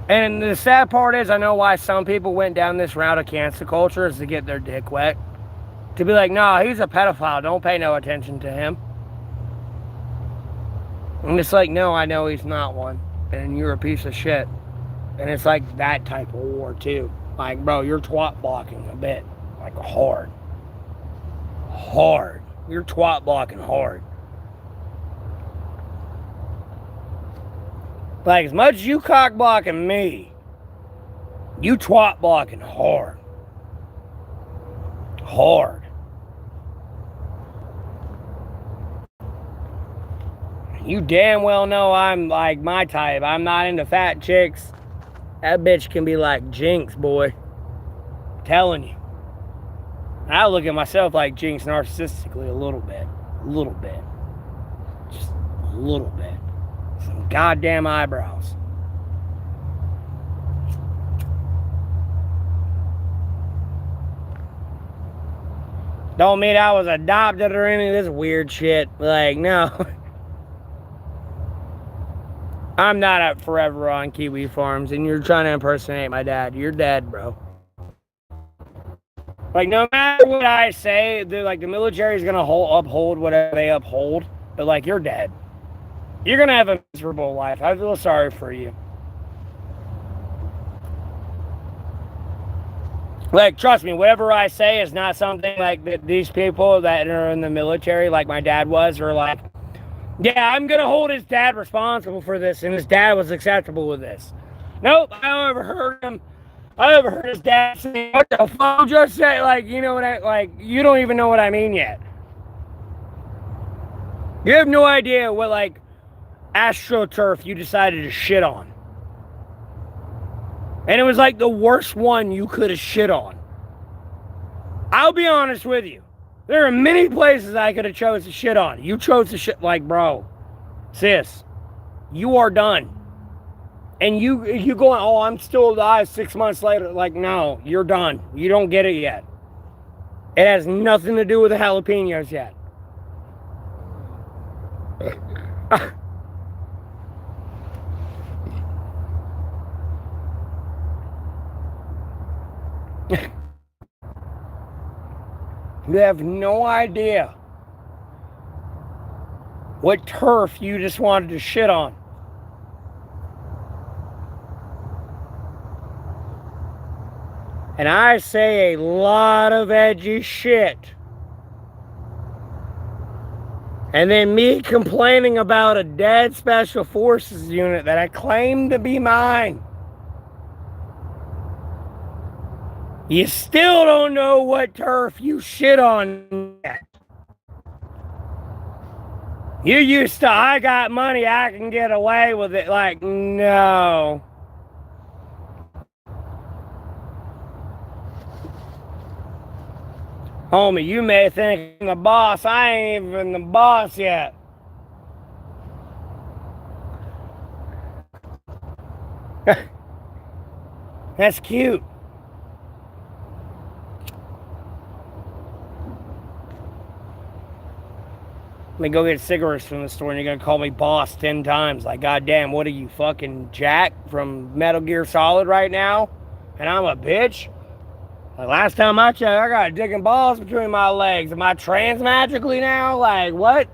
Speaker 1: And the sad part is, I know why some people went down this route of cancel culture, is to get their dick wet. To be like, nah, he's a pedophile, don't pay no attention to him. And it's like, no, I know he's not one. And you're a piece of shit. And it's like that type of war, too. Like, bro, you're twat blocking a bit. Like, hard. Hard. You're twat blocking hard. Like, as much as you cock blocking me, you twat blocking hard. Hard. You damn well know I'm like my type. I'm not into fat chicks. That bitch can be like Jinx, boy. I'm telling you. I look at myself like Jinx narcissistically a little bit. A little bit. Just a little bit. Some goddamn eyebrows. Don't mean I was adopted or any of this weird shit. Like, no. I'm not at forever on Kiwi Farms, and you're trying to impersonate my dad. You're dead, bro. Like, no matter what I say, the military is going to uphold whatever they uphold. But, like, you're dead. You're going to have a miserable life. I feel sorry for you. Like, trust me, whatever I say is not something like that these people that are in the military, like my dad was, are like, yeah, I'm going to hold his dad responsible for this, and his dad was acceptable with this. Nope, I never heard him. I never heard his dad say, what the fuck just say? Like, you know what you don't even know what I mean yet. You have no idea what, like, AstroTurf you decided to shit on. And it was like the worst one you could have shit on. I'll be honest with you. There are many places I could have chose to shit on. You chose to shit, like, bro, sis, you are done. And you going, oh, I'm still alive 6 months later. Like, no, you're done. You don't get it yet. It has nothing to do with the jalapenos yet. You have no idea what turf you just wanted to shit on. And I say a lot of edgy shit. And then me complaining about a dead special forces unit that I claim to be mine. You still don't know what turf you shit on yet. You used to, I got money, I can get away with it. Like, no. Homie, you may think I'm the boss. I ain't even the boss yet. That's cute. Let me go get cigarettes from the store and you're gonna call me boss 10 times. Like, goddamn, what are you, fucking Jack from Metal Gear Solid right now? And I'm a bitch? Like, last time I checked, I got a dick and balls between my legs. Am I trans magically now? Like, what?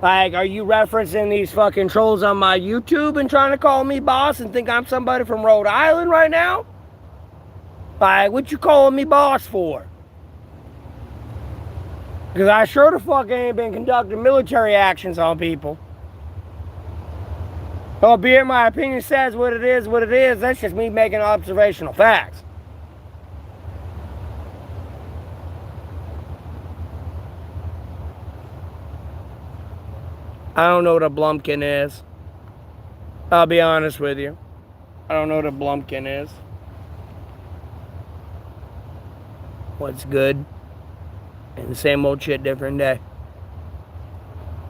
Speaker 1: Like, are you referencing these fucking trolls on my YouTube and trying to call me boss and think I'm somebody from Rhode Island right now? Like, what you calling me boss for? Because I sure the fuck ain't been conducting military actions on people. Albeit my opinion says what it is, that's just me making observational facts. I don't know what a blumpkin is. I'll be honest with you. I don't know what a blumpkin is. What's good? And the same old shit, different day.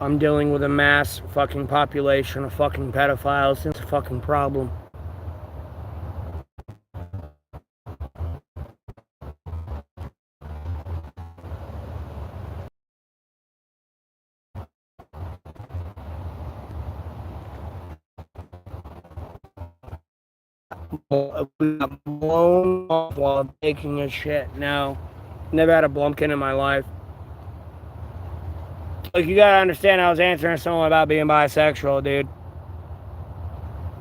Speaker 1: I'm dealing with a mass fucking population of fucking pedophiles. It's a fucking problem. We got blown off while I'm taking a shit. No, never had a blumpkin in my life. Like, you gotta understand, I was answering someone about being bisexual, dude.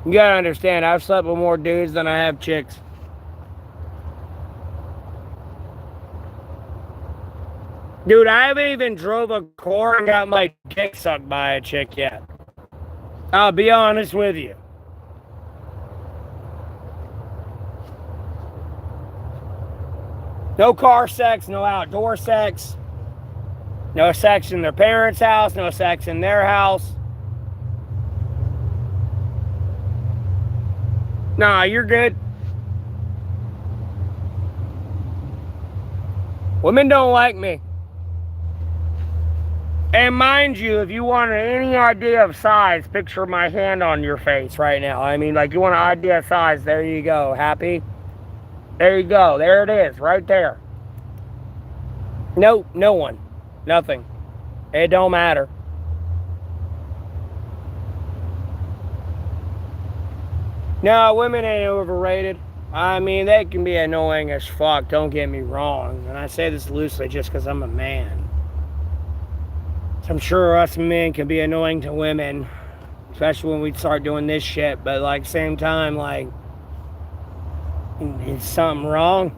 Speaker 1: You gotta understand, I've slept with more dudes than I have chicks. Dude, I haven't even drove a car and got my dick sucked by a chick yet. I'll be honest with you. No car sex, no outdoor sex. No sex in their parents' house, no sex in their house. Nah, you're good. Women don't like me. And mind you, if you want any idea of size, picture my hand on your face right now. I mean, like, you want an idea of size, there you go. Happy? There you go. There it is, right there. No one. Nothing. It don't matter. No, women ain't overrated. I mean, they can be annoying as fuck, don't get me wrong. And I say this loosely just because I'm a man. So I'm sure us men can be annoying to women, especially when we start doing this shit. But, like, same time, like, is something wrong?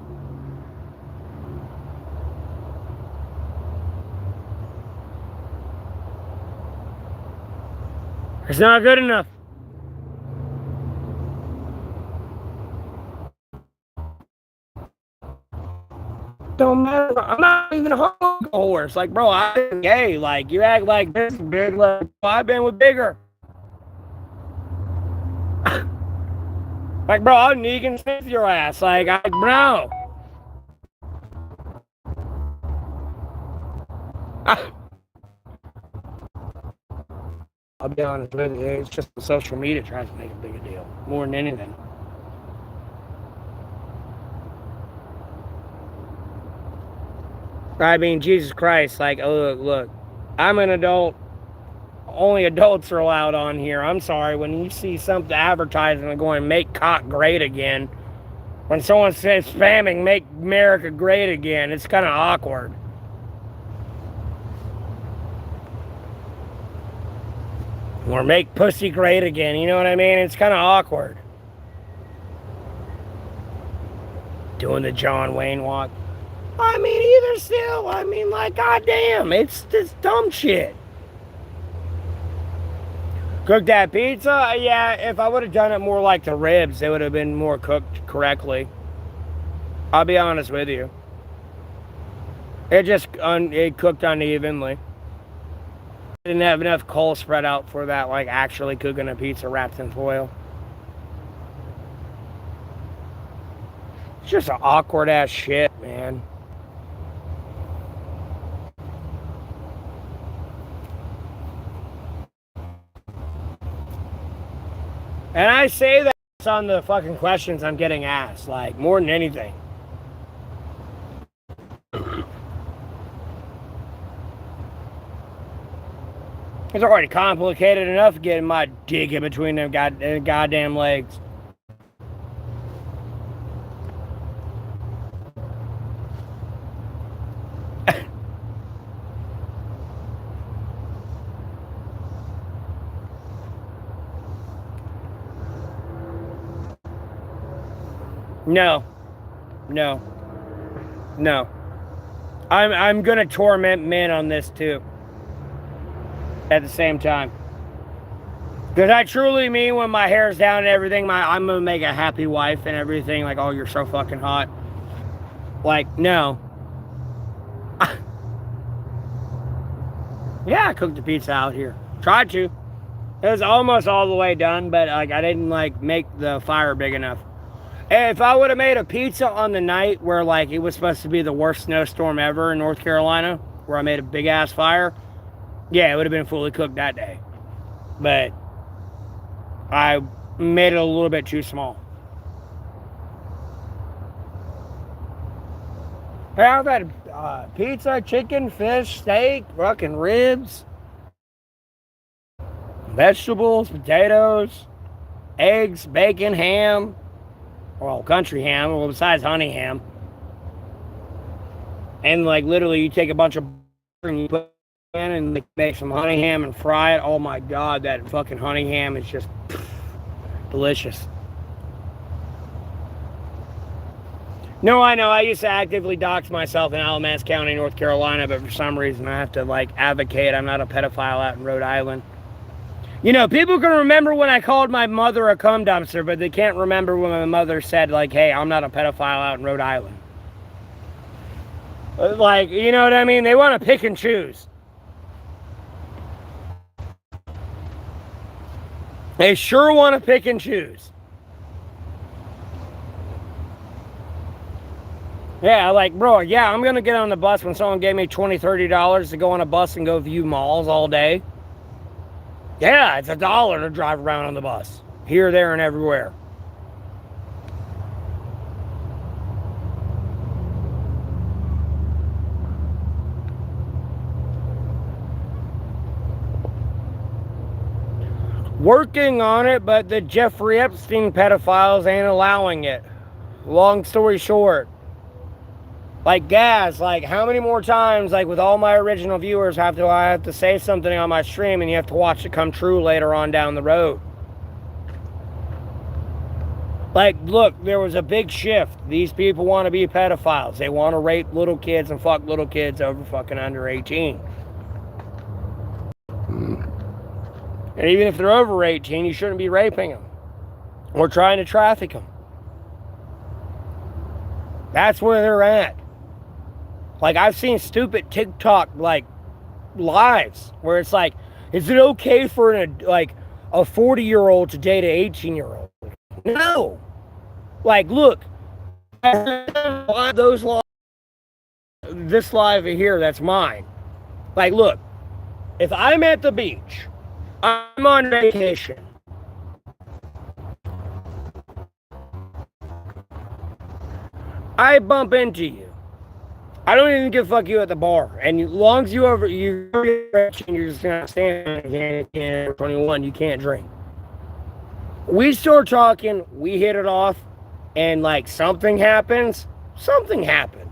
Speaker 1: It's not good enough. Don't matter. I'm not even a horse. Like, bro, I'm gay. Like, you act like this big. Like, I've been with bigger. Like, bro, I'll Negan Smith your ass. Like, bro. I'll be honest with you. It's just the social media tries to make a bigger deal. More than anything. I mean, Jesus Christ, like, look, I'm an adult. Only adults are allowed on here. I'm sorry, when you see something advertising and going, make cock great again, when someone says spamming, make America great again, it's kind of awkward. Or make pussy great again, you know what I mean? It's kind of awkward. Doing the John Wayne walk. I mean, either still, I mean, like, goddamn, it's this dumb shit. Cook that pizza? Yeah, if I would have done it more like the ribs, it would have been more cooked correctly. I'll be honest with you. It just, it cooked unevenly. I didn't have enough coal spread out for that, like, actually cooking a pizza wrapped in foil. It's just an awkward ass shit, man. And I say that on the fucking questions I'm getting asked, like, more than anything. It's already complicated enough getting my dick in between them goddamn legs. No. I'm gonna torment men on this too. At the same time. Because I truly mean when my hair's down and everything, I'm gonna make a happy wife and everything, like, oh, you're so fucking hot. Like, no. Yeah, I cooked the pizza out here. Tried to. It was almost all the way done, but, like, I didn't, like, make the fire big enough. If I would have made a pizza on the night where, like, it was supposed to be the worst snowstorm ever in North Carolina, where I made a big ass fire, yeah, it would have been fully cooked that day. But I made it a little bit too small. I've had pizza, chicken, fish, steak, fucking ribs, vegetables, potatoes, eggs, bacon, ham. Well, country ham, well, besides honey ham. And, like, literally, you take a bunch of butter and you put it in and make some honey ham and fry it. Oh my god, that fucking honey ham is just delicious. No, I know. I used to actively dox myself in Alamance County, North Carolina, but for some reason I have to, like, advocate I'm not a pedophile out in Rhode Island. You know, people can remember when I called my mother a cum dumpster, but they can't remember when my mother said, like, hey, I'm not a pedophile out in Rhode Island. Like, you know what I mean? They want to pick and choose. They sure want to pick and choose. Yeah, like, bro, yeah, I'm going to get on the bus when someone gave me $20, $30 to go on a bus and go view malls all day. Yeah, it's $1 to drive around on the bus. Here, there, and everywhere. Working on it, but the Jeffrey Epstein pedophiles ain't allowing it. Long story short. Like, Gaz, like, how many more times, like, with all my original viewers, I have to say something on my stream and you have to watch it come true later on down the road? Like, look, there was a big shift. These people want to be pedophiles. They want to rape little kids and fuck little kids over fucking under 18. And even if they're over 18, you shouldn't be raping them or trying to traffic them. That's where they're at. Like, I've seen stupid TikTok, like, lives where it's like, is it okay for a 40-year-old to date an 18-year-old? No. Like, look, those lives, this live here, that's mine. Like, look, if I'm at the beach, I'm on vacation, I bump into you, I don't even give a fuck you at the bar. And as long as you're just gonna stand in 21, you can't drink. We start talking, we hit it off, and like something happens, something happened.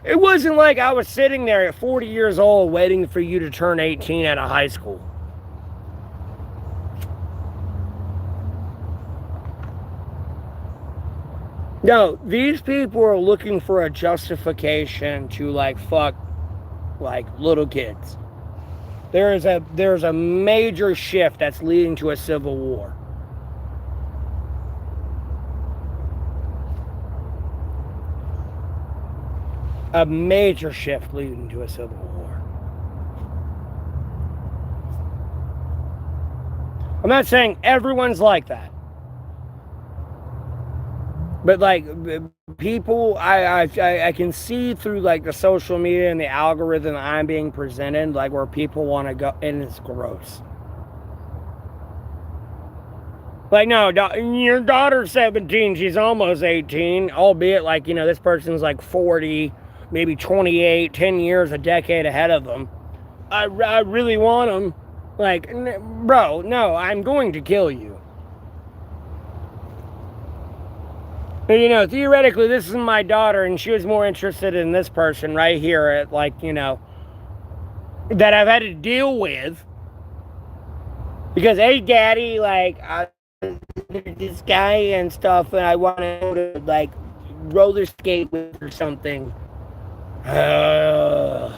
Speaker 1: It wasn't like I was sitting there at 40 years old waiting for you to turn 18 out of high school. No, these people are looking for a justification to like fuck like little kids. There's a major shift that's leading to a civil war. A major shift leading to a civil war. I'm not saying everyone's like that. But like people, I can see through like the social media and the algorithm I'm being presented, like where people want to go, and it's gross. Like, no, your daughter's 17, she's almost 18, albeit like, you know, this person's like 40, maybe 28, 10 years, a decade ahead of them. I really want them. Like, bro, no, I'm going to kill you. But, you know, theoretically, this is my daughter, and she was more interested in this person right here at, like, you know, that I've had to deal with. Because, hey, daddy, like, this guy and stuff, and I want to, like, roller skate with or something. And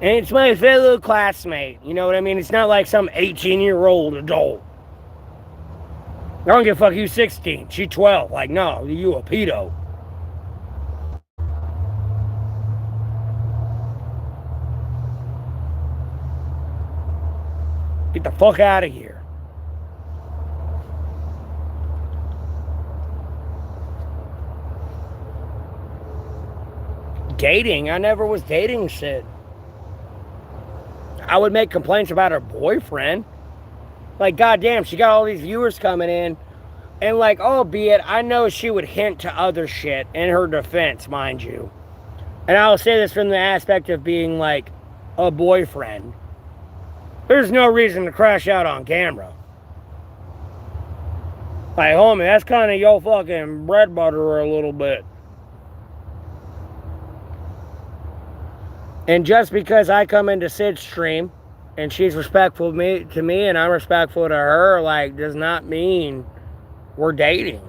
Speaker 1: it's my fellow classmate, you know what I mean? It's not like some 18-year-old adult. I don't give a fuck, you 16, she 12. Like, no, you a pedo. Get the fuck out of here. Dating, I never was dating shit. I would make complaints about her boyfriend. Like, goddamn, she got all these viewers coming in. And, like, albeit, I know she would hint to other shit in her defense, mind you. And I'll say this from the aspect of being, like, a boyfriend. There's no reason to crash out on camera. Like, homie, that's kind of your fucking bread butter a little bit. And just because I come into Sid's stream and she's respectful to me and I'm respectful to her, like, does not mean we're dating.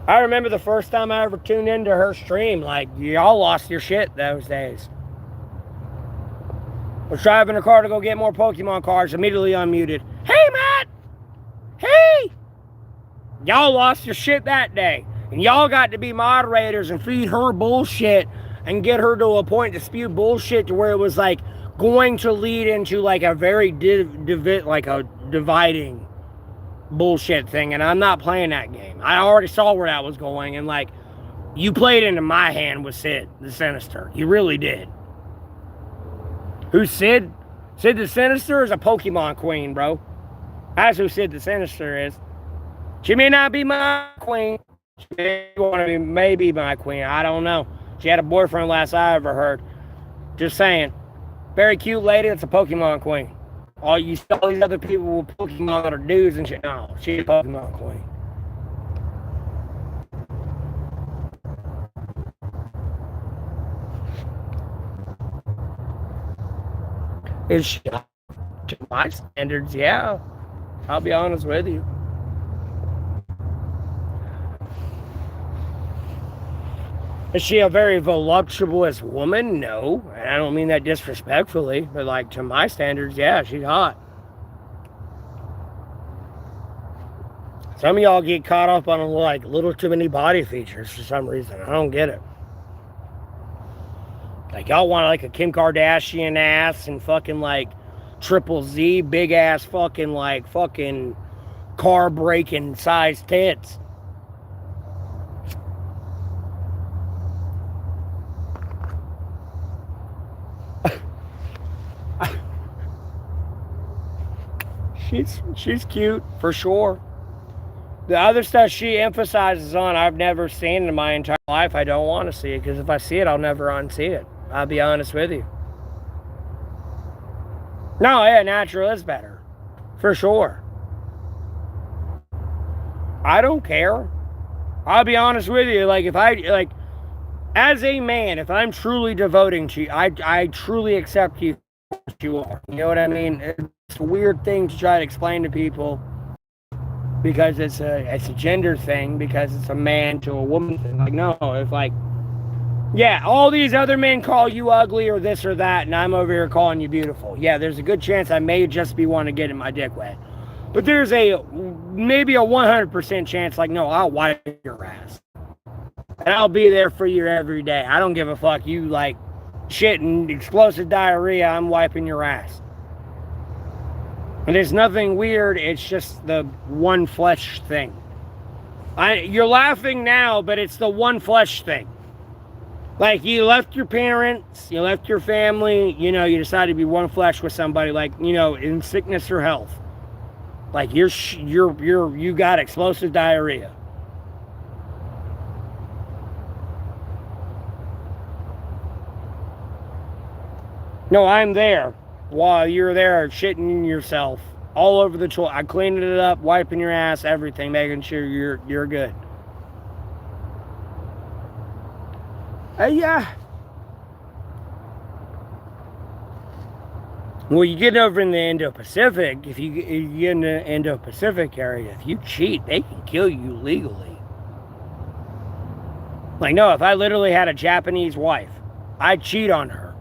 Speaker 1: I remember the first time I ever tuned into her stream, like, y'all lost your shit those days. Was driving a car to go get more Pokemon cards, immediately unmuted. Hey, Matt! Hey! Y'all lost your shit that day. And y'all got to be moderators and feed her bullshit and get her to a point to spew bullshit to where it was like going to lead into like a very dividing bullshit thing. And I'm not playing that game. I already saw where that was going. And like, you played into my hand with Sid the Sinister. You really did. Who's Sid? Sid the Sinister is a Pokemon queen, bro. That's who Sid the Sinister is. She may not be my queen. She may be my queen. I don't know. She had a boyfriend last I ever heard. Just saying. Very cute lady that's a Pokemon queen. All these other people with Pokemon that are dudes and shit. No, she's a Pokemon queen. Is she, to my standards, yeah. I'll be honest with you. Is she a very voluptuous woman? No. And I don't mean that disrespectfully, but like to my standards, yeah, she's hot. Some of y'all get caught up on like little too many body features for some reason. I don't get it. Like, y'all want like a Kim Kardashian ass and fucking like triple Z big ass fucking like fucking car breaking size tits. She's cute for sure. The other stuff she emphasizes on, I've never seen in my entire life. I don't want to see it because if I see it, I'll never unsee it. I'll be honest with you. No, yeah, natural is better. For sure. I don't care. I'll be honest with you. Like, if I, like, as a man, if I'm truly devoting to you, I truly accept you for what you are. You know what I mean? It's a weird thing to try to explain to people because it's a gender thing, because it's a man to a woman thing. Like, no, if like, yeah, all these other men call you ugly or this or that, and I'm over here calling you beautiful. Yeah, there's a good chance I may just be wanting to get in my dick wet. But there's maybe a 100% chance, like, no, I'll wipe your ass. And I'll be there for you every day. I don't give a fuck. You, like, shit and explosive diarrhea, I'm wiping your ass. And there's nothing weird. It's just the one flesh thing. You're laughing now, but it's the one flesh thing. Like, you left your parents, you left your family, you know, you decided to be one flesh with somebody, like, you know, in sickness or health. Like, you got explosive diarrhea. No, I'm there while you're there shitting yourself all over the toilet. I cleaned it up, wiping your ass, everything, making sure you're good. Yeah. Well, you get over in the Indo-Pacific, if you get in the Indo-Pacific area, if you cheat, they can kill you legally. Like, no, if I literally had a Japanese wife, I'd cheat on her.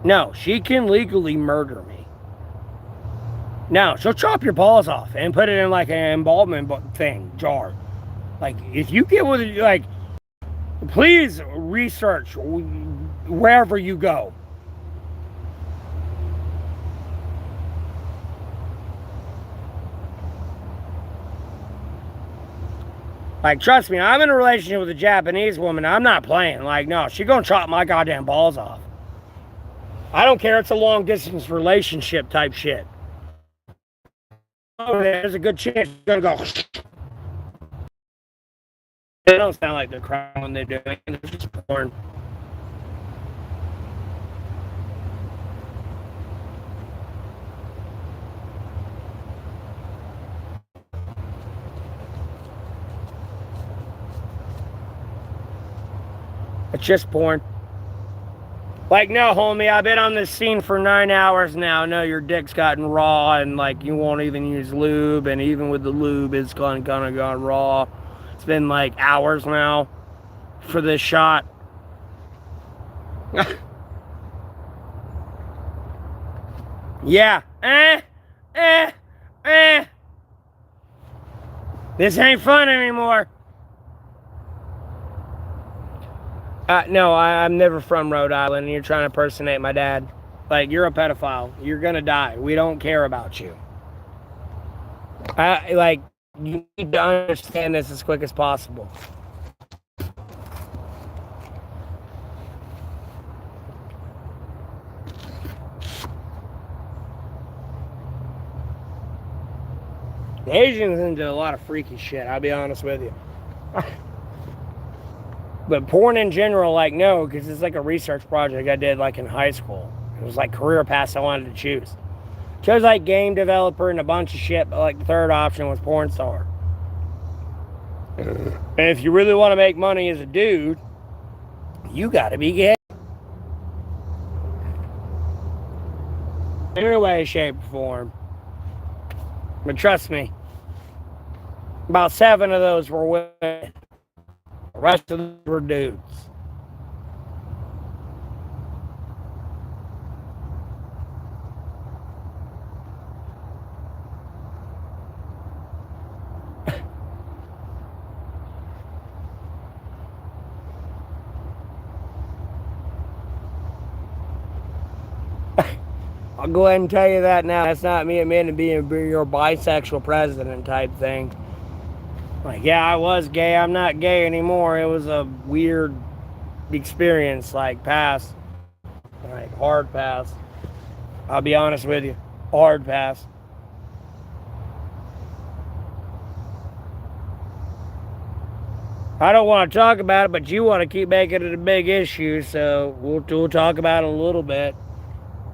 Speaker 1: No, she can legally murder me. No, she'll chop your balls off and put it in like an embalming thing, jar. Like, if you get with it, like, please research wherever you go. Like, trust me, I'm in a relationship with a Japanese woman. I'm not playing. Like, no, she's gonna chop my goddamn balls off. I don't care. It's a long distance relationship type shit. Oh, there's a good chance she's gonna go. They don't sound like they're crying when they're doing it. It's just porn. It's just porn. Like, no, homie, I've been on this scene for 9 hours now. No, your dick's gotten raw, and like you won't even use lube, and even with the lube, it's gonna go raw. It's been like hours now for this shot. Yeah. This ain't fun anymore. No, I'm never from Rhode Island, and you're trying to impersonate my dad. Like, you're a pedophile. You're gonna die. We don't care about you. You need to understand this as quick as possible. The Asians into a lot of freaky shit, I'll be honest with you. But porn in general, like, no, because it's like a research project I did, like, in high school. It was like career paths I wanted to choose. Chose like game developer and a bunch of shit, but like the third option was porn star. And if you really want to make money as a dude, you gotta be gay. In any way, shape, or form. But trust me, about 7 of those were women. The rest of them were dudes. I'll go ahead and tell you that now. That's not me admitting to being your bisexual president type thing. Like, yeah, I was gay. I'm not gay anymore. It was a weird experience, like, pass. Like, hard pass. I'll be honest with you. Hard pass. I don't want to talk about it, but you want to keep making it a big issue, so we'll talk about it a little bit.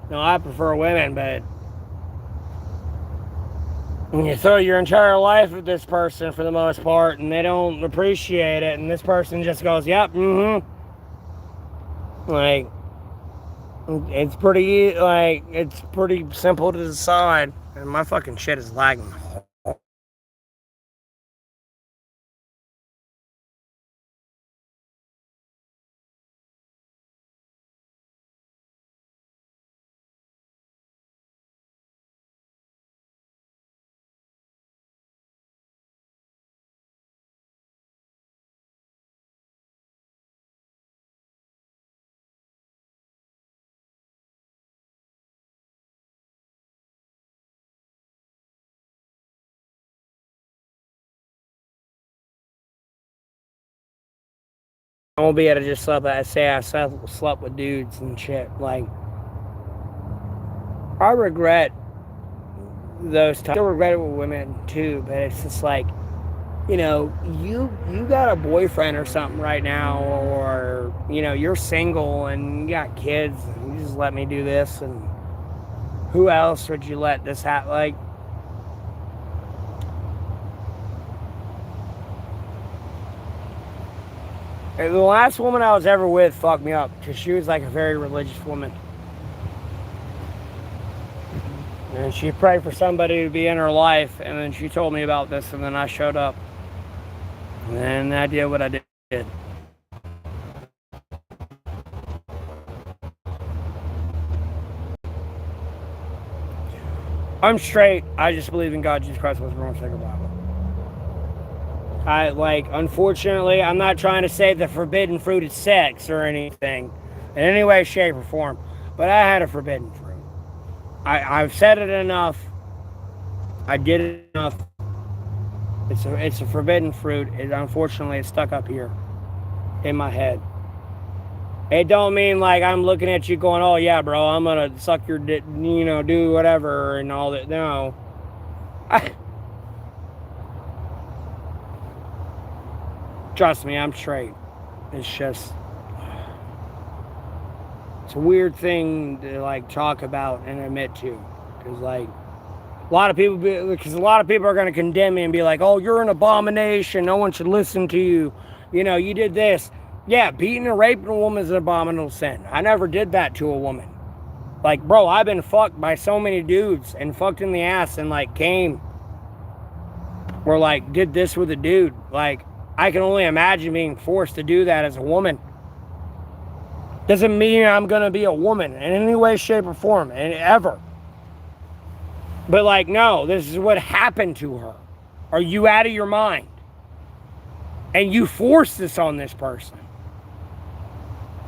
Speaker 1: No, I prefer women, but when you throw your entire life at this person for the most part and they don't appreciate it, and this person just goes, yep, like, it's pretty simple to decide, and my fucking shit is lagging. I won't be able to just slept with dudes and shit. Like, I regret those times. I still regret it with women too, but it's just like, you know, you got a boyfriend or something right now, or, you know, you're single and you got kids, and you just let me do this, and who else would you let this happen? Like, the last woman I was ever with fucked me up because she was like a very religious woman. And she prayed for somebody to be in her life, and then she told me about this, and then I showed up. And then I did what I did. I'm straight. I just believe in God, Jesus Christ, was wrong, sacred Bible. Unfortunately, I'm not trying to say the forbidden fruit is sex or anything in any way, shape, or form, but I had a forbidden fruit. I've said it enough. I did it enough. It's a forbidden fruit. Unfortunately, it's stuck up here in my head. It don't mean like I'm looking at you going, oh yeah, bro, I'm gonna suck your dick, you know, do whatever and all that. No. Trust me, I'm straight. It's just, it's a weird thing to like talk about and admit to, because like a lot of people are going to condemn me and be like, oh, you're an abomination, no one should listen to you, you know, you did this. Yeah, beating and raping a woman is an abominable sin. I never did that to a woman. Like, bro, I've been fucked by so many dudes and fucked in the ass and like came or like did this with a dude. Like, I can only imagine being forced to do that as a woman. Doesn't mean I'm going to be a woman in any way, shape, or form, and ever. But like, no, this is what happened to her. Are you out of your mind? And you force this on this person.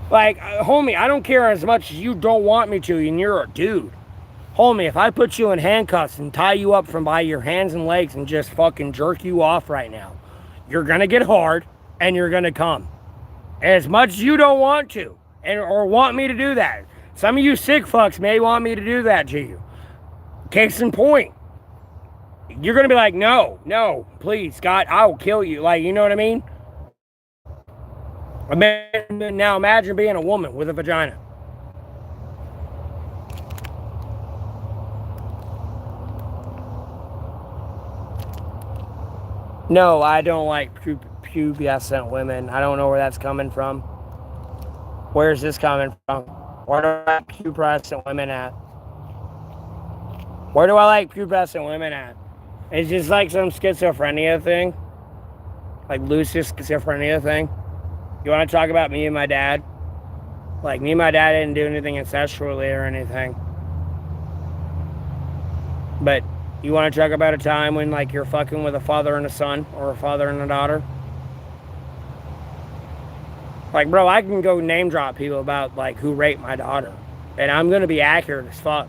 Speaker 1: Like, homie, I don't care as much as you don't want me to, and you're a dude. Homie, if I put you in handcuffs and tie you up from by your hands and legs and just fucking jerk you off right now, you're gonna get hard and you're gonna come. As much as you don't want to, or want me to do that. Some of you sick fucks may want me to do that to you. Case in point. You're gonna be like, no, please, God, I will kill you. Like, you know what I mean? Now imagine being a woman with a vagina. No, I don't like pubescent women. I don't know where that's coming from. Where's this coming from? Where do I like pubescent women at? Where do I like pubescent women at? It's just like some schizophrenia thing. Like Lucy's schizophrenia thing. You want to talk about me and my dad? Like, me and my dad didn't do anything incestually or anything. But you want to talk about a time when, like, you're fucking with a father and a son, or a father and a daughter? Like, bro, I can go name drop people about, like, who raped my daughter. And I'm going to be accurate as fuck.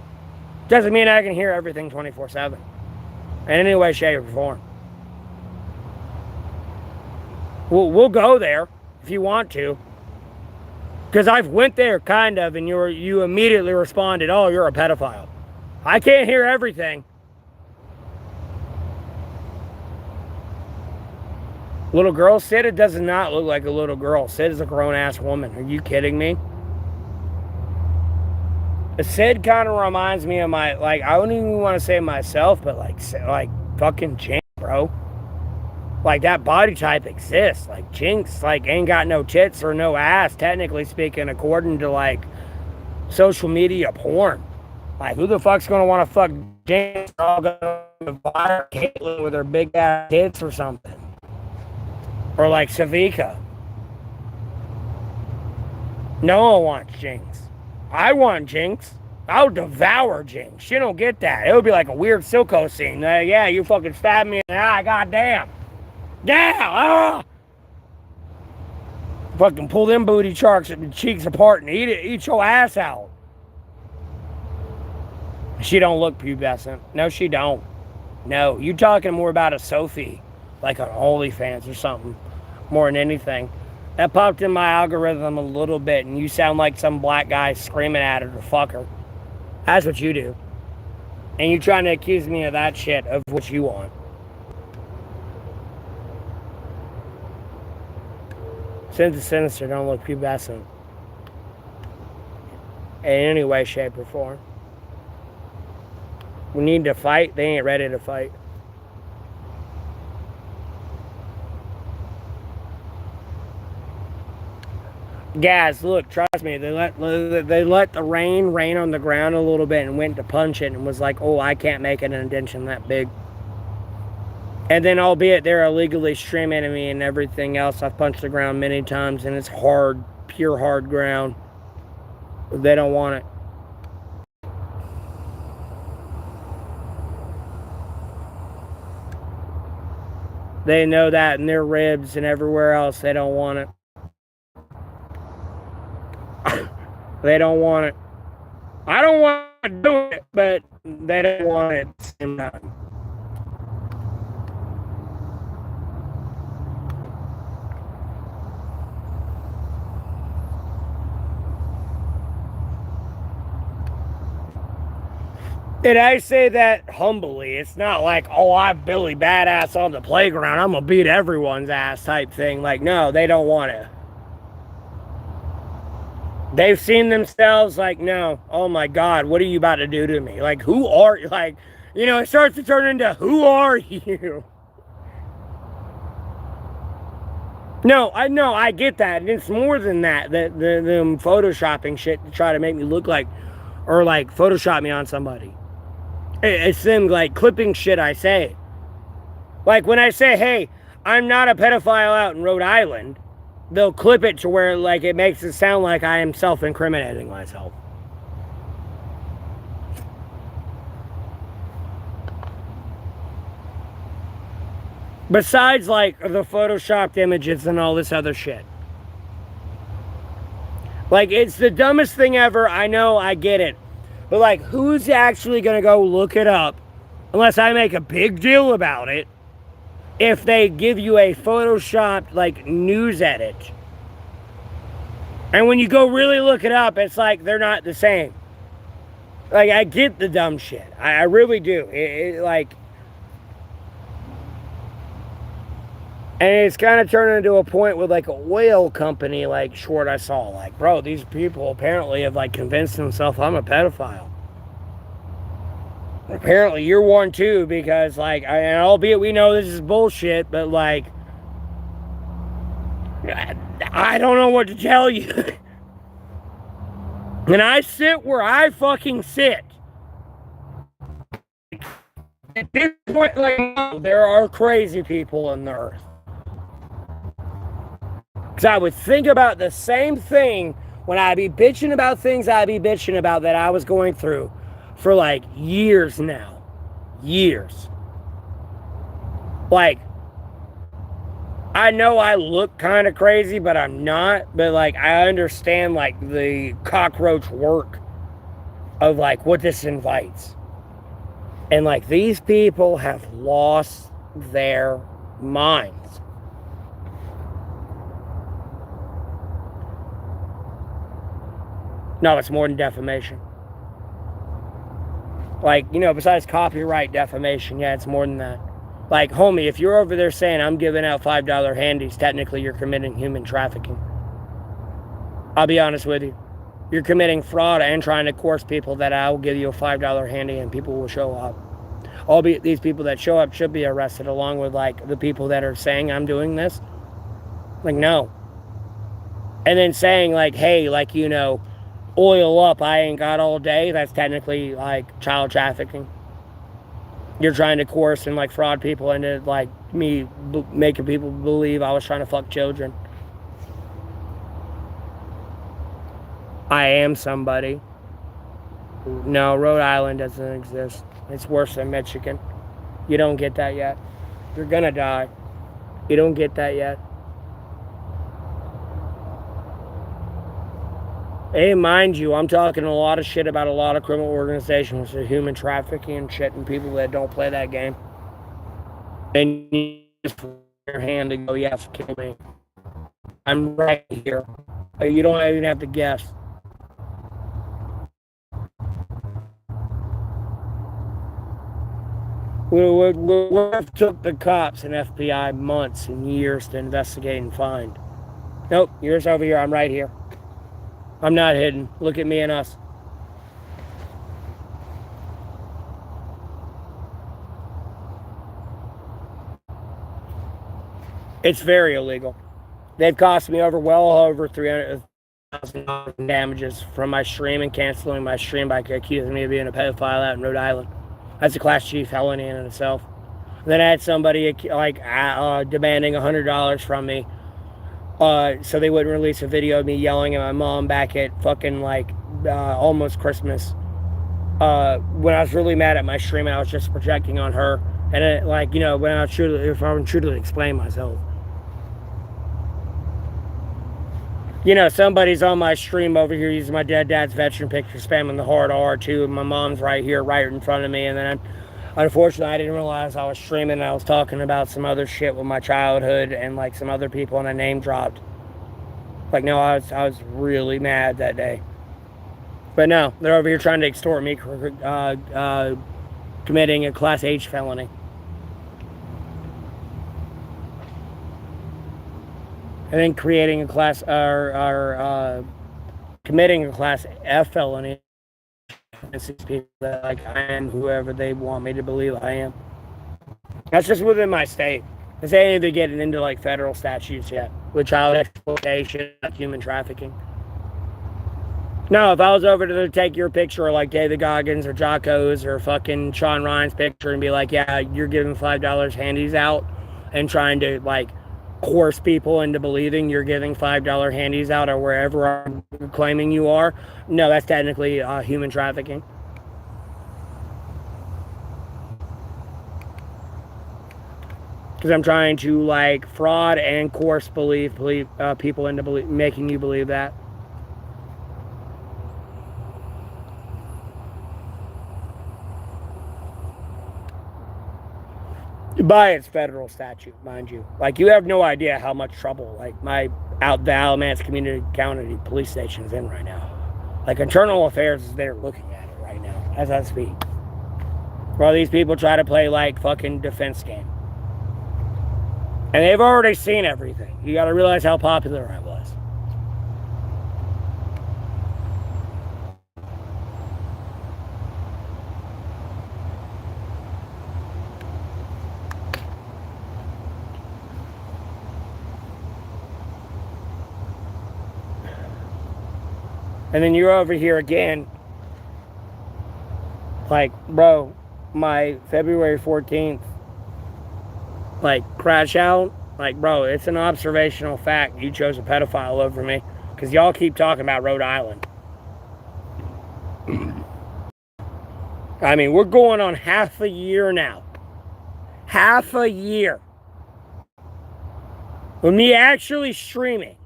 Speaker 1: Doesn't mean I can hear everything 24/7. In any way, shape, or form. We'll go there if you want to. Because I've went there, kind of, and you immediately responded, oh, you're a pedophile. I can't hear everything. Little girl, Sid, it does not look like a little girl. Sid is a grown-ass woman. Are you kidding me? Sid kind of reminds me of my, like, I wouldn't even want to say myself, but like fucking Jinx, bro. Like, that body type exists. Like, Jinx, like, ain't got no tits or no ass, technically speaking, according to, like, social media porn. Like, who the fuck's gonna want to fuck Jinx? They're all gonna fire Caitlyn with her big ass tits or something. Or like Savika. No one wants Jinx. I want Jinx. I'll devour Jinx. She don't get that. It would be like a weird Silco scene. Yeah, you fucking stabbed me in the eye. Goddamn. Damn. Ah. Fucking pull them booty cheeks apart and eat your ass out. She don't look pubescent. No, she don't. No, you talking more about a Sophie. Like on OnlyFans or something, more than anything. That popped in my algorithm a little bit, and you sound like some black guy screaming at her to fuck her. That's what you do. And you trying to accuse me of that shit, of what you want. Since the Sinister don't look pubescent. In any way, shape, or form. We need to fight, they ain't ready to fight. Guys, look, trust me, they let the rain on the ground a little bit and went to punch it and was like, oh, I can't make an indentation that big. And then, albeit they're illegally streaming me and everything else, I've punched the ground many times and it's hard, pure hard ground. They don't want it. They know that in their ribs and everywhere else, they don't want it. They don't want it. I don't want to do it, but they don't want it at the same time. And I say that humbly. It's not like, oh, I'm Billy Badass on the playground. I'm going to beat everyone's ass type thing. Like, no, they don't want it. They've seen themselves like, no, oh my God, what are you about to do to me? Like, who are you? Like, you know, it starts to turn into, who are you? No, I get that. And it's more than that. Them photoshopping shit to try to make me look like, or like Photoshop me on somebody. It's them like clipping shit I say. Like when I say, hey, I'm not a pedophile out in Rhode Island. They'll clip it to where like it makes it sound like I am self-incriminating myself. Besides like the photoshopped images and all this other shit. Like, it's the dumbest thing ever. I know, I get it. But like, who's actually gonna go look it up unless I make a big deal about it if they give you a photoshopped like news edit? And when you go really look it up, it's like they're not the same. Like, I get the dumb shit. I really do. Like, and it's kind of turning into a point with like a oil company like short I saw. Like, bro, these people apparently have like convinced themselves I'm a pedophile. Apparently you're one too, because like, and albeit we know this is bullshit, but like, I don't know what to tell you. And I sit where I fucking sit. At this point, like, there are crazy people on the earth. Because I would think about the same thing when I'd be bitching about things I'd be bitching about that I was going through for like years now. Years. Like, I know I look kind of crazy, but I'm not. But like, I understand like the cockroach work of like what this invites. And like, these people have lost their minds. No, it's more than defamation. Like, you know, besides copyright defamation, yeah, it's more than that. Like, homie, if you're over there saying I'm giving out $5 handies, technically you're committing human trafficking. I'll be honest with you. You're committing fraud and trying to coerce people that I will give you a $5 handy and people will show up. Albeit these people that show up should be arrested along with, like, the people that are saying I'm doing this. Like, no. And then saying, like, hey, like, you know, oil up, I ain't got all day. That's technically, like, child trafficking. You're trying to coerce and, like, fraud people into, like, me making people believe I was trying to fuck children. I am somebody. No, Rhode Island doesn't exist. It's worse than Michigan. You don't get that yet. You're gonna die. You don't get that yet. Hey, mind you, I'm talking a lot of shit about a lot of criminal organizations for human trafficking and shit and people that don't play that game. And you just put your hand and go, yes, kill me. I'm right here. You don't even have to guess. What took the cops and FBI months and years to investigate and find? Nope, yours over here. I'm right here. I'm not hidden. Look at me and us. It's very illegal. They've cost me well over $300,000 in damages from my stream and canceling my stream by accusing me of being a pedophile out in Rhode Island. That's a Class G felony in itself. Then I had somebody like demanding $100 from me. So they wouldn't release a video of me yelling at my mom back at fucking like almost Christmas. When I was really mad at my stream, I was just projecting on her. And it, like, you know, when I was if I would truly explain myself. You know, somebody's on my stream over here using my dead dad's veteran picture, spamming the hard R too, and my mom's right here, right in front of me. And then, unfortunately, I didn't realize I was streaming and I was talking about some other shit with my childhood and like some other people, and I name dropped. Like, no, I was really mad that day. But no, they're over here trying to extort me, committing a Class H felony. And then creating a committing a Class F felony. It's these people that, like, I am whoever they want me to believe I am. That's just within my state. They ain't even getting into like federal statutes yet with child exploitation, human trafficking. No, if I was over to take your picture, or like David Goggins or Jocko's or fucking Sean Ryan's picture, and be like, yeah, you're giving $5 handies out, and trying to like coerce people into believing you're giving $5 handies out or wherever I'm claiming you are, no, that's technically human trafficking. Because I'm trying to like fraud and coerce people into making you believe that. By its federal statute, mind you. Like, you have no idea how much trouble, like, the Alamance Community County Police Station is in right now. Like, Internal Affairs is there looking at it right now, as I speak. While these people try to play, like, fucking defense game. And they've already seen everything. You gotta realize how popular I was. And then you're over here again. Like, bro, my February 14th, like, crash out. Like, bro, it's an observational fact you chose a pedophile over me. Because y'all keep talking about Rhode Island. I mean, we're going on half a year now. Half a year. With me actually streaming.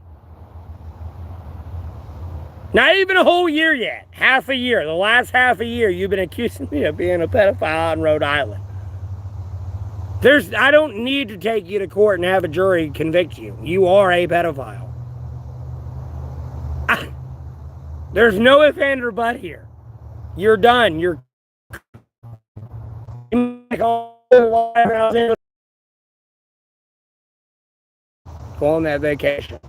Speaker 1: Not even a whole year yet. Half a year. The last half a year, you've been accusing me of being a pedophile in Rhode Island. I don't need to take you to court and have a jury convict you. You are a pedophile. There's no if, and, or but here. You're done. You're go on that vacation.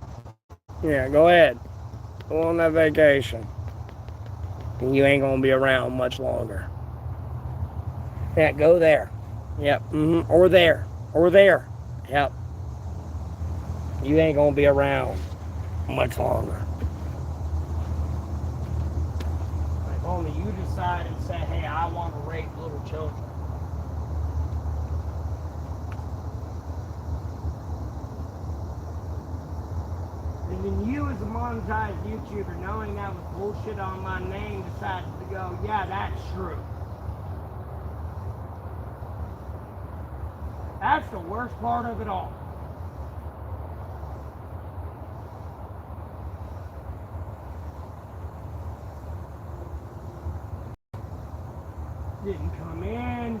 Speaker 1: Yeah, go ahead. Go on that vacation. And you ain't gonna be around much longer. Yeah, go there. Yep. Mm-hmm. Or there. Or there. Yep. You ain't gonna be around much longer. If only you decide and say, hey, I want to rape little children. And then you, as a monetized YouTuber, knowing that was bullshit on my name, decided to go, yeah, that's true. That's the worst part of it all. Didn't come in,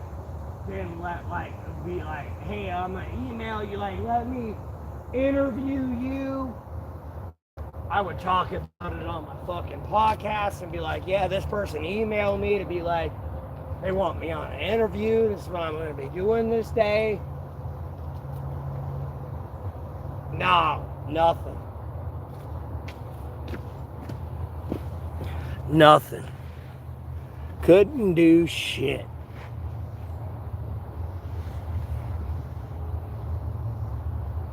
Speaker 1: didn't be like, hey, I'm gonna email you, like, let me interview you. I would talk about it on my fucking podcast and be like, yeah, this person emailed me to be like, they want me on an interview. This is what I'm going to be doing this day. No, nothing. Nothing. Couldn't do shit.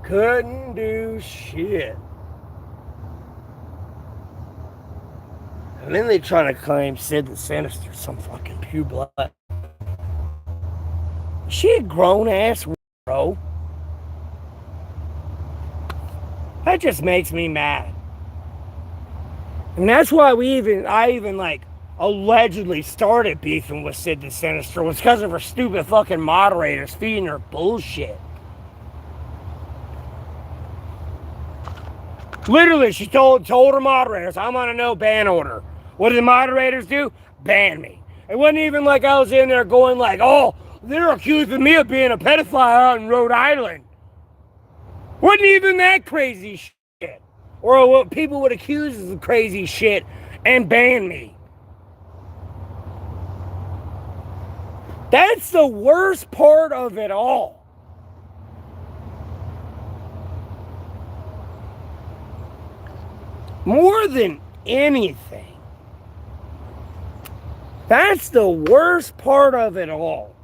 Speaker 1: Couldn't do shit. And then they try to claim Sid the Sinister, some fucking pure blood. She a grown ass, bro. That just makes me mad. And that's why I even like allegedly started beefing with Sid the Sinister, was because of her stupid fucking moderators feeding her bullshit. Literally, she told her moderators, I'm on a no ban order. What did the moderators do? Ban me. It wasn't even like I was in there going like, oh, they're accusing me of being a pedophile out in Rhode Island. Wasn't even that crazy shit. Or what people would accuse of crazy shit and ban me. That's the worst part of it all. More than anything. That's the worst part of it all.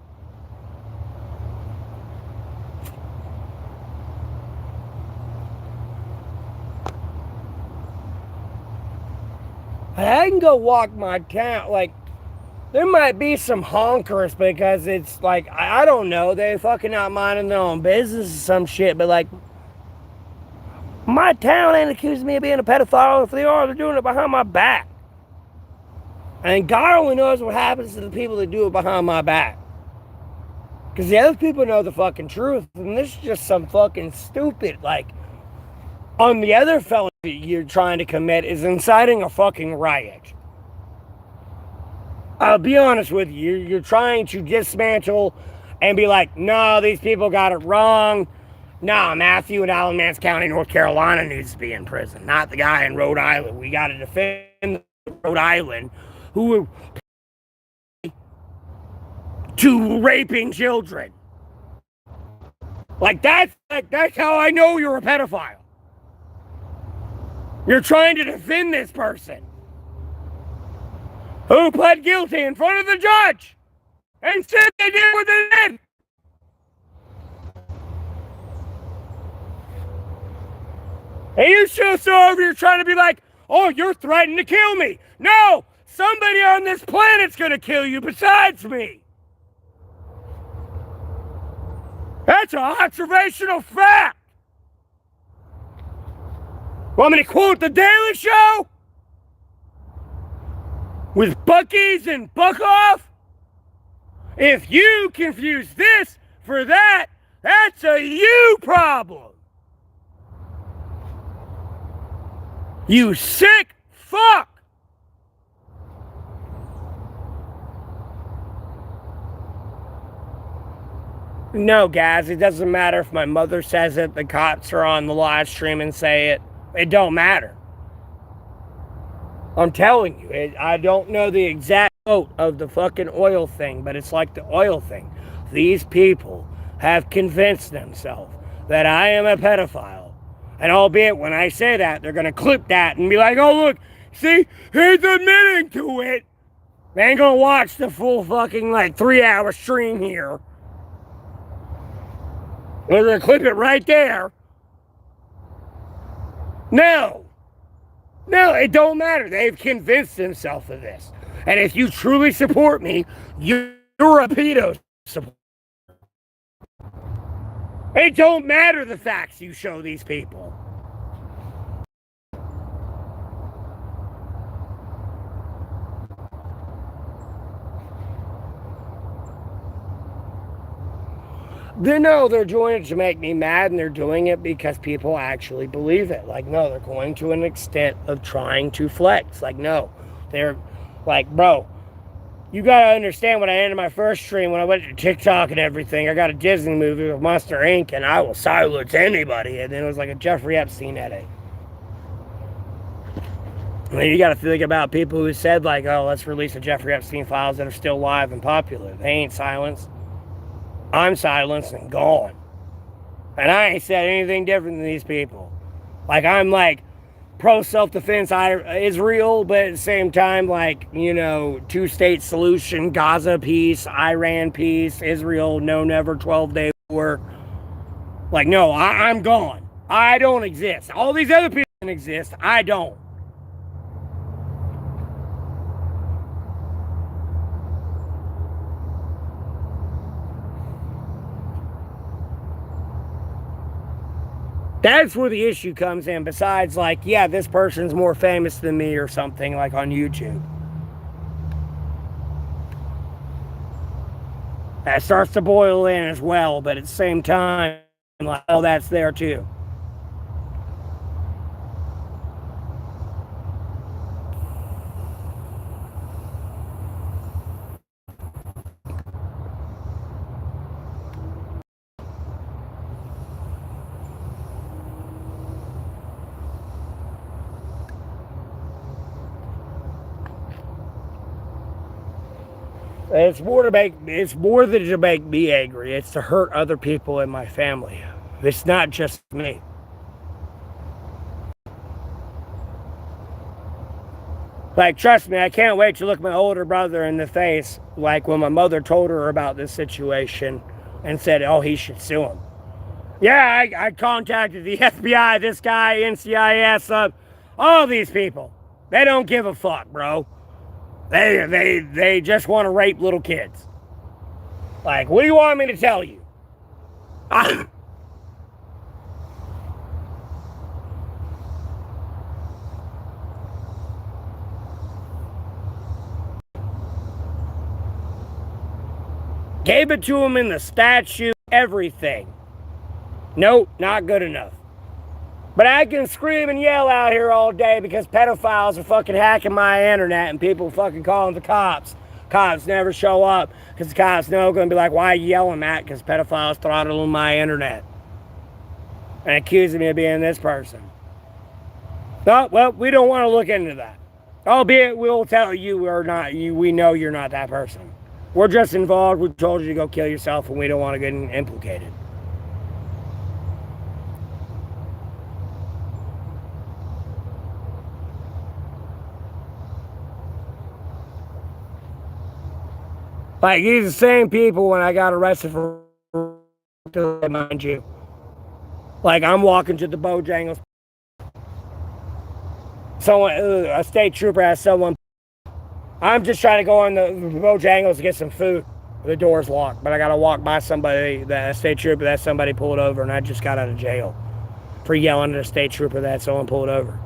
Speaker 1: I can go walk my town, like, There might be some honkers because it's like, I don't know, they fucking not minding their own business or some shit, but like, my town ain't accusing me of being a pedophile. If they are, they're doing it behind my back. And God only knows what happens to the people that do it behind my back. Because the other people know the fucking truth, and this is just some fucking stupid, like, on the other felony that you're trying to commit is inciting a fucking riot. I'll be honest with you, you're trying to dismantle and be like, no, these people got it wrong. No, Matthew in Alamance County, North Carolina needs to be in prison, not the guy in Rhode Island. We got to defend Rhode Island who to raping children. That's how I know you're a pedophile. You're trying to defend this person who pled guilty in front of the judge and said they did what they did. And you show so over here trying to be like, oh, you're threatening to kill me. No, somebody on this planet's gonna kill you besides me. That's an observational fact. Want me to quote The Daily Show? With Buc-ee's and Buck-off? If you confuse this for that, that's a you problem. You sick fuck. No, guys, it doesn't matter if my mother says it, the cops are on the live stream and say it. It don't matter. I'm telling you, I don't know the exact quote of the fucking oil thing, but it's like the oil thing. These people have convinced themselves that I am a pedophile. And albeit when I say that, they're going to clip that and be like, oh, look, see, he's admitting to it. They ain't going to watch the full fucking, 3-hour stream here. They're going to clip it right there. No, it don't matter. They've convinced themselves of this. And if you truly support me, you're a pedo supporter. It don't matter the facts you show these people. They're doing it to make me mad, and they're doing it because people actually believe it. They're going to an extent of trying to flex. They're like, bro, you gotta understand when I ended my first stream, when I went to TikTok and everything, I got a Disney movie with Monster Inc., and I will silence anybody. And then it was like a Jeffrey Epstein edit. I mean, you gotta think about people who said, oh, let's release the Jeffrey Epstein files that are still live and popular. They ain't silenced. I'm silenced and gone. And I ain't said anything different than these people. I'm pro-self-defense Israel, but at the same time, two-state solution, Gaza peace, Iran peace, Israel, no, never, 12-day war. No, I'm gone. I don't exist. All these other people exist. I don't. That's where the issue comes in, besides, this person's more famous than me or something, on YouTube. That starts to boil in as well, but at the same time, that's there too. It's more than to make me angry. It's to hurt other people in my family. It's not just me. Trust me, I can't wait to look my older brother in the face, when my mother told her about this situation and said, oh, he should sue him. Yeah, I contacted the FBI, this guy, NCIS, all these people. They don't give a fuck, bro. They just want to rape little kids. Like, what do you want me to tell you? Gave it to him in the statue, everything. Nope, not good enough. But I can scream and yell out here all day because pedophiles are fucking hacking my internet and people fucking calling the cops. Cops never show up because the cops know going to be like, why are you yelling at? Because pedophiles throttling my internet and accusing me of being this person. Oh, well, we don't want to look into that. Albeit we'll tell you we know you're not that person. We're just involved. We told you to go kill yourself and we don't want to get implicated. Like, these are the same people when I got arrested for, mind you. Like, I'm walking to the Bojangles. A state trooper has someone. I'm just trying to go on the Bojangles to get some food. The door's locked, but I got to walk by somebody, a state trooper that somebody pulled over, and I just got out of jail for yelling at a state trooper that someone pulled over.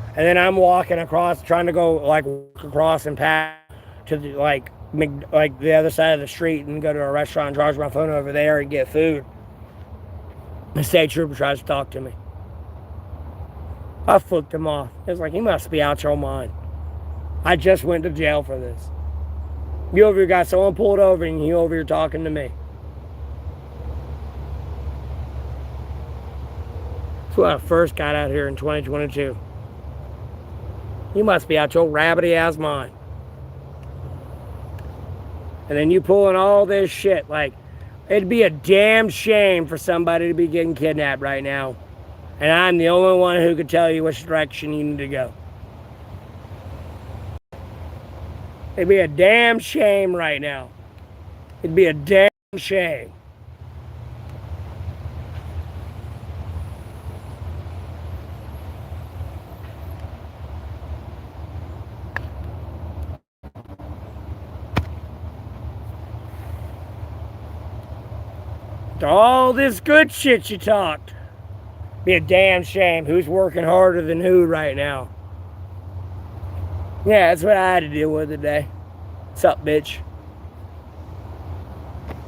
Speaker 1: And then I'm walking across, trying to go, like, walk across and pass to the, like the other side of the street and go to a restaurant and charge my phone over there and get food. The state trooper tries to talk to me. I flipped him off. It was like, he must be out your mind. I just went to jail for this. You over here got someone pulled over and you over here talking to me. That's when I first got out here in 2022. You must be out your rabbity ass mind. And then you pulling all this shit. Like, it'd be a damn shame for somebody to be getting kidnapped right now. And I'm the only one who could tell you which direction you need to go. It'd be a damn shame right now. It'd be a damn shame. All this good shit you talked. Be a damn shame. Who's working harder than who right now? Yeah, that's what I had to deal with today. What's up, bitch?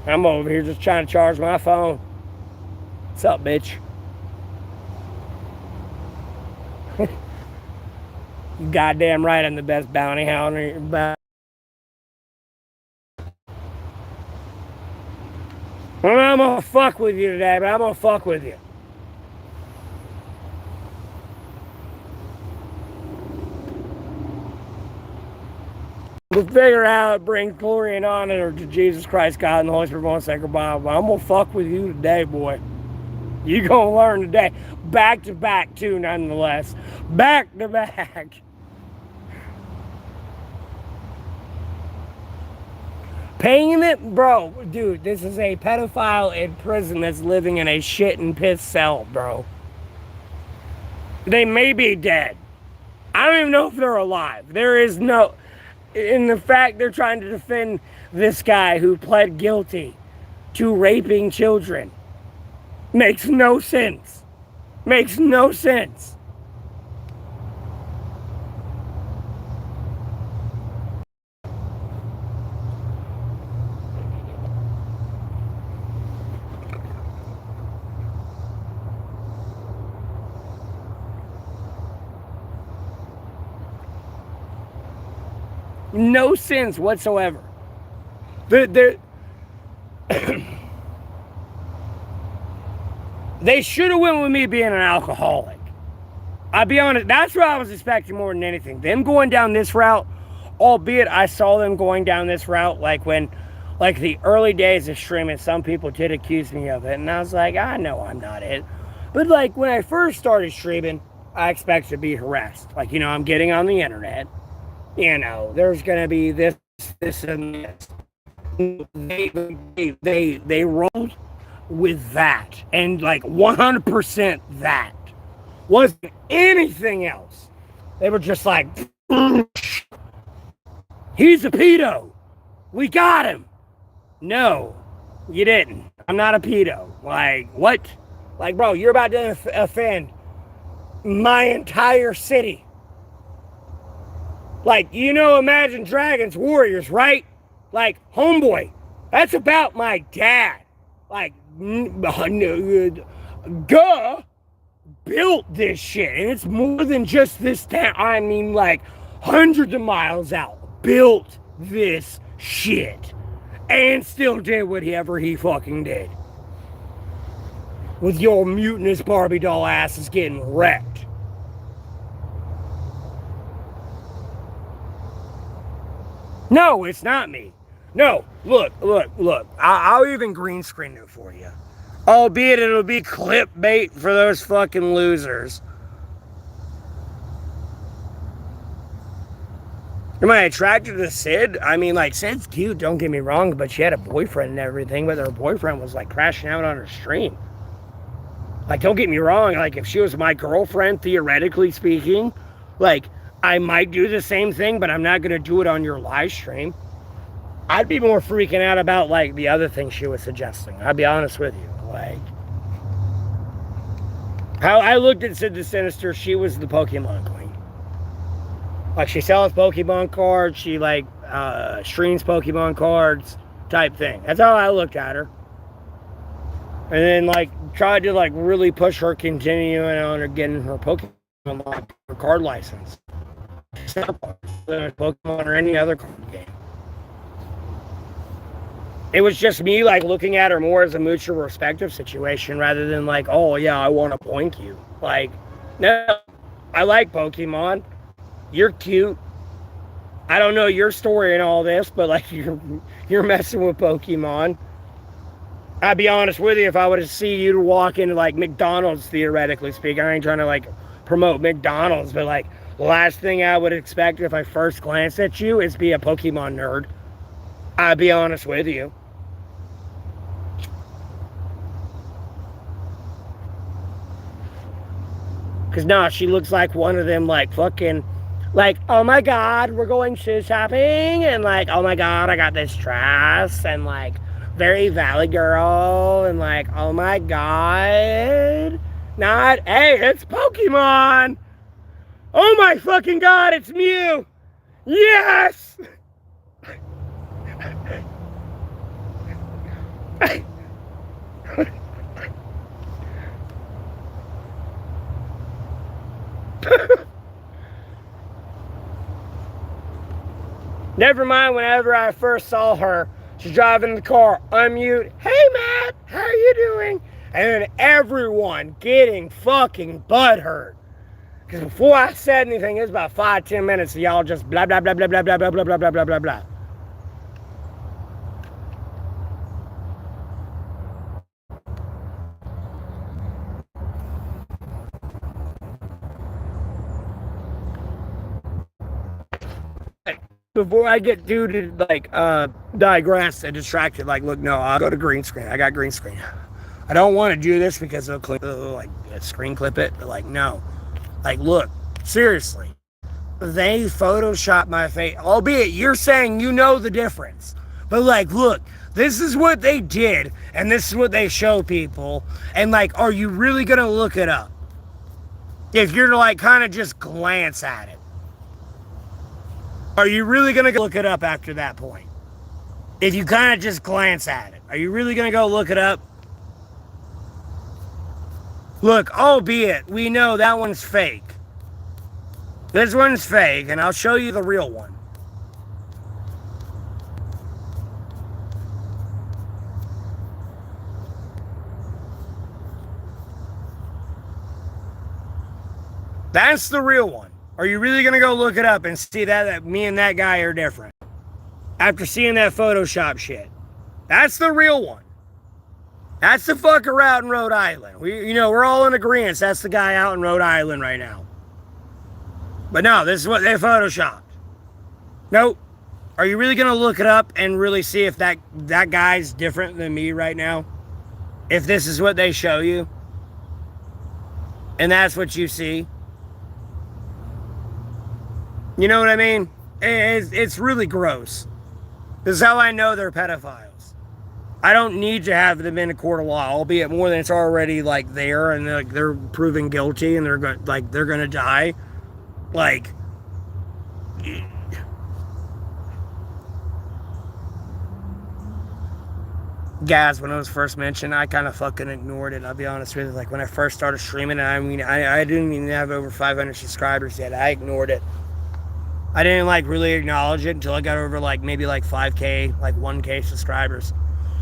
Speaker 1: I'm over here just trying to charge my phone. What's up, bitch? You goddamn right I'm the best bounty hunter. I'm gonna fuck with you today, but I'm gonna fuck with you. We'll figure out how to bring glory and honor to Jesus Christ, God, and the Holy Spirit, one sacred Bible. I'm gonna fuck with you today, boy. You gonna learn today. Back to back, too, nonetheless. Back to back. Paying it? Bro, dude, this is a pedophile in prison that's living in a shit and piss cell, bro. They may be dead. I don't even know if they're alive. There is no... In the fact they're trying to defend this guy who pled guilty to raping children makes no sense. Makes no sense. No sense whatsoever. They should have went with me being an alcoholic. I'll be honest, that's what I was expecting more than anything. Them going down this route, albeit I saw them going down this route like the early days of streaming, some people did accuse me of it, and I was like, I know I'm not it. But like when I first started streaming, I expected to be harassed. Like, I'm getting on the internet. There's gonna be this, and this. They rolled with that, and like 100% that. Wasn't anything else. They were just like, He's a pedo. We got him. No, you didn't. I'm not a pedo. Like, what? Like, bro, you're about to offend my entire city. Like, Imagine Dragons Warriors, right? Like, homeboy, that's about my dad. Like, Guh built this shit. And it's more than just this town. I mean, like, hundreds of miles out. Built this shit. And still did whatever he fucking did. With your mutinous Barbie doll asses getting wrecked. No, it's not me. No, look. I'll even green screen it for you. Albeit it'll be clickbait for those fucking losers. Am I attracted to Sid? I mean, like, Sid's cute, don't get me wrong, but she had a boyfriend and everything, but her boyfriend was, like, crashing out on her stream. Like, don't get me wrong, like, if she was my girlfriend, theoretically speaking, like, I might do the same thing, but I'm not going to do it on your live stream. I'd be more freaking out about, like, the other thing she was suggesting. I'll be honest with you. Like, how I looked at Sid the Sinister, she was the Pokemon queen. Like, she sells Pokemon cards, she, like, streams Pokemon cards type thing. That's how I looked at her. And then, like, tried to, like, really push her continuing on her getting her Pokemon, like, her card license. Pokemon or any other card game. It was just me, like, looking at her more as a mutual respective situation rather than, like, oh, yeah, I want to boink you. Like, no, I like Pokemon. You're cute. I don't know your story and all this, but, like, you're messing with Pokemon. I'd be honest with you, if I would have seen you walk into, like, McDonald's, theoretically speaking, I ain't trying to, like, promote McDonald's, but, like, the last thing I would expect if I first glance at you is be a Pokemon nerd. I'll be honest with you. Because now she looks like one of them, like, fucking, like, oh my god, we're going shoe shopping, and, like, oh my god, I got this dress, and, like, very Valley Girl, and, like, oh my god, not, hey, it's Pokemon! Oh my fucking god, it's Mew! Yes! Never mind, whenever I first saw her, she's driving the car, unmute, hey Matt, how are you doing? And then everyone getting fucking butthurt. Because before I said anything, it was about 5-10 minutes of y'all just blah, blah, blah, blah, blah, blah, blah, blah, blah, blah, blah, blah, blah. Before I get due to, like, digress and distracted, like, look, no, I'll go to green screen. I got green screen. I don't want to do this because it'll, like, screen clip it. But, like, no. Like, look, seriously. They Photoshop my face. Albeit, you're saying you know the difference. But, like, look, this is what they did. And this is what they show people. And, like, are you really going to look it up? If you're to, like, kind of just glance at it. Are you really going to look it up after that point? If you kind of just glance at it, are you really going to go look it up? Look, albeit, we know that one's fake. This one's fake, and I'll show you the real one. That's the real one. Are you really going to go look it up and see that me and that guy are different? After seeing that Photoshop shit. That's the real one. That's the fucker out in Rhode Island. We're all in agreement. That's the guy out in Rhode Island right now. But no, this is what they Photoshopped. Nope. Are you really going to look it up and really see if that guy's different than me right now? If this is what they show you? And that's what you see? You know what I mean? It's really gross. This is how I know they're pedophiles. I don't need to have them in a court of law, albeit more than it's already like there, and they're proven guilty, and they're gonna die. Like, Gaz, when it was first mentioned, I kind of fucking ignored it. I'll be honest with you. Like when I first started streaming, I mean, I didn't even have over 500 subscribers yet. I ignored it. I didn't like really acknowledge it until I got over like maybe like 5K, like 1K subscribers.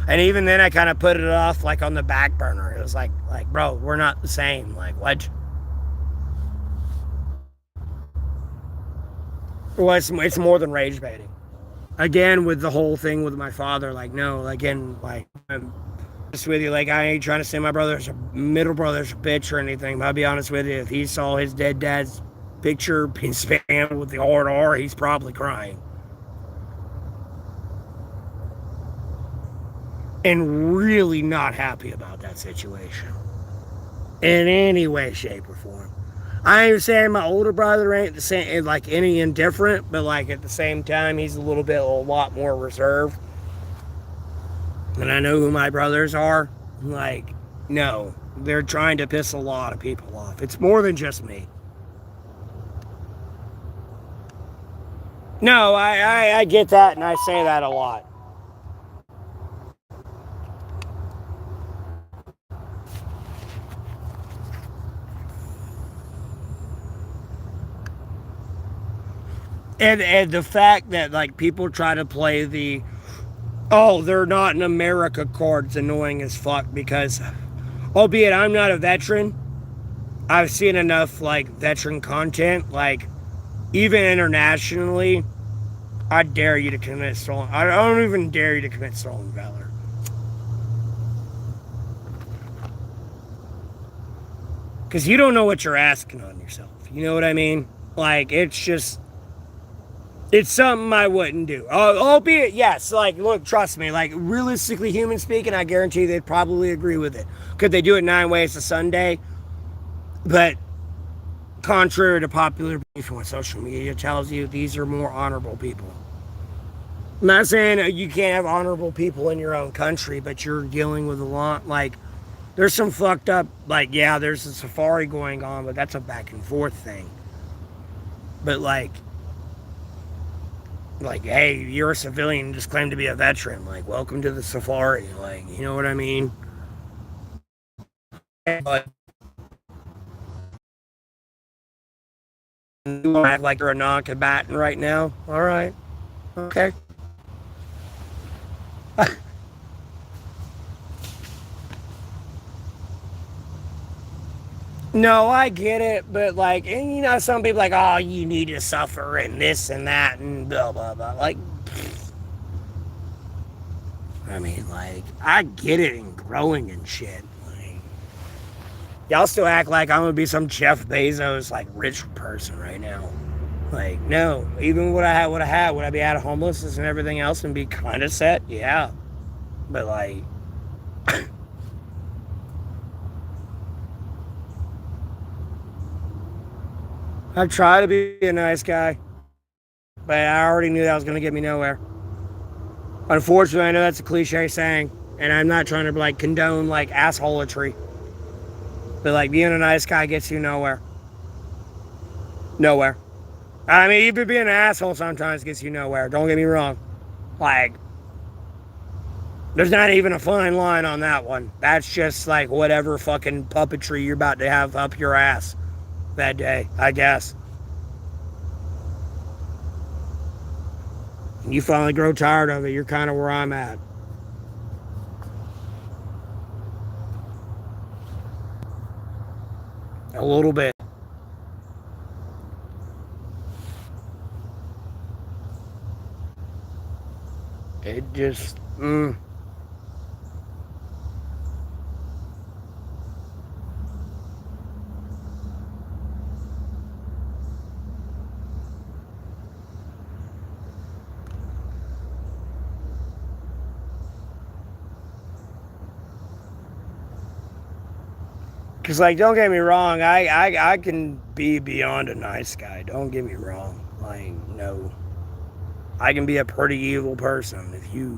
Speaker 1: And even then, I kind of put it off like on the back burner. It was like, bro, we're not the same. Like, what? Well, it's more than rage baiting. Again, with the whole thing with my father, like, no, again, like, I'm just with you. Like, I ain't trying to say my brother's a middle brother's a bitch or anything. But I'll be honest with you. If he saw his dead dad's picture being spammed with the hard R, he's probably crying. And really not happy about that situation in any way, shape, or form. I ain't saying my older brother ain't the same, like any indifferent, but like at the same time, he's a lot more reserved. And I know who my brothers are. Like, no, they're trying to piss a lot of people off. It's more than just me. No, I get that, and I say that a lot. And the fact that like people try to play the oh, they're not in America card's annoying as fuck because albeit I'm not a veteran, I've seen enough like veteran content, like even internationally, I dare you to commit stolen. I don't even dare you to commit stolen valor. Because you don't know what you're asking on yourself. You know what I mean? Like, it's something I wouldn't do. Albeit, yes, like, look, trust me, like, realistically, human speaking, I guarantee they'd probably agree with it. Could they do it 9 ways to Sunday? But contrary to popular belief and what social media tells you, these are more honorable people. I'm not saying you can't have honorable people in your own country, but you're dealing with a lot, like, there's some fucked up, like, yeah, there's a safari going on, but that's a back and forth thing. But, like, hey, you're a civilian, just claim to be a veteran. Like, welcome to the safari. Like, you know what I mean? But you want to act like you're a non-combatant right now? All right. Okay. No, I get it, but like, and you know, some people like, oh, you need to suffer and this and that and blah blah blah. Like, I mean, like, I get it in growing and shit. Like, y'all still act like I'm gonna be some Jeff Bezos like rich person right now. Like, no, even what I had, would I be out of homelessness and everything else and be kind of set? Yeah, but like, I try to be a nice guy, but I already knew that was gonna get me nowhere. Unfortunately, I know that's a cliche saying, and I'm not trying to like condone like assholery, but like being a nice guy gets you nowhere. Nowhere. I mean, even being an asshole sometimes gets you nowhere. Don't get me wrong. Like, there's not even a fine line on that one. That's just like whatever fucking puppetry you're about to have up your ass that day, I guess. You finally grow tired of it, you're kind of where I'm at. A little bit. It just, Cause like, don't get me wrong, I can be beyond a nice guy. Don't get me wrong. Like, no. I can be a pretty evil person if you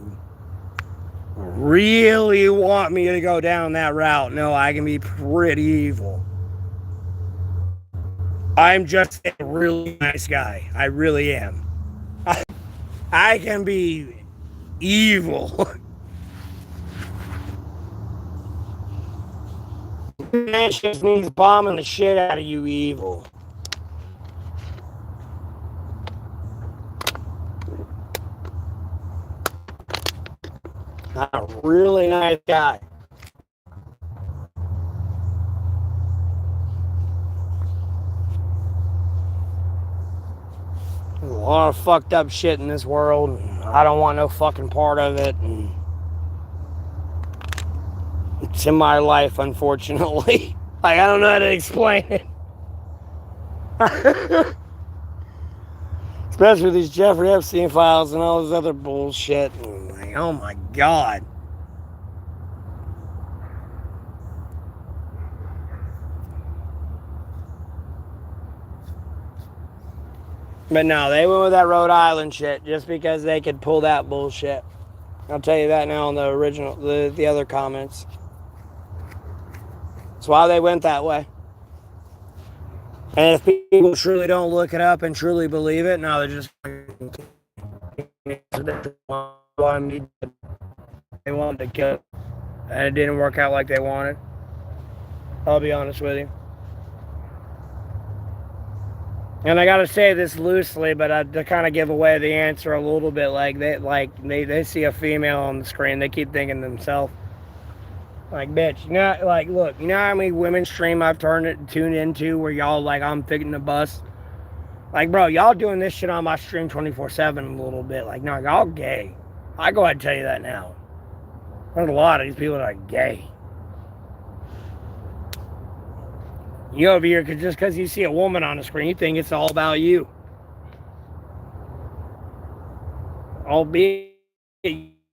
Speaker 1: really want me to go down that route. No, I can be pretty evil. I'm just a really nice guy. I really am. I can be evil. That just means bombing the shit out of you, evil. I'm a really nice guy. There's a lot of fucked up shit in this world. And I don't want no fucking part of it. And it's in my life, unfortunately. Like, I don't know how to explain it. Especially with these Jeffrey Epstein files and all this other bullshit. And like, oh my God. But no, they went with that Rhode Island shit just because they could pull that bullshit. I'll tell you that now in the original, the other comments. That's why they went that way. And if people truly don't look it up and truly believe it, no, they're just they wanted to kill it. And it didn't work out like they wanted. I'll be honest with you. And I gotta say this loosely, but to kind of give away the answer a little bit, they see a female on the screen, they keep thinking to themselves, like, bitch, you know, like, look, you know how many women stream I've tuned into where y'all like I'm thinking the bus? Like, bro, y'all doing this shit on my stream 24/7 a little bit. Like, no, y'all gay. I go ahead and tell you that now. There's a lot of these people that are gay. You over here, just because you see a woman on the screen, you think it's all about you. Albeit,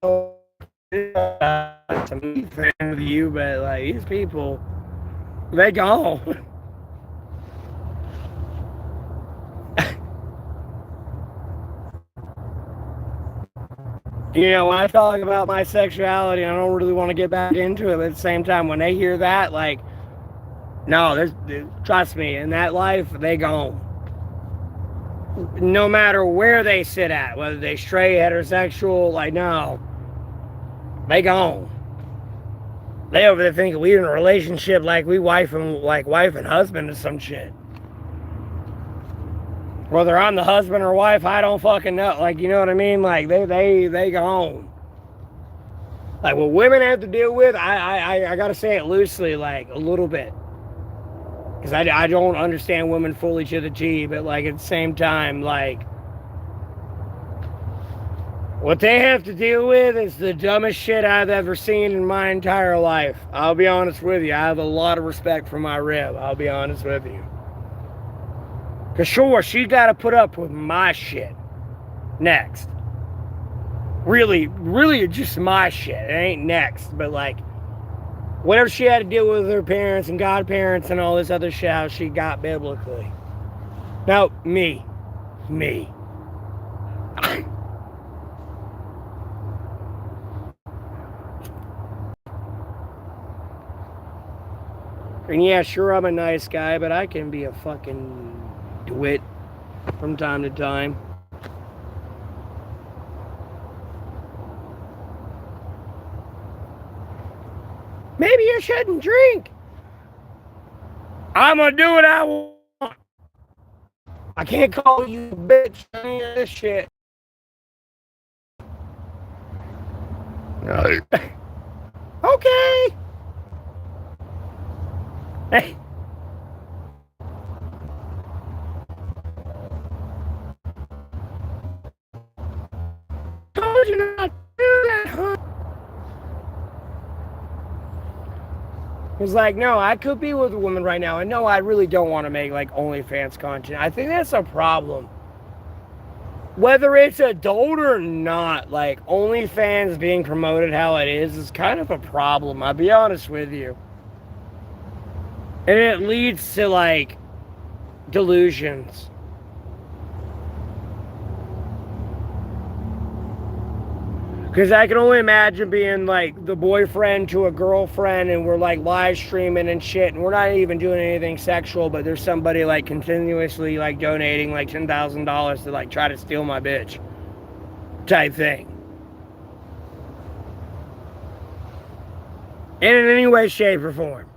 Speaker 1: to be fan with you, but like these people, they gone. You know, when I talk about my sexuality, I don't really want to get back into it, but at the same time, when they hear that, like, no, trust me, in that life, they gone. No matter where they sit at, whether they straight, heterosexual, like, no, they gone. They over there thinking we in a relationship like we wife and husband or some shit. Whether I'm the husband or wife, I don't fucking know. Like, you know what I mean? Like, they gone. Like, what women have to deal with, I gotta say it loosely, like, a little bit. Because I don't understand women fully to the T, but like at the same time, like what they have to deal with is the dumbest shit I've ever seen in my entire life. I'll be honest with you. I have a lot of respect for my rib. I'll be honest with you. Because sure, she's got to put up with my shit next. Really, really just my shit. It ain't next, but like whatever she had to deal with her parents and godparents and all this other shit, how she got biblically. Now, me. And yeah, sure, I'm a nice guy, but I can be a fucking twit from time to time. Maybe you shouldn't drink. I'm gonna do what I want. I can't call you a bitch or any of this shit. No. Okay. Hey. Told you not to do that, huh? He's like, no, I could be with a woman right now. And no, I really don't want to make like OnlyFans content. I think that's a problem. Whether it's adult or not, like OnlyFans being promoted how it is kind of a problem. I'll be honest with you. And it leads to like delusions. Because I can only imagine being like the boyfriend to a girlfriend and we're like live streaming and shit and we're not even doing anything sexual, but there's somebody like continuously like donating like $10,000 to like try to steal my bitch type thing. In any way, shape, or form.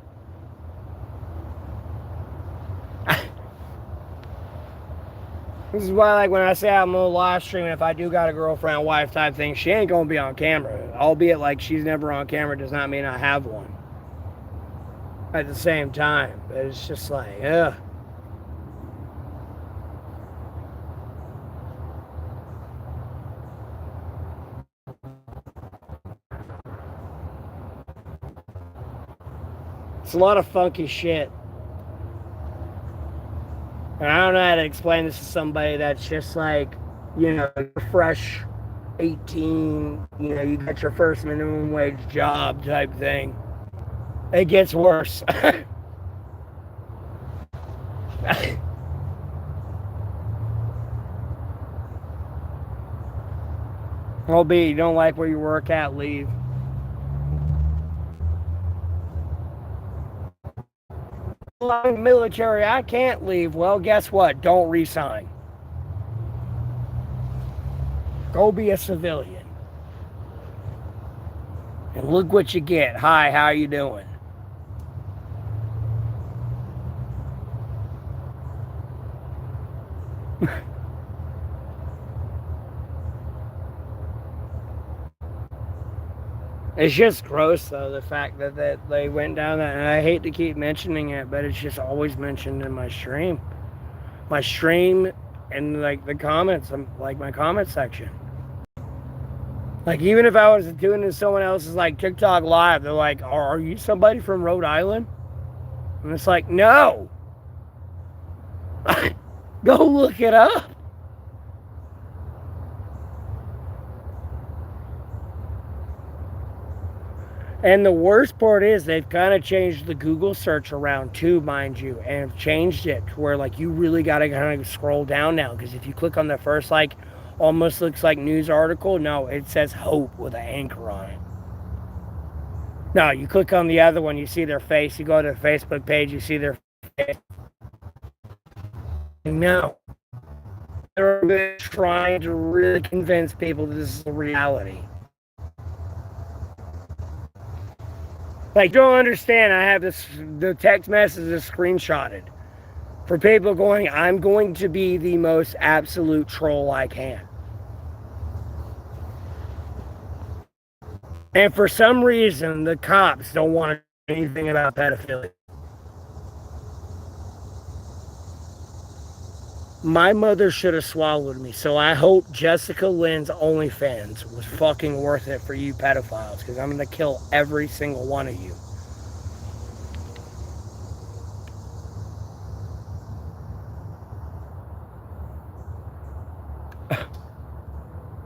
Speaker 1: This is why, like, when I say I'm gonna live stream, if I do got a girlfriend, wife type thing, she ain't gonna be on camera. Albeit, like, she's never on camera does not mean I have one. At the same time, but it's just like, ugh. It's a lot of funky shit. And I don't know how to explain this to somebody that's just like, you know, fresh 18, you know, you got your first minimum wage job type thing. It gets worse. Oh, B, you don't like where you work at, leave. Well, I'm in the military, I can't leave. Well, guess what? Don't resign. Go be a civilian. And look what you get. Hi, how you doing? It's just gross, though, the fact that they went down that, and I hate to keep mentioning it, but it's just always mentioned in my stream. My stream and, like, the comments, like, my comment section. Like, even if I was doing this someone else's, like, TikTok live, they're like, are you somebody from Rhode Island? And it's like, no! Go look it up! And the worst part is they've kind of changed the Google search around too, mind you, and have changed it to where like you really got to kind of scroll down now, because if you click on the first like almost looks like news article, no, it says hope with an anchor on it. No, you click on the other one, you see their face, you go to their Facebook page, you see their face. No. They're trying to really convince people that this is a reality. Like, don't understand, I have the text messages screenshotted. For people going, I'm going to be the most absolute troll I can. And for some reason, the cops don't want to do anything about pedophilia. My mother should have swallowed me, so I hope Jessica Lynn's OnlyFans was fucking worth it for you pedophiles, because I'm going to kill every single one of you.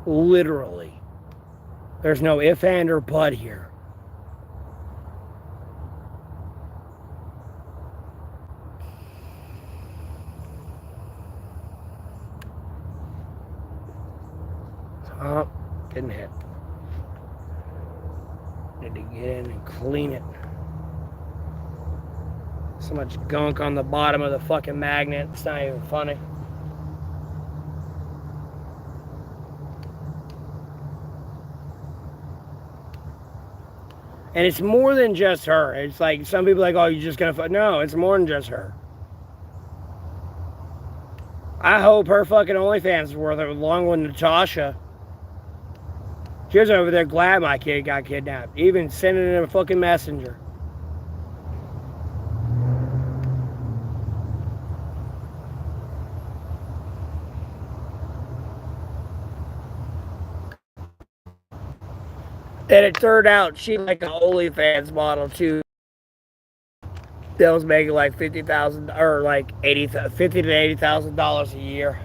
Speaker 1: Literally. There's no if, and, or but here. Oh, getting hit. Need to get in and clean it. So much gunk on the bottom of the fucking magnet. It's not even funny. And it's more than just her. It's like some people are like, oh, you're just gonna no, it's more than just her. I hope her fucking OnlyFans is worth it, along with Natasha. She was over there glad my kid got kidnapped. Even sending in a fucking messenger. And it turned out she like an OnlyFans model too. That was making like $50,000 or like $50,000 to $80,000 a year.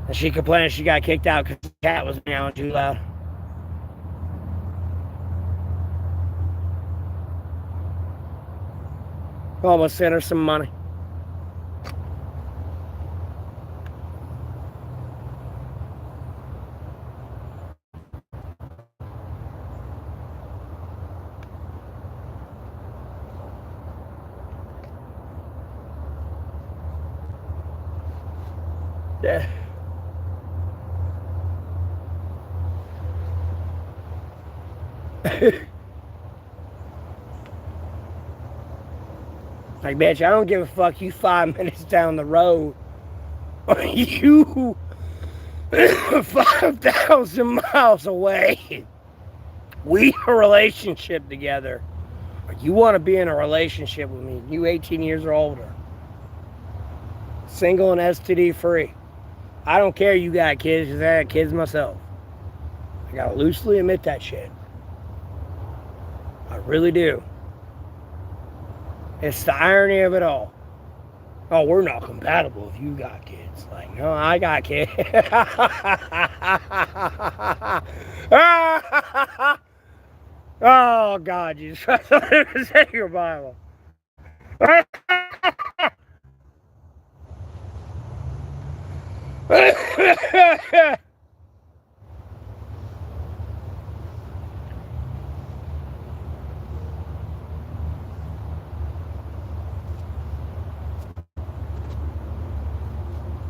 Speaker 1: And she complained she got kicked out because the cat was meowing too loud. Almost sent her some money. Yeah. Like, bitch, I don't give a fuck. You 5 minutes down the road. Or you 5,000 miles away. We have a relationship together. Or you want to be in a relationship with me. You 18 years or older. Single and STD free. I don't care you got kids, because I got kids myself. I gotta loosely admit that shit. I really do. It's the irony of it all. Oh, we're not compatible if you got kids. Like, no, I got kids. Oh, God, you just say your Bible.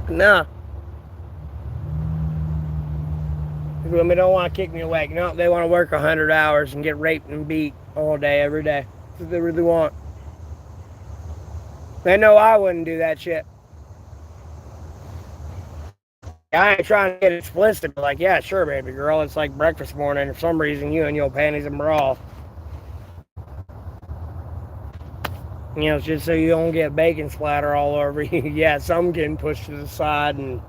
Speaker 1: Nah. Women don't want to kick me awake. No, they want to work 100 hours and get raped and beat all day, every day. That's what they really want. They know I wouldn't do that shit. I ain't trying to get explicit, but like, yeah, sure, baby girl. It's like breakfast morning. For some reason, you in your panties and bra. You know, just so you don't get bacon splatter all over you. Yeah, some getting pushed to the side and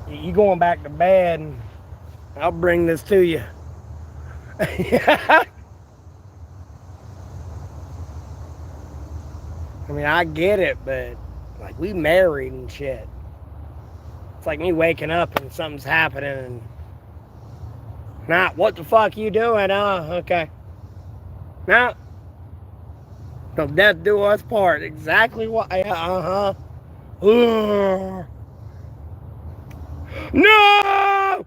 Speaker 1: you going back to bed and I'll bring this to you. I mean, I get it, but like, we married and shit. It's like me waking up and something's happening and nah, what the fuck you doing? Okay. Nah. Till death do us part. Exactly what. Uh-huh. No!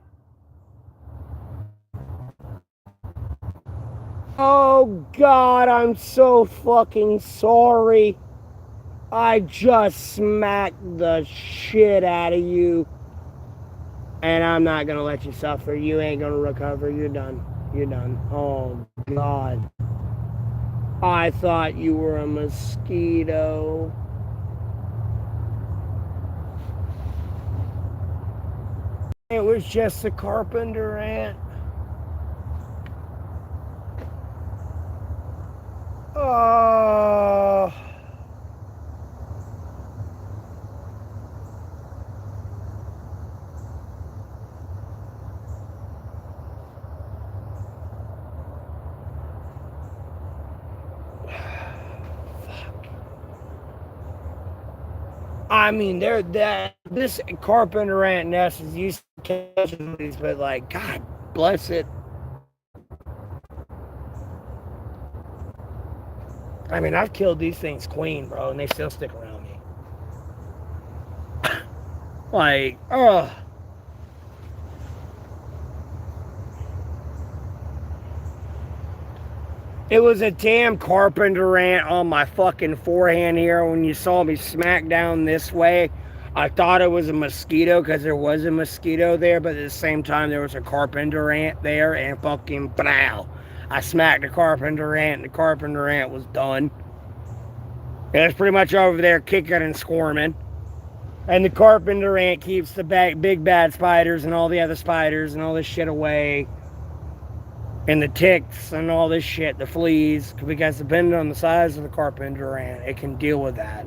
Speaker 1: Oh, God, I'm so fucking sorry. I just smacked the shit out of you. And I'm not gonna let you suffer. You ain't gonna recover. You're done. You're done. Oh, God. I thought you were a mosquito. It was just a carpenter ant. Oh. I mean, this carpenter ant nest is used to catching these, but like, God bless it. I mean, I've killed these things clean, bro, and they still stick around me. Like, oh. It was a damn carpenter ant on my fucking forehand here. When you saw me smack down this way, I thought it was a mosquito because there was a mosquito there, but at the same time there was a carpenter ant there, and fucking blow. I smacked the carpenter ant, and the carpenter ant was done. It was pretty much over there kicking and squirming. And the carpenter ant keeps the big bad spiders and all the other spiders and all this shit away. And the ticks and all this shit, the fleas, because depending on the size of the carpenter ant, it can deal with that.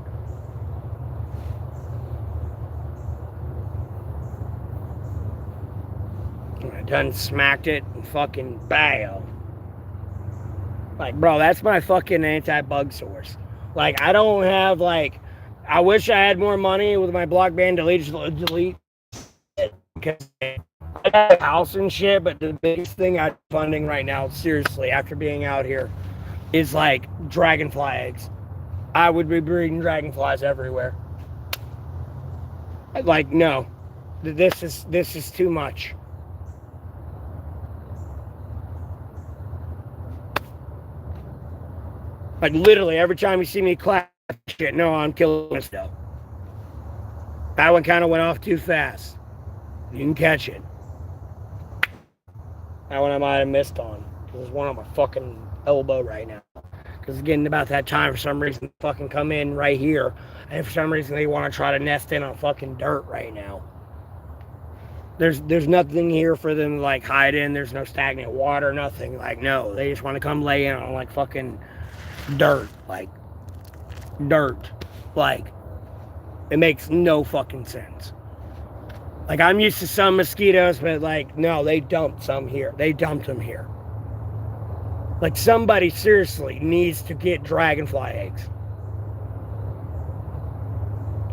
Speaker 1: And I done smacked it and fucking bow. Like, bro, that's my fucking anti-bug source. Like, I don't have, like, I wish I had more money with my block ban delete because I got a house and shit, but the biggest thing I'm funding right now, seriously, after being out here, is like dragonfly eggs. I would be breeding dragonflies everywhere. Like, no, this is too much. Like literally every time you see me clap shit, no, I'm killing this stuff. That one kind of went off too fast. You can catch it. That one I might have missed on. There's one on my fucking elbow right now. Because it's getting about that time for some reason fucking come in right here. And for some reason they want to try to nest in on fucking dirt right now. There's nothing here for them to like hide in. There's no stagnant water, nothing. Like, no. They just want to come lay in on like fucking dirt. Like, dirt. Like, it makes no fucking sense. Like, I'm used to some mosquitoes, but like, no, they dumped some here. They dumped them here. Like, somebody seriously needs to get dragonfly eggs.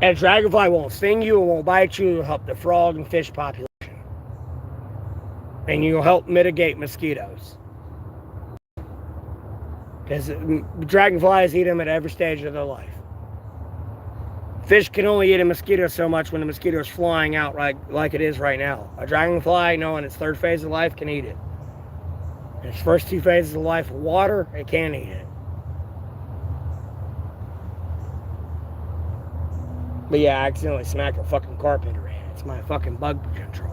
Speaker 1: And dragonfly won't sting you, it won't bite you, it'll help the frog and fish population. And you'll help mitigate mosquitoes. Because dragonflies eat them at every stage of their life. Fish can only eat a mosquito so much when the mosquito is flying out like it is right now. A dragonfly, no, in its third phase of life, can eat it. In its first two phases of life, water, it can't eat it. But yeah, I accidentally smacked a fucking carpenter in. It's my fucking bug control.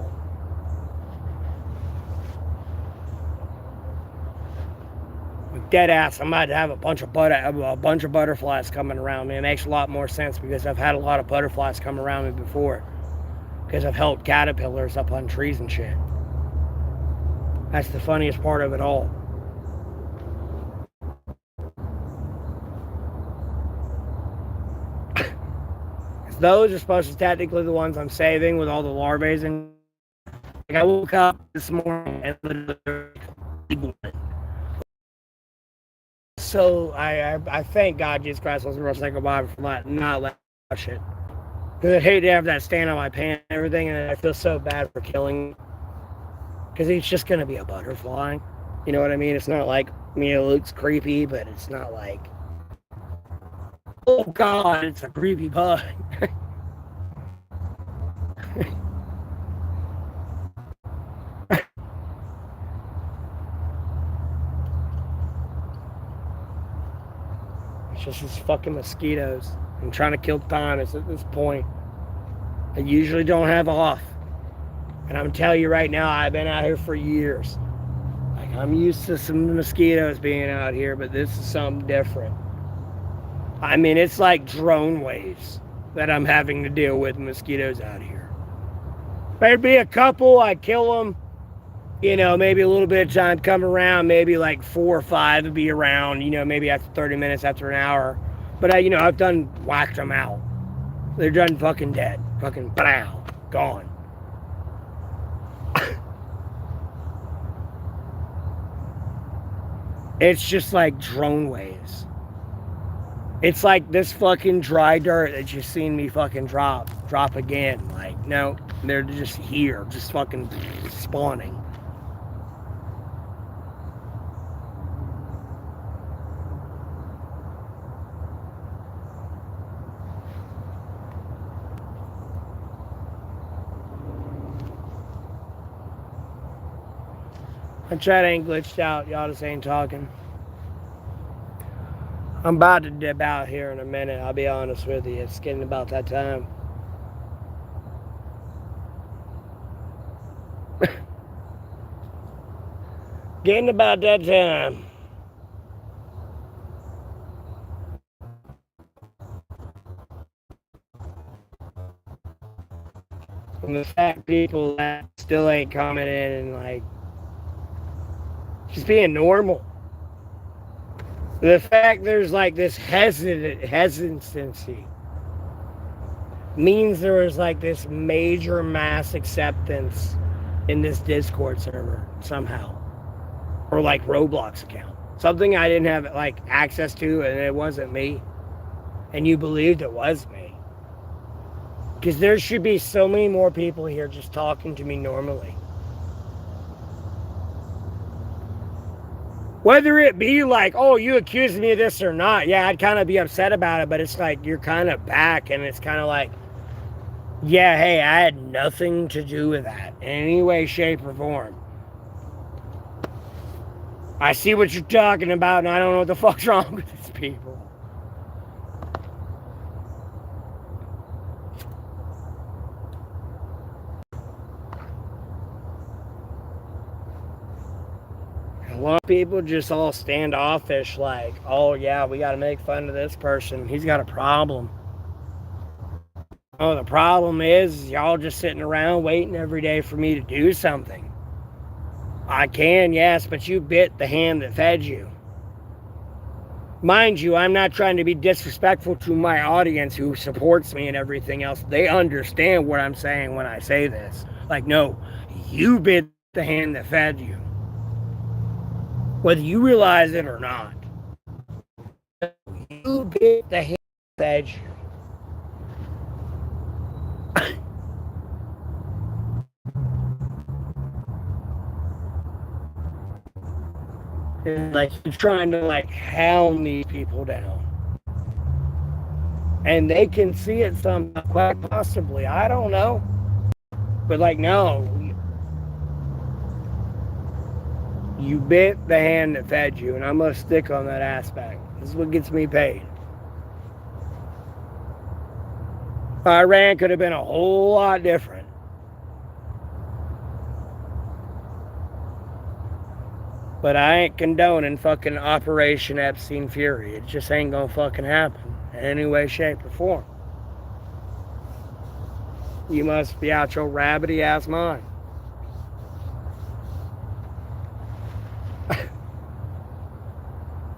Speaker 1: With dead ass, I might have a bunch of butterflies coming around me. It makes a lot more sense because I've had a lot of butterflies come around me before. Because I've held caterpillars up on trees and shit. That's the funniest part of it all. Those are supposed to technically the ones I'm saving with all the larvae and like I woke up this morning and literally so I thank God Jesus Christ was the second Bible for not letting that shit. Because I'd hate to have that stand on my pants and everything, and I feel so bad for killing. Because he's just gonna be a butterfly. You know what I mean? It's not like, I mean, it looks creepy, but it's not like, oh God, it's a creepy bug. It's just these fucking mosquitoes. I'm trying to kill time at this point. I usually don't have off. And I'm telling you right now, I've been out here for years. Like, I'm used to some mosquitoes being out here, but this is something different. I mean, it's like drone waves that I'm having to deal with mosquitoes out here. There'd be a couple, I'd kill them. You know, maybe a little bit of time come around, maybe like 4 or 5 would be around, you know, maybe after 30 minutes, after an hour. But, you know, I've done whacked them out. They're done fucking dead. Fucking, blow, gone. It's just like drone waves. It's like this fucking dry dirt that you've seen me fucking drop again. Like, no, they're just here, just fucking spawning. My chat ain't glitched out. Y'all just ain't talking. I'm about to dip out here in a minute. I'll be honest with you. It's getting about that time. Getting about that time. And the fact people that still ain't coming in and like just being normal. The fact there's like this hesitancy means there was like this major mass acceptance in this Discord server somehow. Or like Roblox account. Something I didn't have like access to and it wasn't me. And you believed it was me. Because there should be so many more people here just talking to me normally. Whether it be like, oh, you accused me of this or not, yeah, I'd kind of be upset about it, but it's like, you're kind of back, and it's kind of like, yeah, hey, I had nothing to do with that in any way, shape, or form. I see what you're talking about, and I don't know what the fuck's wrong with these people. A lot of people just all standoffish, like, oh yeah, we gotta make fun of this person. He's got a problem. Oh, the problem is y'all just sitting around waiting every day for me to do something. I can, yes, but you bit the hand that fed you. Mind you, I'm not trying to be disrespectful to my audience who supports me and everything else. They understand what I'm saying when I say this. Like, no, you bit the hand that fed you. Whether you realize it or not. You bit the hand that fed you. Like, you're trying to, like, hound these people down. And they can see it somehow, quite possibly. I don't know. But, like, no. You bit the hand that fed you, and I'm going to stick on that aspect. This is what gets me paid. Iran could have been a whole lot different. But I ain't condoning fucking Operation Epstein Fury. It just ain't gonna fucking happen in any way, shape, or form. You must be out your rabbity ass mind.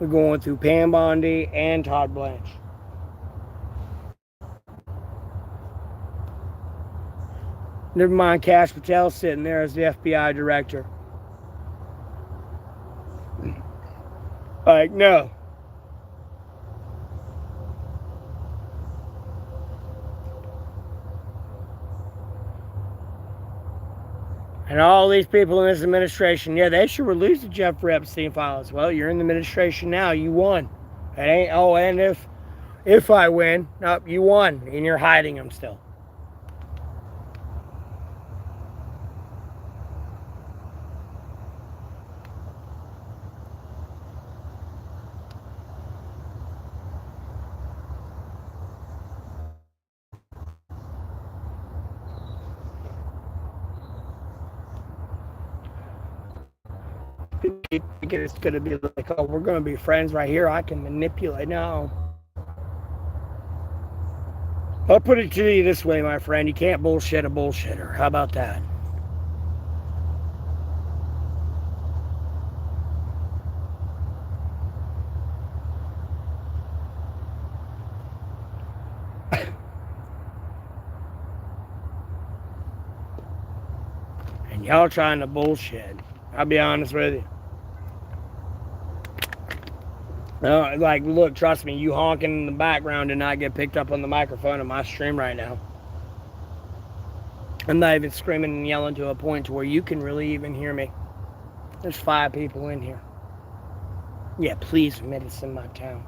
Speaker 1: We're going through Pam Bondi and Todd Blanche. Never mind Kash Patel sitting there as the FBI director. Like, no. And all these people in this administration, yeah, they should release the Jeffrey Epstein files. Well, you're in the administration now. You won. It ain't, oh, and if I win, nope, you won. And you're hiding them still. It's going to be like, oh, we're going to be friends right here. I can manipulate. No. I'll put it to you this way, my friend. You can't bullshit a bullshitter. How about that? And y'all trying to bullshit. I'll be honest with you. No, like, look, trust me, you honking in the background did not get picked up on the microphone of my stream right now. I'm not even screaming and yelling to a point to where you can really even hear me. There's 5 people in here. Yeah, please admit it's in my town.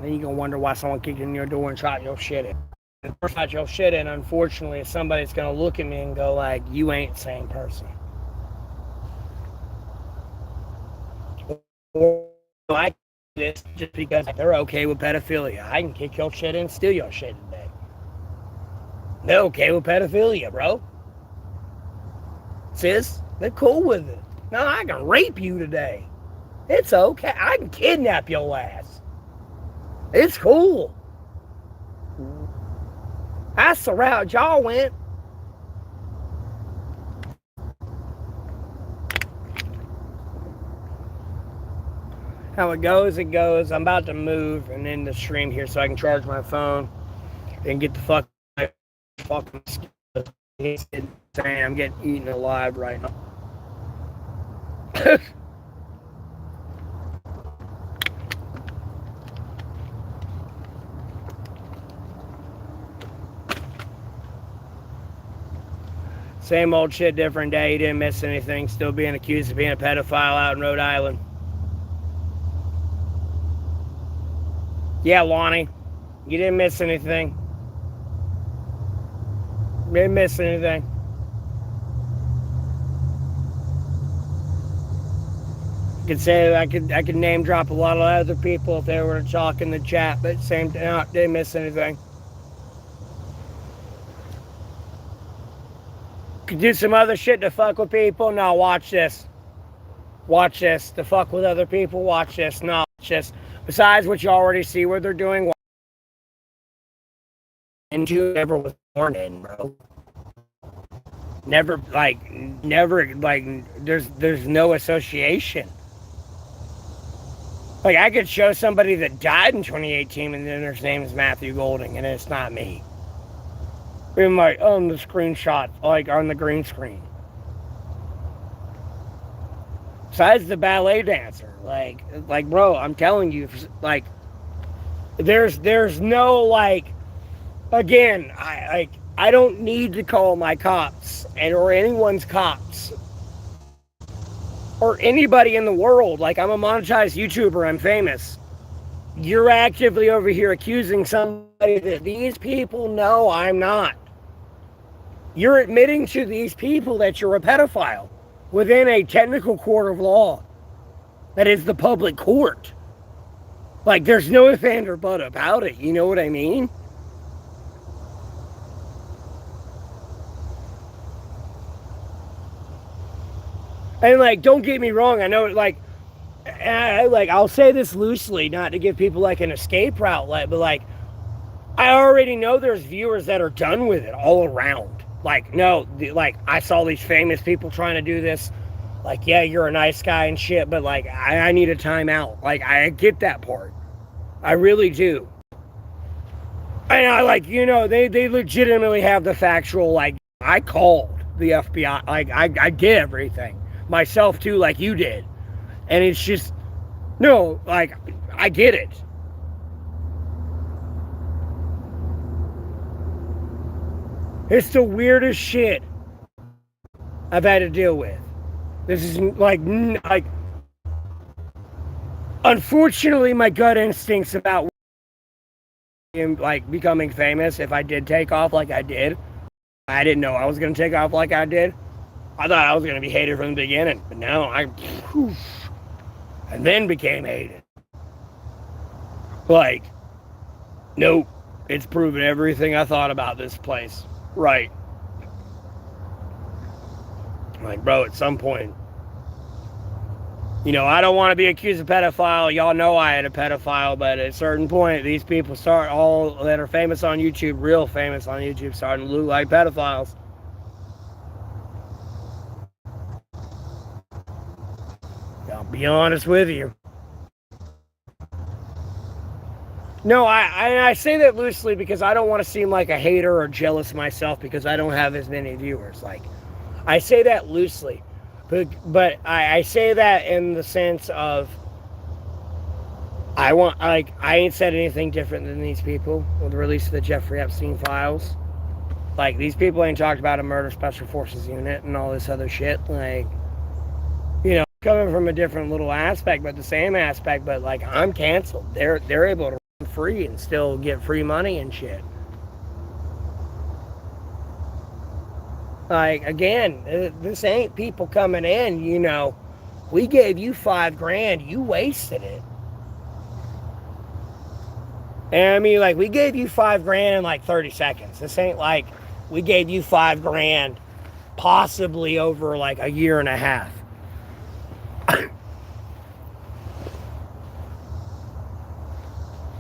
Speaker 1: Then you're going to wonder why someone kicked in your door and shot your shit in. And the person shot your shit in, unfortunately, is somebody's going to look at me and go like, you ain't the same person. Or I this just because they're okay with pedophilia. I can kick your shit in and steal your shit today. They're okay with pedophilia, bro. Sis, they're cool with it. No, I can rape you today. It's okay. I can kidnap your ass. It's cool. That's the route y'all went. How it goes, it goes. I'm about to move and end the stream here so I can charge my phone and get the fucking I'm getting eaten alive right now. Same old shit, different day. You didn't miss anything. Still being accused of being a pedophile out in Rhode Island. Yeah, Lonnie. You didn't miss anything. Didn't miss anything. I could name drop a lot of other people if they were to talk in the chat, but same time, didn't miss anything. Could do some other shit to fuck with people. No, watch this. Watch this. To fuck with other people, watch this. No, watch this. Besides what you already see what they're doing, into never was born in, bro. Never, there's no association. Like, I could show somebody that died in 2018 and then their name is Matthew Golding, and it's not me. Even like on the screenshot, like on the green screen. Besides the ballet dancer, like, bro, I'm telling you, like, there's no, like, again, I don't need to call my cops or anyone's cops or anybody in the world. Like, I'm a monetized YouTuber, I'm famous. You're actively over here accusing somebody that these people know I'm not. You're admitting to these people that you're a pedophile within a technical court of law. That is the public court. Like, there's no if, and, or but about it. You know what I mean? And, like, don't get me wrong. I know, like, I'll say this loosely, not to give people, like, an escape route, but, like, I already know there's viewers that are done with it all around. Like, no, like, I saw these famous people trying to do this. Like, yeah, you're a nice guy and shit, but, like, I need a timeout. Like, I get that part. I really do. And I, like, you know, they legitimately have the factual, like, I called the FBI. Like, I did everything. Myself, too, like you did. And it's just, no, like, I get it. It's the weirdest shit I've had to deal with. This is like, unfortunately, my gut instincts about like becoming famous, if I did take off like I did, I didn't know I was going to take off like I did. I thought I was going to be hated from the beginning, but no, and then became hated. Like, nope, it's proven everything I thought about this place. Right. Like, bro, at some point, you know, I don't want to be accused of pedophile. Y'all know I had a pedophile, but at a certain point, these people start, all that are famous on YouTube, real famous on YouTube, starting to look like pedophiles. I'll be honest with you. No, I say that loosely because I don't want to seem like a hater or jealous myself because I don't have as many viewers. Like, I say that loosely, but I say that in the sense of I ain't said anything different than these people with the release of the Jeffrey Epstein files. Like, these people ain't talked about a murder special forces unit and all this other shit. Like, you know, coming from a different little aspect, but the same aspect. But like, I'm canceled. They're able to run free and still get free money and shit. Like, again, this ain't people coming in, you know, we gave you $5,000, you wasted it. And I mean, like, we gave you $5,000 in like 30 seconds. This ain't like we gave you $5,000 possibly over like a year and a half.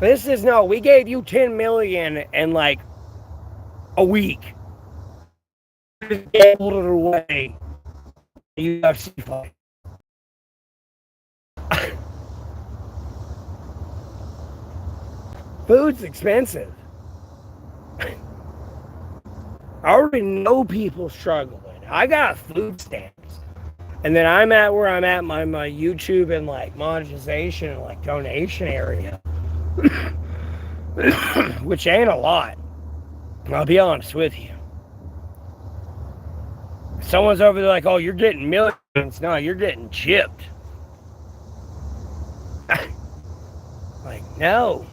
Speaker 1: This is, no, we gave you $10 million in like a week. Gambled it away. UFC fight. Food's expensive. I already know people struggling. I got food stamps. And then I'm at where I'm at my YouTube and like monetization and like donation area. Which ain't a lot. I'll be honest with you. Someone's over there like, oh, you're getting millions. No, you're getting chipped. Like, no.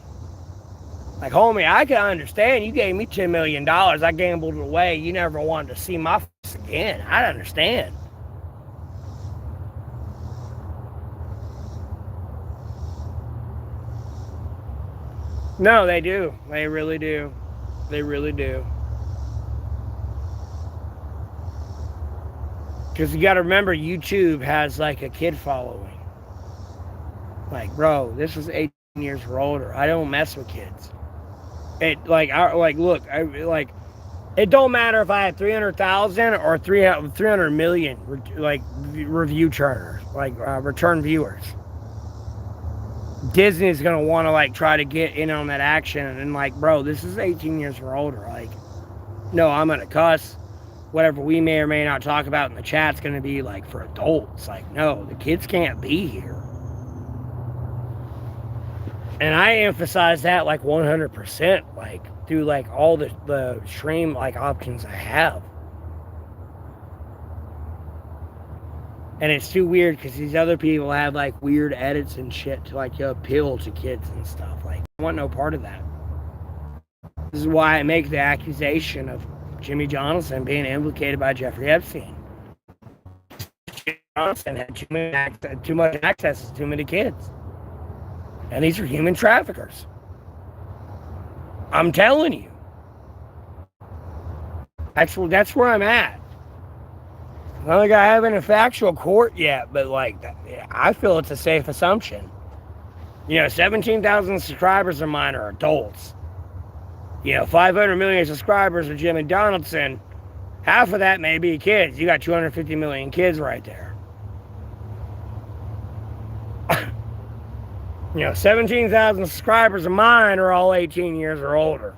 Speaker 1: Like, homie, I can understand. You gave me $10 million. I gambled it away. You never wanted to see my face again. I understand. No, they do. They really do. They really do. Because you got to remember, YouTube has like a kid following. Like, bro, this is 18 years or older. I don't mess with kids. It look, it don't matter if I had 300,000 or 300 million review turners, return viewers. Disney's gonna want to like try to get in on that action, and like, bro, this is 18 years or older. Like, no, I'm gonna cuss. Whatever we may or may not talk about in the chat's gonna be like for adults. Like, no, the kids can't be here. And I emphasize that like 100%, like through like all the stream like options I have. And it's too weird because these other people have like weird edits and shit to like appeal to kids and stuff. Like, I want no part of that. This is why I make the accusation of Jimmy Johnson being implicated by Jeffrey Epstein. Jimmy Johnson had too much access to too many kids. And these are human traffickers. I'm telling you. That's where I'm at. I don't think I have an factual court yet, but like, I feel it's a safe assumption. 17,000 subscribers of mine are adults. 500 million subscribers of Jimmy Donaldson, half of that may be kids. You got 250 million kids right there. 17,000 subscribers of mine are all 18 years or older.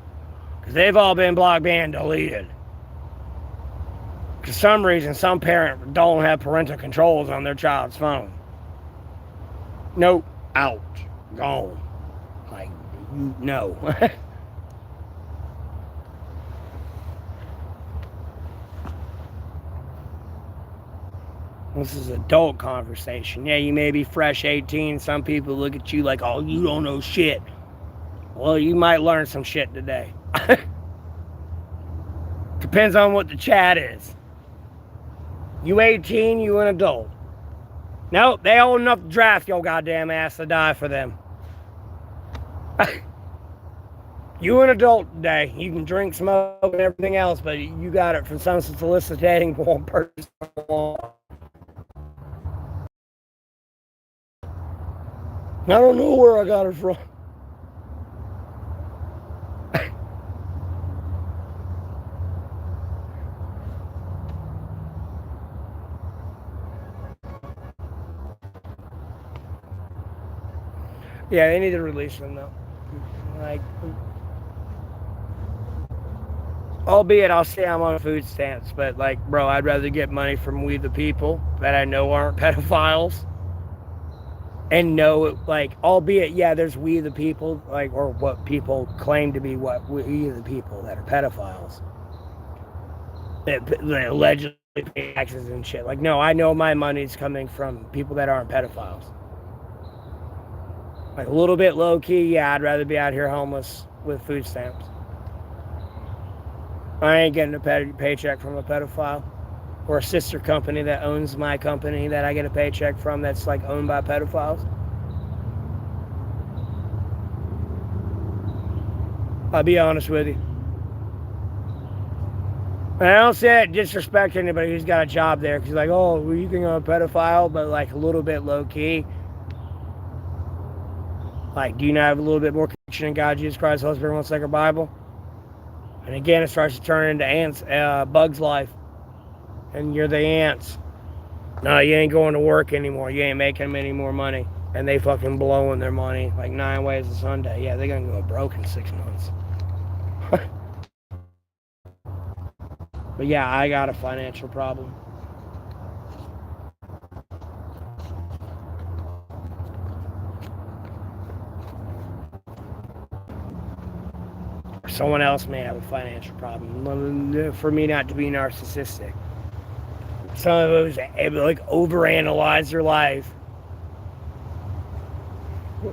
Speaker 1: Because they've all been blocked, banned, deleted. For some reason, some parent don't have parental controls on their child's phone. Nope. Out. Gone. Like, no. This is adult conversation. Yeah, you may be fresh 18. Some people look at you like, oh, you don't know shit. Well, you might learn some shit today. Depends on what the chat is. You 18, you an adult. Nope, they old enough to draft your goddamn ass to die for them. You an adult today. You can drink, smoke, and everything else, but you got it from some soliciting one person. I don't know where I got it from. Yeah, they need to release them though. Like, albeit I'll say I'm on food stamps, but like, bro, I'd rather get money from we the people that I know aren't pedophiles. And know, like, albeit, yeah, there's we the people, like, or what people claim to be what we the people that are pedophiles. That allegedly pay taxes and shit. Like, no, I know my money's coming from people that aren't pedophiles. Like, a little bit low-key, yeah, I'd rather be out here homeless with food stamps. I ain't getting a paycheck from a pedophile. Or a sister company that owns my company that I get a paycheck from that's, like, owned by pedophiles. I'll be honest with you. And I don't say it disrespect anybody who's got a job there, because like, oh, well, you think I'm a pedophile, but like a little bit low-key. Like, do you not have a little bit more connection in God, Jesus Christ, Holy Spirit, one sacred Bible? And again, it starts to turn into ants, Bug's Life. And you're the ants. No, you ain't going to work anymore. You ain't making them any more money. And they fucking blowing their money like 9 ways a Sunday. Yeah, they're going to go broke in 6 months. But yeah, I got a financial problem. Someone else may have a financial problem. For me not to be narcissistic. Some of those like overanalyze their life.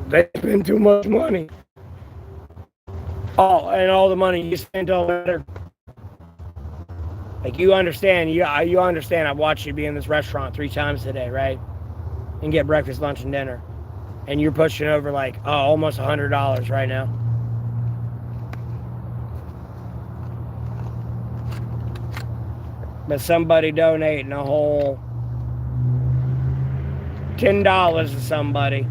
Speaker 1: They spend too much money. All the money you spend all matter. Like, you understand, you understand I've watched you be in this restaurant 3 times today, right? And get breakfast, lunch, and dinner. And you're pushing over like, almost $100 right now. But somebody donating a whole $10 to somebody,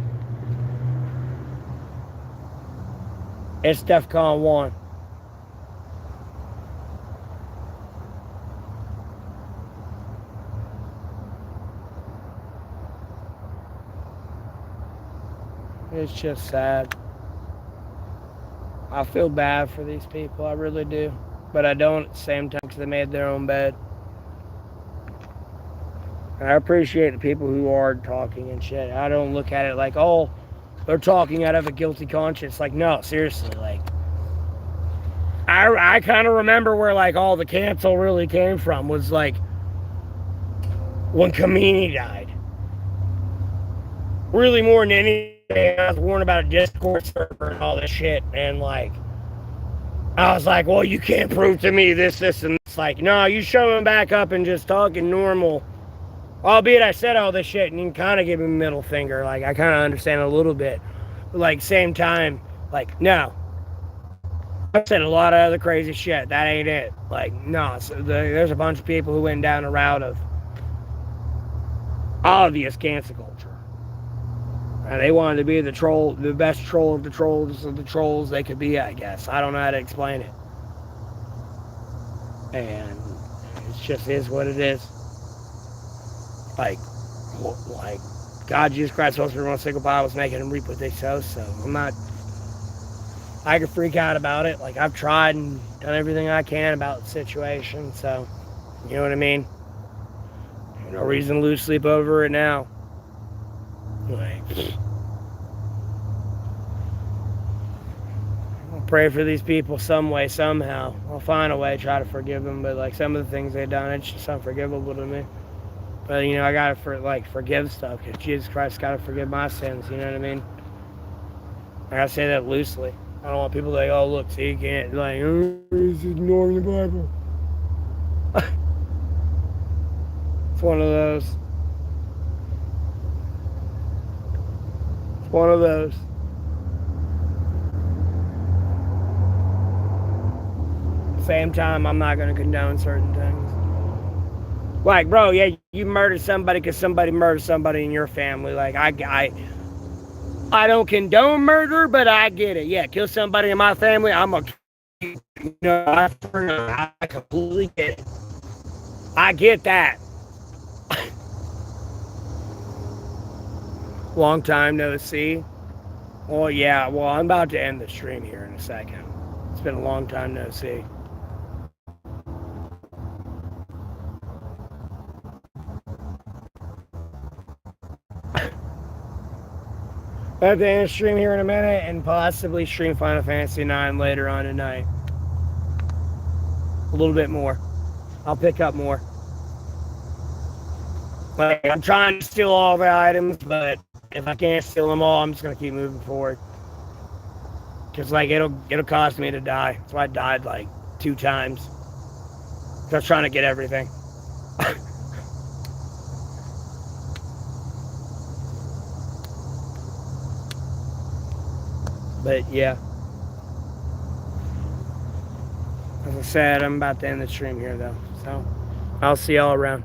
Speaker 1: it's DEFCON 1. It's just sad. I feel bad for these people, I really do. But I don't at the same time because they made their own bed. And I appreciate the people who are talking and shit. I don't look at it like, oh, they're talking out of a guilty conscience. Like, no, seriously, like, I kind of remember where, like, all the cancel really came from was, like, when Kamini died. Really more than anything, I was warned about a Discord server and all this shit, and, like, I was like, well, you can't prove to me this, and this. Like, no, you show him back up and just talking normal. Albeit I said all this shit and you can kind of give him a middle finger. Like, I kind of understand a little bit. But, like, same time, like, no. I said a lot of other crazy shit. That ain't it. Like, no. So there's a bunch of people who went down a route of obvious cancel culture. And they wanted to be the best troll of the trolls they could be, I guess. I don't know how to explain it. And it just is what it is. Like, God, Jesus Christ, most everyone single Bible was making them reap what they sow. So I could freak out about it. Like, I've tried and done everything I can about the situation. So, you know what I mean? No reason to lose sleep over it now. Like, I'll pray for these people some way, somehow. I'll find a way, try to forgive them. But, like, some of the things they've done, it's just unforgivable to me. But, you know, I gotta forgive stuff, because Jesus Christ gotta forgive my sins, you know what I mean? I gotta say that loosely. I don't want people to like, oh, look, see, you can't, like, oh, he's ignoring the Bible. It's one of those. It's one of those. Same time, I'm not gonna condone certain things. Like, bro, yeah, you murdered somebody because somebody murdered somebody in your family. Like, I don't condone murder, but I get it. Yeah, kill somebody in my family, I'm a, you know, I completely get it. I get that. Long time no see. Well, yeah, well, I'm about to end the stream here in a second. It's been a long time no see. I have to end the stream here in a minute and possibly stream Final Fantasy 9 later on tonight. A little bit more. I'll pick up more. Like, I'm trying to steal all the items, but if I can't steal them all, I'm just gonna keep moving forward. Cause like it'll cost me to die. That's why I died like 2 times. I was trying to get everything. But yeah. As I said, I'm about to end the stream here though. So I'll see y'all around.